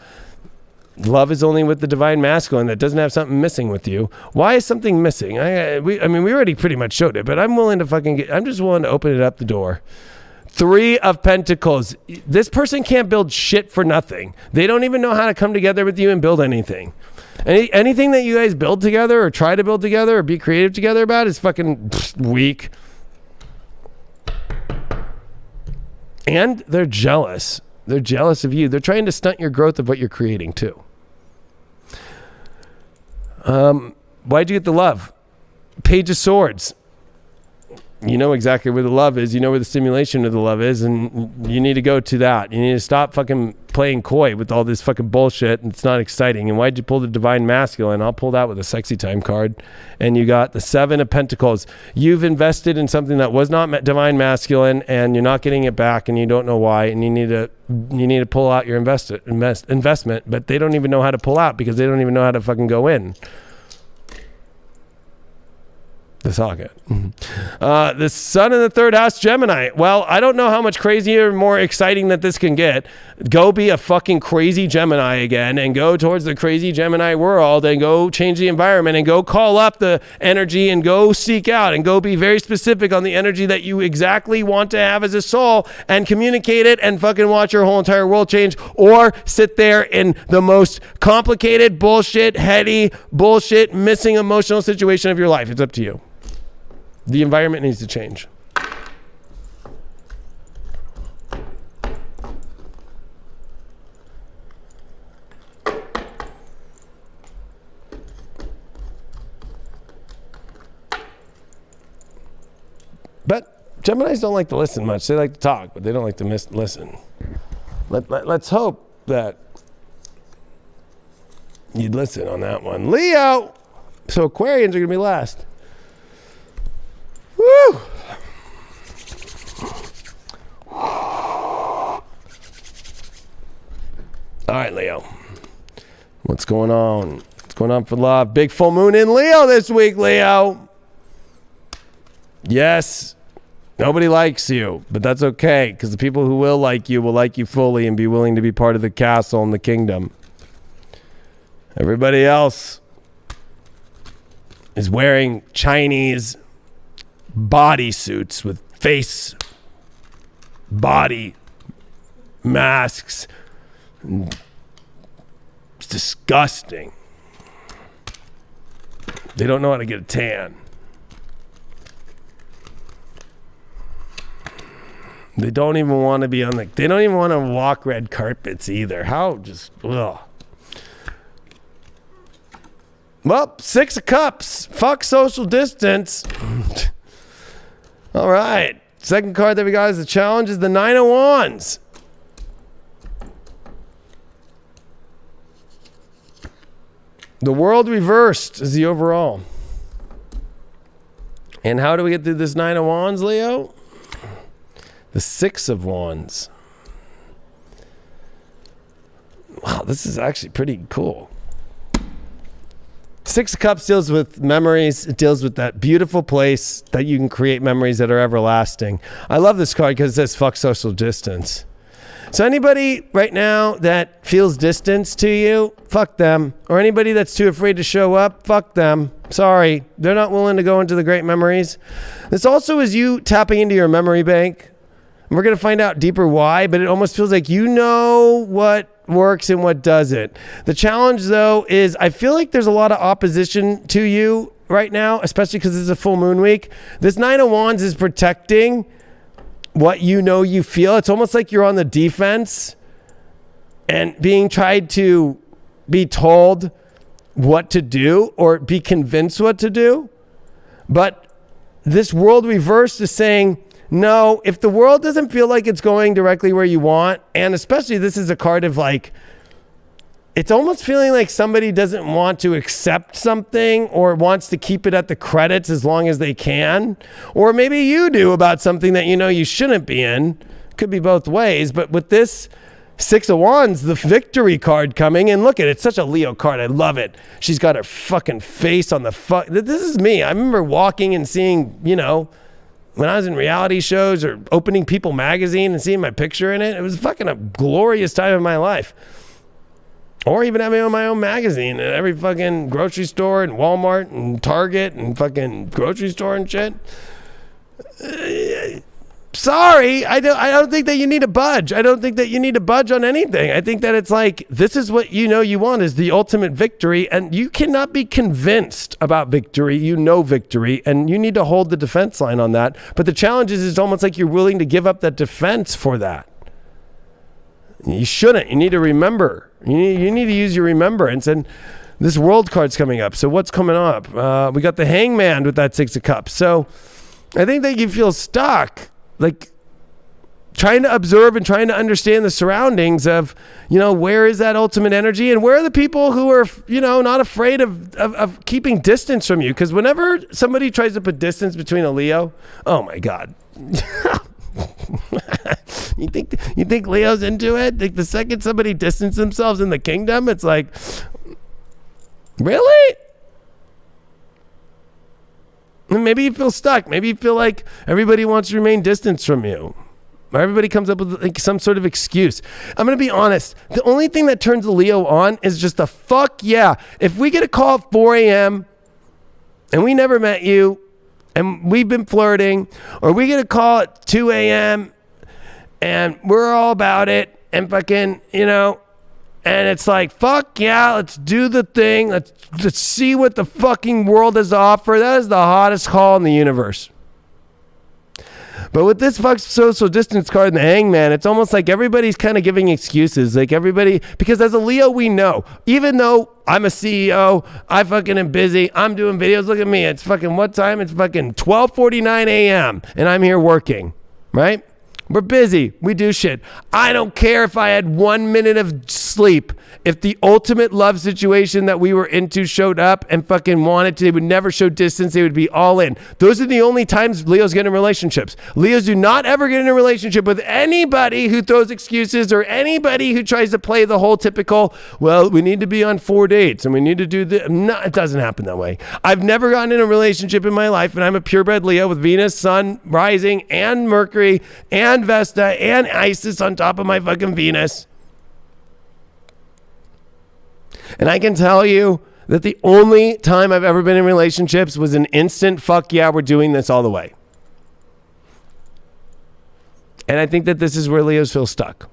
Love is only with the divine masculine that doesn't have something missing with you. Why is something missing? We already pretty much showed it, but I'm willing to I'm just willing to open it up the door. 3 of Pentacles. This person can't build shit for nothing. They don't even know how to come together with you and build anything. Anything that you guys build together or try to build together or be creative together about is fucking weak. And they're jealous. They're jealous of you. They're trying to stunt your growth of what you're creating too. Why'd you get the love? Page of Swords. You know exactly where the love is. You know where the stimulation of the love is, and you need to go to that. You need to stop fucking playing coy with all this fucking bullshit, and it's not exciting. And why'd you pull the Divine Masculine? I'll pull that with a Sexy Time card. And you got the 7 of Pentacles. You've invested in something that was not Divine Masculine, and you're not getting it back, and you don't know why. And you need to pull out your investment, but they don't even know how to pull out because they don't even know how to fucking go in. The socket. The sun in the 3rd house, Gemini. Well, I don't know how much crazier, more exciting that this can get. Go be a fucking crazy Gemini again and go towards the crazy Gemini world and go change the environment and go call up the energy and go seek out and go be very specific on the energy that you exactly want to have as a soul and communicate it and fucking watch your whole entire world change, or sit there in the most complicated bullshit, heady bullshit, missing emotional situation of your life. It's up to you. The environment needs to change. But Geminis don't like to listen much. They like to talk, but they don't like to listen. Let's hope that you'd listen on that one. Leo! So Aquarians are going to be last. Woo! All right, Leo. What's going on? What's going on for love? Big full moon in Leo this week, Leo. Yes. Nobody likes you, but that's okay, because the people who will like you fully and be willing to be part of the castle and the kingdom. Everybody else is wearing Chinese bodysuits with face, body masks. It's disgusting. They don't know how to get a tan. They don't even want to be they don't even want to walk red carpets either. Ugh. Well, 6 of Cups. Fuck social distance. All right. Second card that we got as a challenge is the 9 of Wands. The world reversed is the overall. And how do we get through this 9 of Wands, Leo? The 6 of Wands. Wow, this is actually pretty cool. 6 of Cups deals with memories. It deals with that beautiful place that you can create memories that are everlasting. I love this card because it says fuck social distance. So anybody right now that feels distance to you, fuck them. Or anybody that's too afraid to show up, fuck them. Sorry, they're not willing to go into the great memories. This also is you tapping into your memory bank. And we're going to find out deeper why, but it almost feels like you know what works and what doesn't. The challenge, though, is I feel like there's a lot of opposition to you right now, especially because it's a full moon week. This 9 of Wands is protecting what you know you feel. It's almost like you're on the defense and being tried to be told what to do or be convinced what to do. But this world reversed is saying, no, if the world doesn't feel like it's going directly where you want, and especially this is a card of like, it's almost feeling like somebody doesn't want to accept something or wants to keep it at the credits as long as they can. Or maybe you do about something that you know you shouldn't be in. Could be both ways. But with this 6 of Wands, the victory card coming, and look at it, it's such a Leo card. I love it. She's got her fucking face on the This is me. I remember walking and seeing, you know, when I was in reality shows or opening People magazine and seeing my picture in it. It was fucking a glorious time of my life. Or even having my own magazine at every fucking grocery store and Walmart and Target and fucking grocery store and shit. Sorry, I don't think that you need to budge. I don't think that you need to budge on anything. I think that it's like, this is what you know you want is the ultimate victory, and you cannot be convinced about victory. You know victory, and you need to hold the defense line on that. But the challenge is it's almost like you're willing to give up that defense for that. You shouldn't. You need to remember. You need to use your remembrance. And this world card's coming up. So what's coming up? We got the Hangman with that 6 of Cups. So I think that you feel stuck, like trying to observe and trying to understand the surroundings of, you know, where is that ultimate energy and where are the people who are, you know, not afraid of keeping distance from you. Because whenever somebody tries to put distance between a Leo, oh my God. You think Leo's into it? Like the second somebody distances themselves in the kingdom, it's like, really? And maybe you feel stuck. Maybe you feel like everybody wants to remain distant from you. Or everybody comes up with like some sort of excuse. I'm going to be honest. The only thing that turns a Leo on is just a fuck yeah. If we get a call at 4 a.m. and we never met you and we've been flirting, or we get a call at 2 a.m. and we're all about it and fucking, you know, and it's like, fuck yeah, let's do the thing. Let's see what the fucking world has to offer. That is the hottest call in the universe. But with this fuck social distance card and the Hangman, it's almost like everybody's kind of giving excuses. Like everybody, because as a Leo, we know, even though I'm a CEO, I fucking am busy, I'm doing videos, look at me, it's fucking what time? It's fucking 12:49 a.m. and I'm here working, right? We're busy. We do shit. I don't care if I had 1 minute of sleep. If the ultimate love situation that we were into showed up and fucking wanted to, they would never show distance. They would be all in. Those are the only times Leos get in relationships. Leos do not ever get in a relationship with anybody who throws excuses or anybody who tries to play the whole typical, well, we need to be on 4 dates and we need to do this. No, it doesn't happen that way. I've never gotten in a relationship in my life, and I'm a purebred Leo with Venus, Sun, rising, and Mercury, and Vesta, and Isis on top of my fucking Venus. And I can tell you that the only time I've ever been in relationships was an instant, fuck yeah, we're doing this all the way. And I think that this is where Leos feel stuck.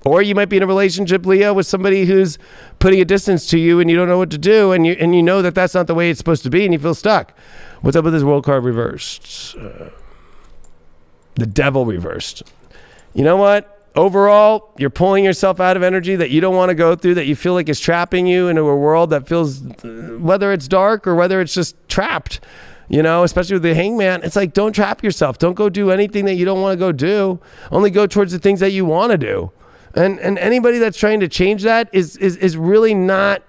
Or you might be in a relationship, Leo, with somebody who's putting a distance to you and you don't know what to do, and you know that that's not the way it's supposed to be, and you feel stuck. What's up with this World card reversed? The Devil reversed. You know what? Overall, you're pulling yourself out of energy that you don't want to go through, that you feel like is trapping you into a world that feels, whether it's dark or whether it's just trapped, you know, especially with the Hangman. It's like, don't trap yourself. Don't go do anything that you don't want to go do. Only go towards the things that you want to do. And anybody that's trying to change that is really not,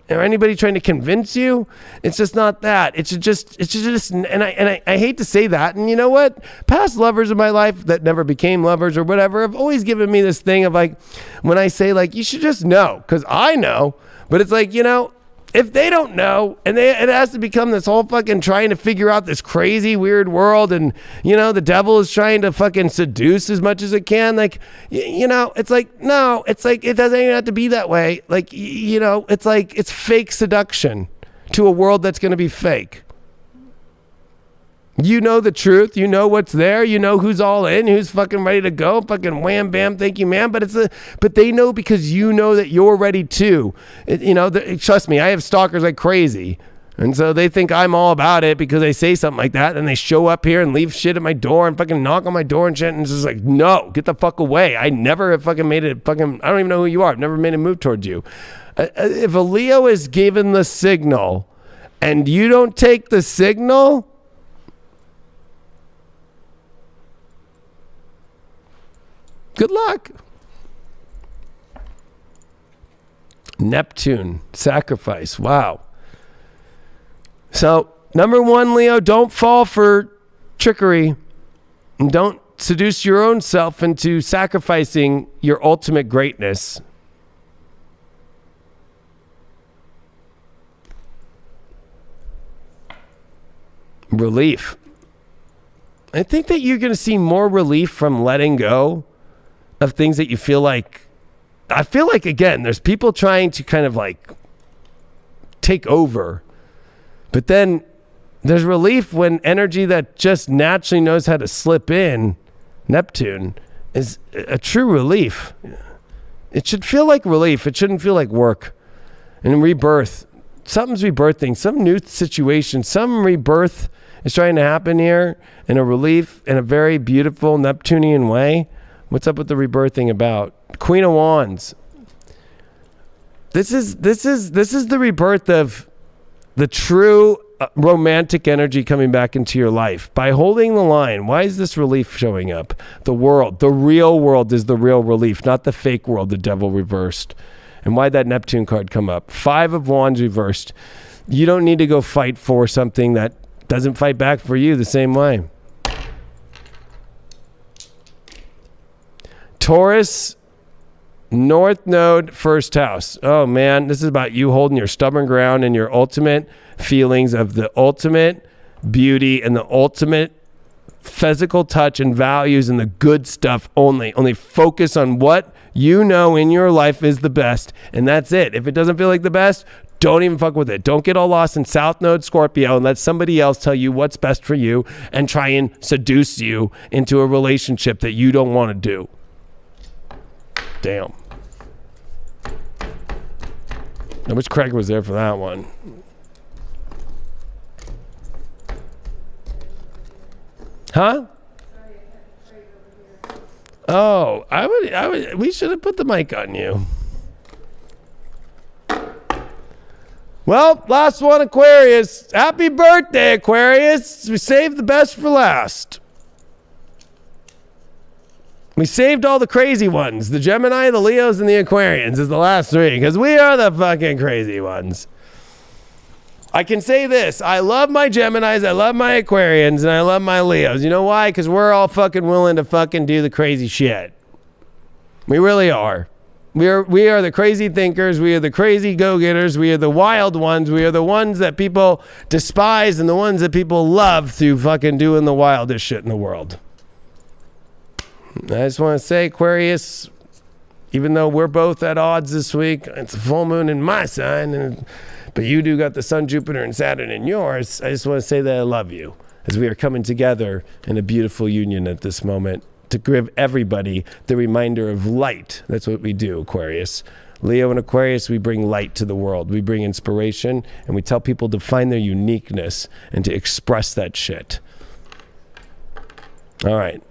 or anybody trying to convince you, it's just not that. It's just, and I hate to say that. And you know what? Past lovers in my life that never became lovers or whatever have always given me this thing of like, when I say like, you should just know, because I know, but it's like, you know, if they don't know, and it has to become this whole fucking trying to figure out this crazy weird world, and you know the devil is trying to fucking seduce as much as it can, like, you know, it's like, no, it's like, it doesn't even have to be that way. Like, you know, it's like, it's fake seduction to a world that's going to be fake. You know the truth, you know what's there, you know who's all in, who's fucking ready to go, fucking wham bam, thank you man, but they know because you know that you're ready too. You know, trust me, I have stalkers like crazy, and so they think I'm all about it because I say something like that, and they show up here and leave shit at my door and fucking knock on my door and shit, and it's just like, no, get the fuck away. I never have fucking made it fucking, I don't even know who you are, I've never made a move towards you. If a Leo is given the signal and you don't take the signal, good luck. Neptune, sacrifice. Wow. So, number one, Leo, don't fall for trickery. And don't seduce your own self into sacrificing your ultimate greatness. Relief. I think that you're going to see more relief from letting go of things that you feel like, I feel like, again, there's people trying to kind of like take over, but then there's relief when energy that just naturally knows how to slip in, Neptune, is a true relief. It should feel like relief. It shouldn't feel like work. And rebirth, something's rebirthing, some new situation, some rebirth is trying to happen here, in a relief, in a very beautiful Neptunian way. What's up with the rebirthing about? Queen of Wands. This is the rebirth of the true romantic energy coming back into your life by holding the line. Why is this relief showing up? The world, the real world is the real relief, not the fake world, the devil reversed. And why'd that Neptune card come up? 5 of Wands reversed. You don't need to go fight for something that doesn't fight back for you the same way. Taurus, North Node, first house. Oh man, this is about you holding your stubborn ground and your ultimate feelings of the ultimate beauty and the ultimate physical touch and values and the good stuff only. Only focus on what you know in your life is the best, and that's it. If it doesn't feel like the best, don't even fuck with it. Don't get all lost in South Node Scorpio and let somebody else tell you what's best for you and try and seduce you into a relationship that you don't want to do. Damn. I wish Craig was there for that one. Huh? Oh, I would, we should have put the mic on you. Well, last one, Aquarius. Happy birthday, Aquarius. We saved the best for last. We saved all the crazy ones. The Gemini, the Leos, and the Aquarians is the last three because we are the fucking crazy ones. I can say this. I love my Geminis, I love my Aquarians, and I love my Leos. You know why? Because we're all fucking willing to fucking do the crazy shit. We really are. We are the crazy thinkers. We are the crazy go-getters. We are the wild ones. We are the ones that people despise and the ones that people love through fucking doing the wildest shit in the world. I just want to say, Aquarius, even though we're both at odds this week, it's a full moon in my sign, but you do got the sun, Jupiter, and Saturn in yours. I just want to say that I love you as we are coming together in a beautiful union at this moment to give everybody the reminder of light. That's what we do, Aquarius. Leo and Aquarius, we bring light to the world. We bring inspiration, and we tell people to find their uniqueness and to express that shit. All right.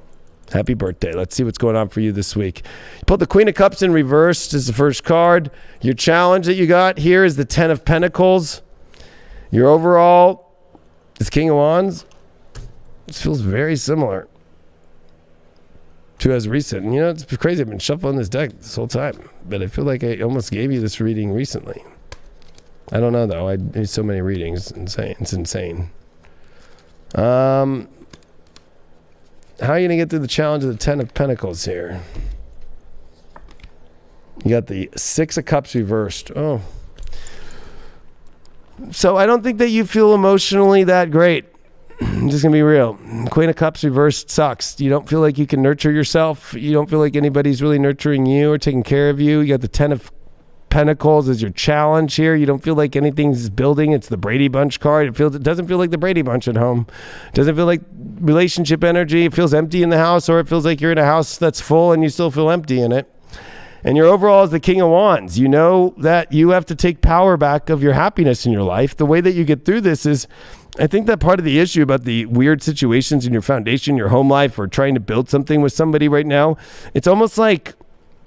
Happy birthday. Let's see what's going on for you this week. You pulled the Queen of Cups in reverse as the first card. Your challenge that you got here is the Ten of Pentacles. Your overall is King of Wands. This feels very similar to as recent. And you know, it's crazy. I've been shuffling this deck this whole time, but I feel like I almost gave you this reading recently. I don't know, though. I do so many readings. It's insane. How are you going to get through the challenge of the Ten of Pentacles here? You got the Six of Cups reversed. Oh. So I don't think that you feel emotionally that great. I'm just going to be real. Queen of Cups reversed sucks. You don't feel like you can nurture yourself. You don't feel like anybody's really nurturing you or taking care of you. You got the Ten of Pentacles as your challenge here. You don't feel like anything's building. It's the Brady Bunch card. It doesn't feel like the Brady Bunch at home. It doesn't feel like relationship energy. It feels empty in the house, or it feels like you're in a house that's full and you still feel empty in it. And your overall is the King of Wands. You know that you have to take power back of your happiness in your life. The way that you get through this is, I think that part of the issue about the weird situations in your foundation, your home life, or trying to build something with somebody right now, it's almost like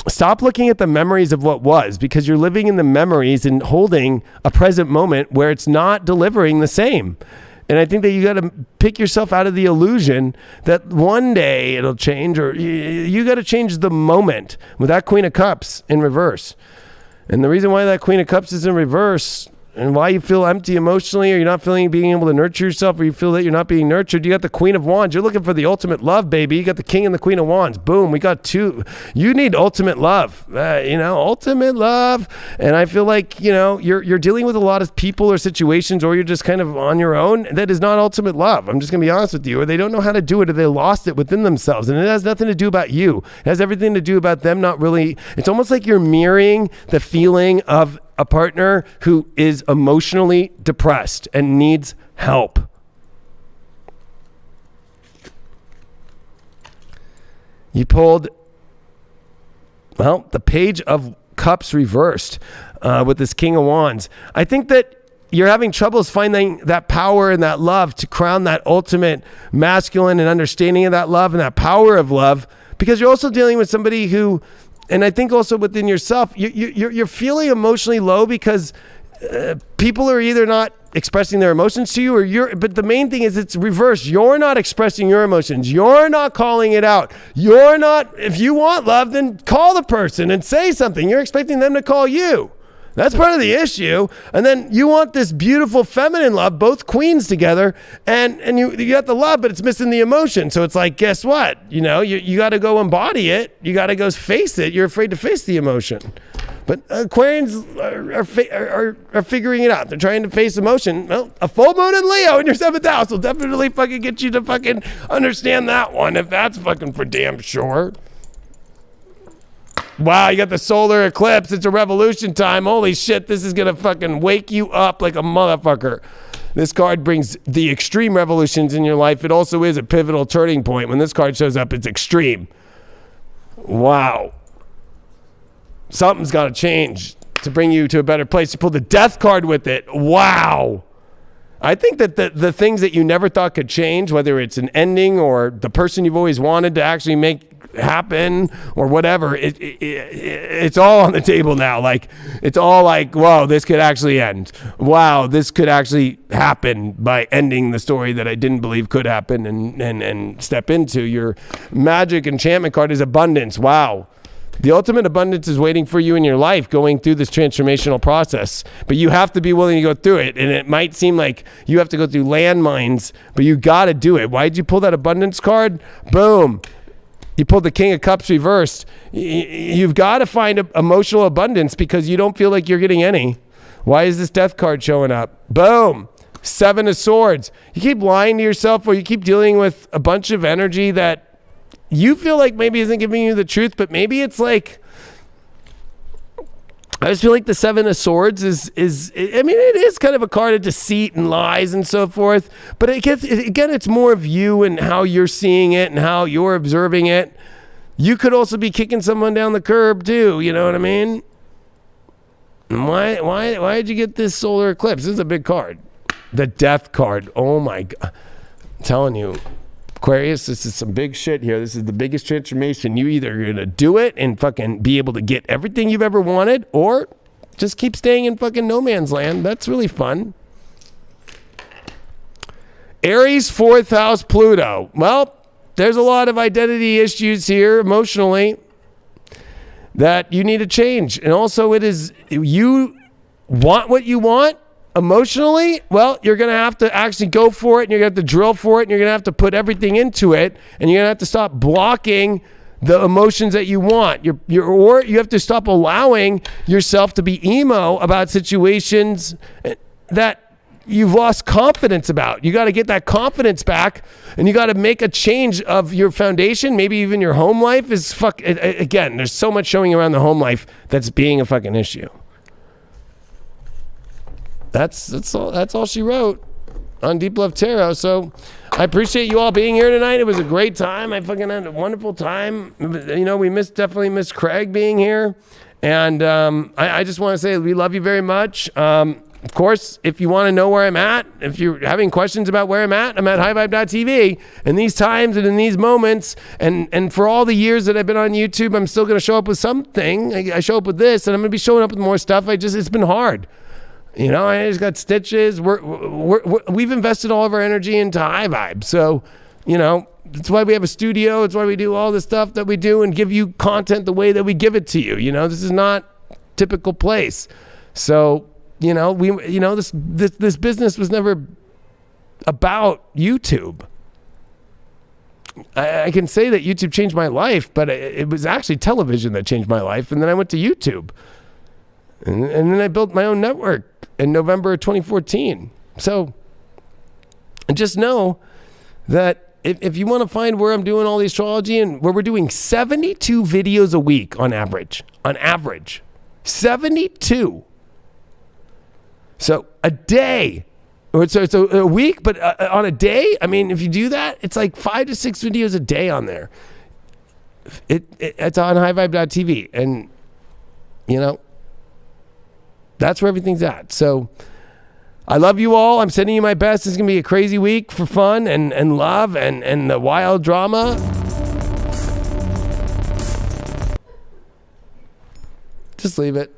stop looking at the memories of what was, because you're living in the memories and holding a present moment where it's not delivering the same. And I think that you got to pick yourself out of the illusion that one day it'll change, or you got to change the moment with that Queen of Cups in reverse. And the reason why that Queen of Cups is in reverse and why you feel empty emotionally, or you're not feeling being able to nurture yourself, or you feel that you're not being nurtured, you got the Queen of Wands. You're looking for the ultimate love, baby. You got the King and the Queen of Wands. Boom, we got two. You need ultimate love, ultimate love. And I feel like, you're dealing with a lot of people or situations, or you're just kind of on your own. That is not ultimate love. I'm just going to be honest with you. Or they don't know how to do it, or they lost it within themselves. And it has nothing to do about you. It has everything to do about them not really. It's almost like you're mirroring the feeling of a partner who is emotionally depressed and needs help. You pulled, the Page of Cups reversed with this King of Wands. I think that you're having troubles finding that power and that love to crown that ultimate masculine and understanding of that love and that power of love, because you're also dealing with somebody who, and I think also within yourself, you're feeling emotionally low because people are either not expressing their emotions to you, but the main thing is it's reversed. You're not expressing your emotions. You're not calling it out. If you want love, then call the person and say something. You're expecting them to call you. That's part of the issue. And then you want this beautiful feminine love, both queens together, and you got the love, but it's missing the emotion. So it's like, guess what? You got to go embody it. You got to go face it. You're afraid to face the emotion. But Aquarians are figuring it out. They're trying to face emotion. Well, a full moon in Leo in your 7th house will definitely fucking get you to fucking understand that one, if that's fucking for damn sure. Wow, you got the solar eclipse. It's a revolution time. Holy shit, this is going to fucking wake you up like a motherfucker. This card brings the extreme revolutions in your life. It also is a pivotal turning point. When this card shows up, it's extreme. Wow. Something's got to change to bring you to a better place. You pull the Death card with it. Wow. I think that the things that you never thought could change, whether it's an ending or the person you've always wanted to actually make happen or whatever, it's all on the table now. Like, it's all like, whoa, this could actually end. Wow, this could actually happen by ending the story that I didn't believe could happen and step into. Your magic enchantment card is abundance. Wow. The ultimate abundance is waiting for you in your life going through this transformational process. But you have to be willing to go through it. And it might seem like you have to go through landmines, but you got to do it. Why did you pull that abundance card? Boom. You pulled the King of Cups reversed. You've got to find emotional abundance because you don't feel like you're getting any. Why is this Death card showing up? Boom. 7 of Swords. You keep lying to yourself, or you keep dealing with a bunch of energy that you feel like maybe isn't giving you the truth, but maybe it's like, I just feel like the 7 of Swords is I mean, it is kind of a card of deceit and lies and so forth, but again, it's more of you and how you're seeing it and how you're observing it. You could also be kicking someone down the curb too, you know what I mean? And why did you get this solar eclipse? This is a big card. The Death card. Oh my God. I'm telling you, Aquarius, this is some big shit here. This is the biggest transformation. You either are going to do it and fucking be able to get everything you've ever wanted, or just keep staying in fucking no man's land. That's really fun. Aries, 4th house, Pluto. Well, there's a lot of identity issues here emotionally that you need to change. And also it is, you want what you want. Emotionally, well, you're going to have to actually go for it, and you're going to have to drill for it, and you're going to have to put everything into it, and you're going to have to stop blocking the emotions that you want. Or you have to stop allowing yourself to be emo about situations that you've lost confidence about. You got to get that confidence back, and you got to make a change of your foundation. Maybe even your home life is again, there's so much showing around the home life that's being a fucking issue. That's all she wrote on Deep Love Tarot. So I appreciate you all being here tonight. It was a great time. I fucking had a wonderful time. You know, we definitely missed Craig being here. And I just want to say we love you very much. Of course, if you want to know where I'm at, if you're having questions about where I'm at highvibe.tv. In these times and in these moments, and for all the years that I've been on YouTube, I'm still going to show up with something. I show up with this, and I'm going to be showing up with more stuff. It's been hard. You know, I just got stitches. We've invested all of our energy into High Vibe. So, you know, that's why we have a studio. It's why we do all the stuff that we do and give you content the way that we give it to you. You know, this is not typical place. So, you know, this business was never about YouTube. I can say that YouTube changed my life, but it was actually television that changed my life. And then I went to YouTube. And then I built my own network in November of 2014. So just know that if you want to find where I'm doing all the astrology and where we're doing 72 videos a week on average, 72. So a day, or so a week, but on a day, I mean, if you do that, it's like 5 to 6 videos a day on there. It's on highvibe.tv. And, you know, that's where everything's at. So I love you all. I'm sending you my best. It's going to be a crazy week for fun and love and the wild drama. Just leave it.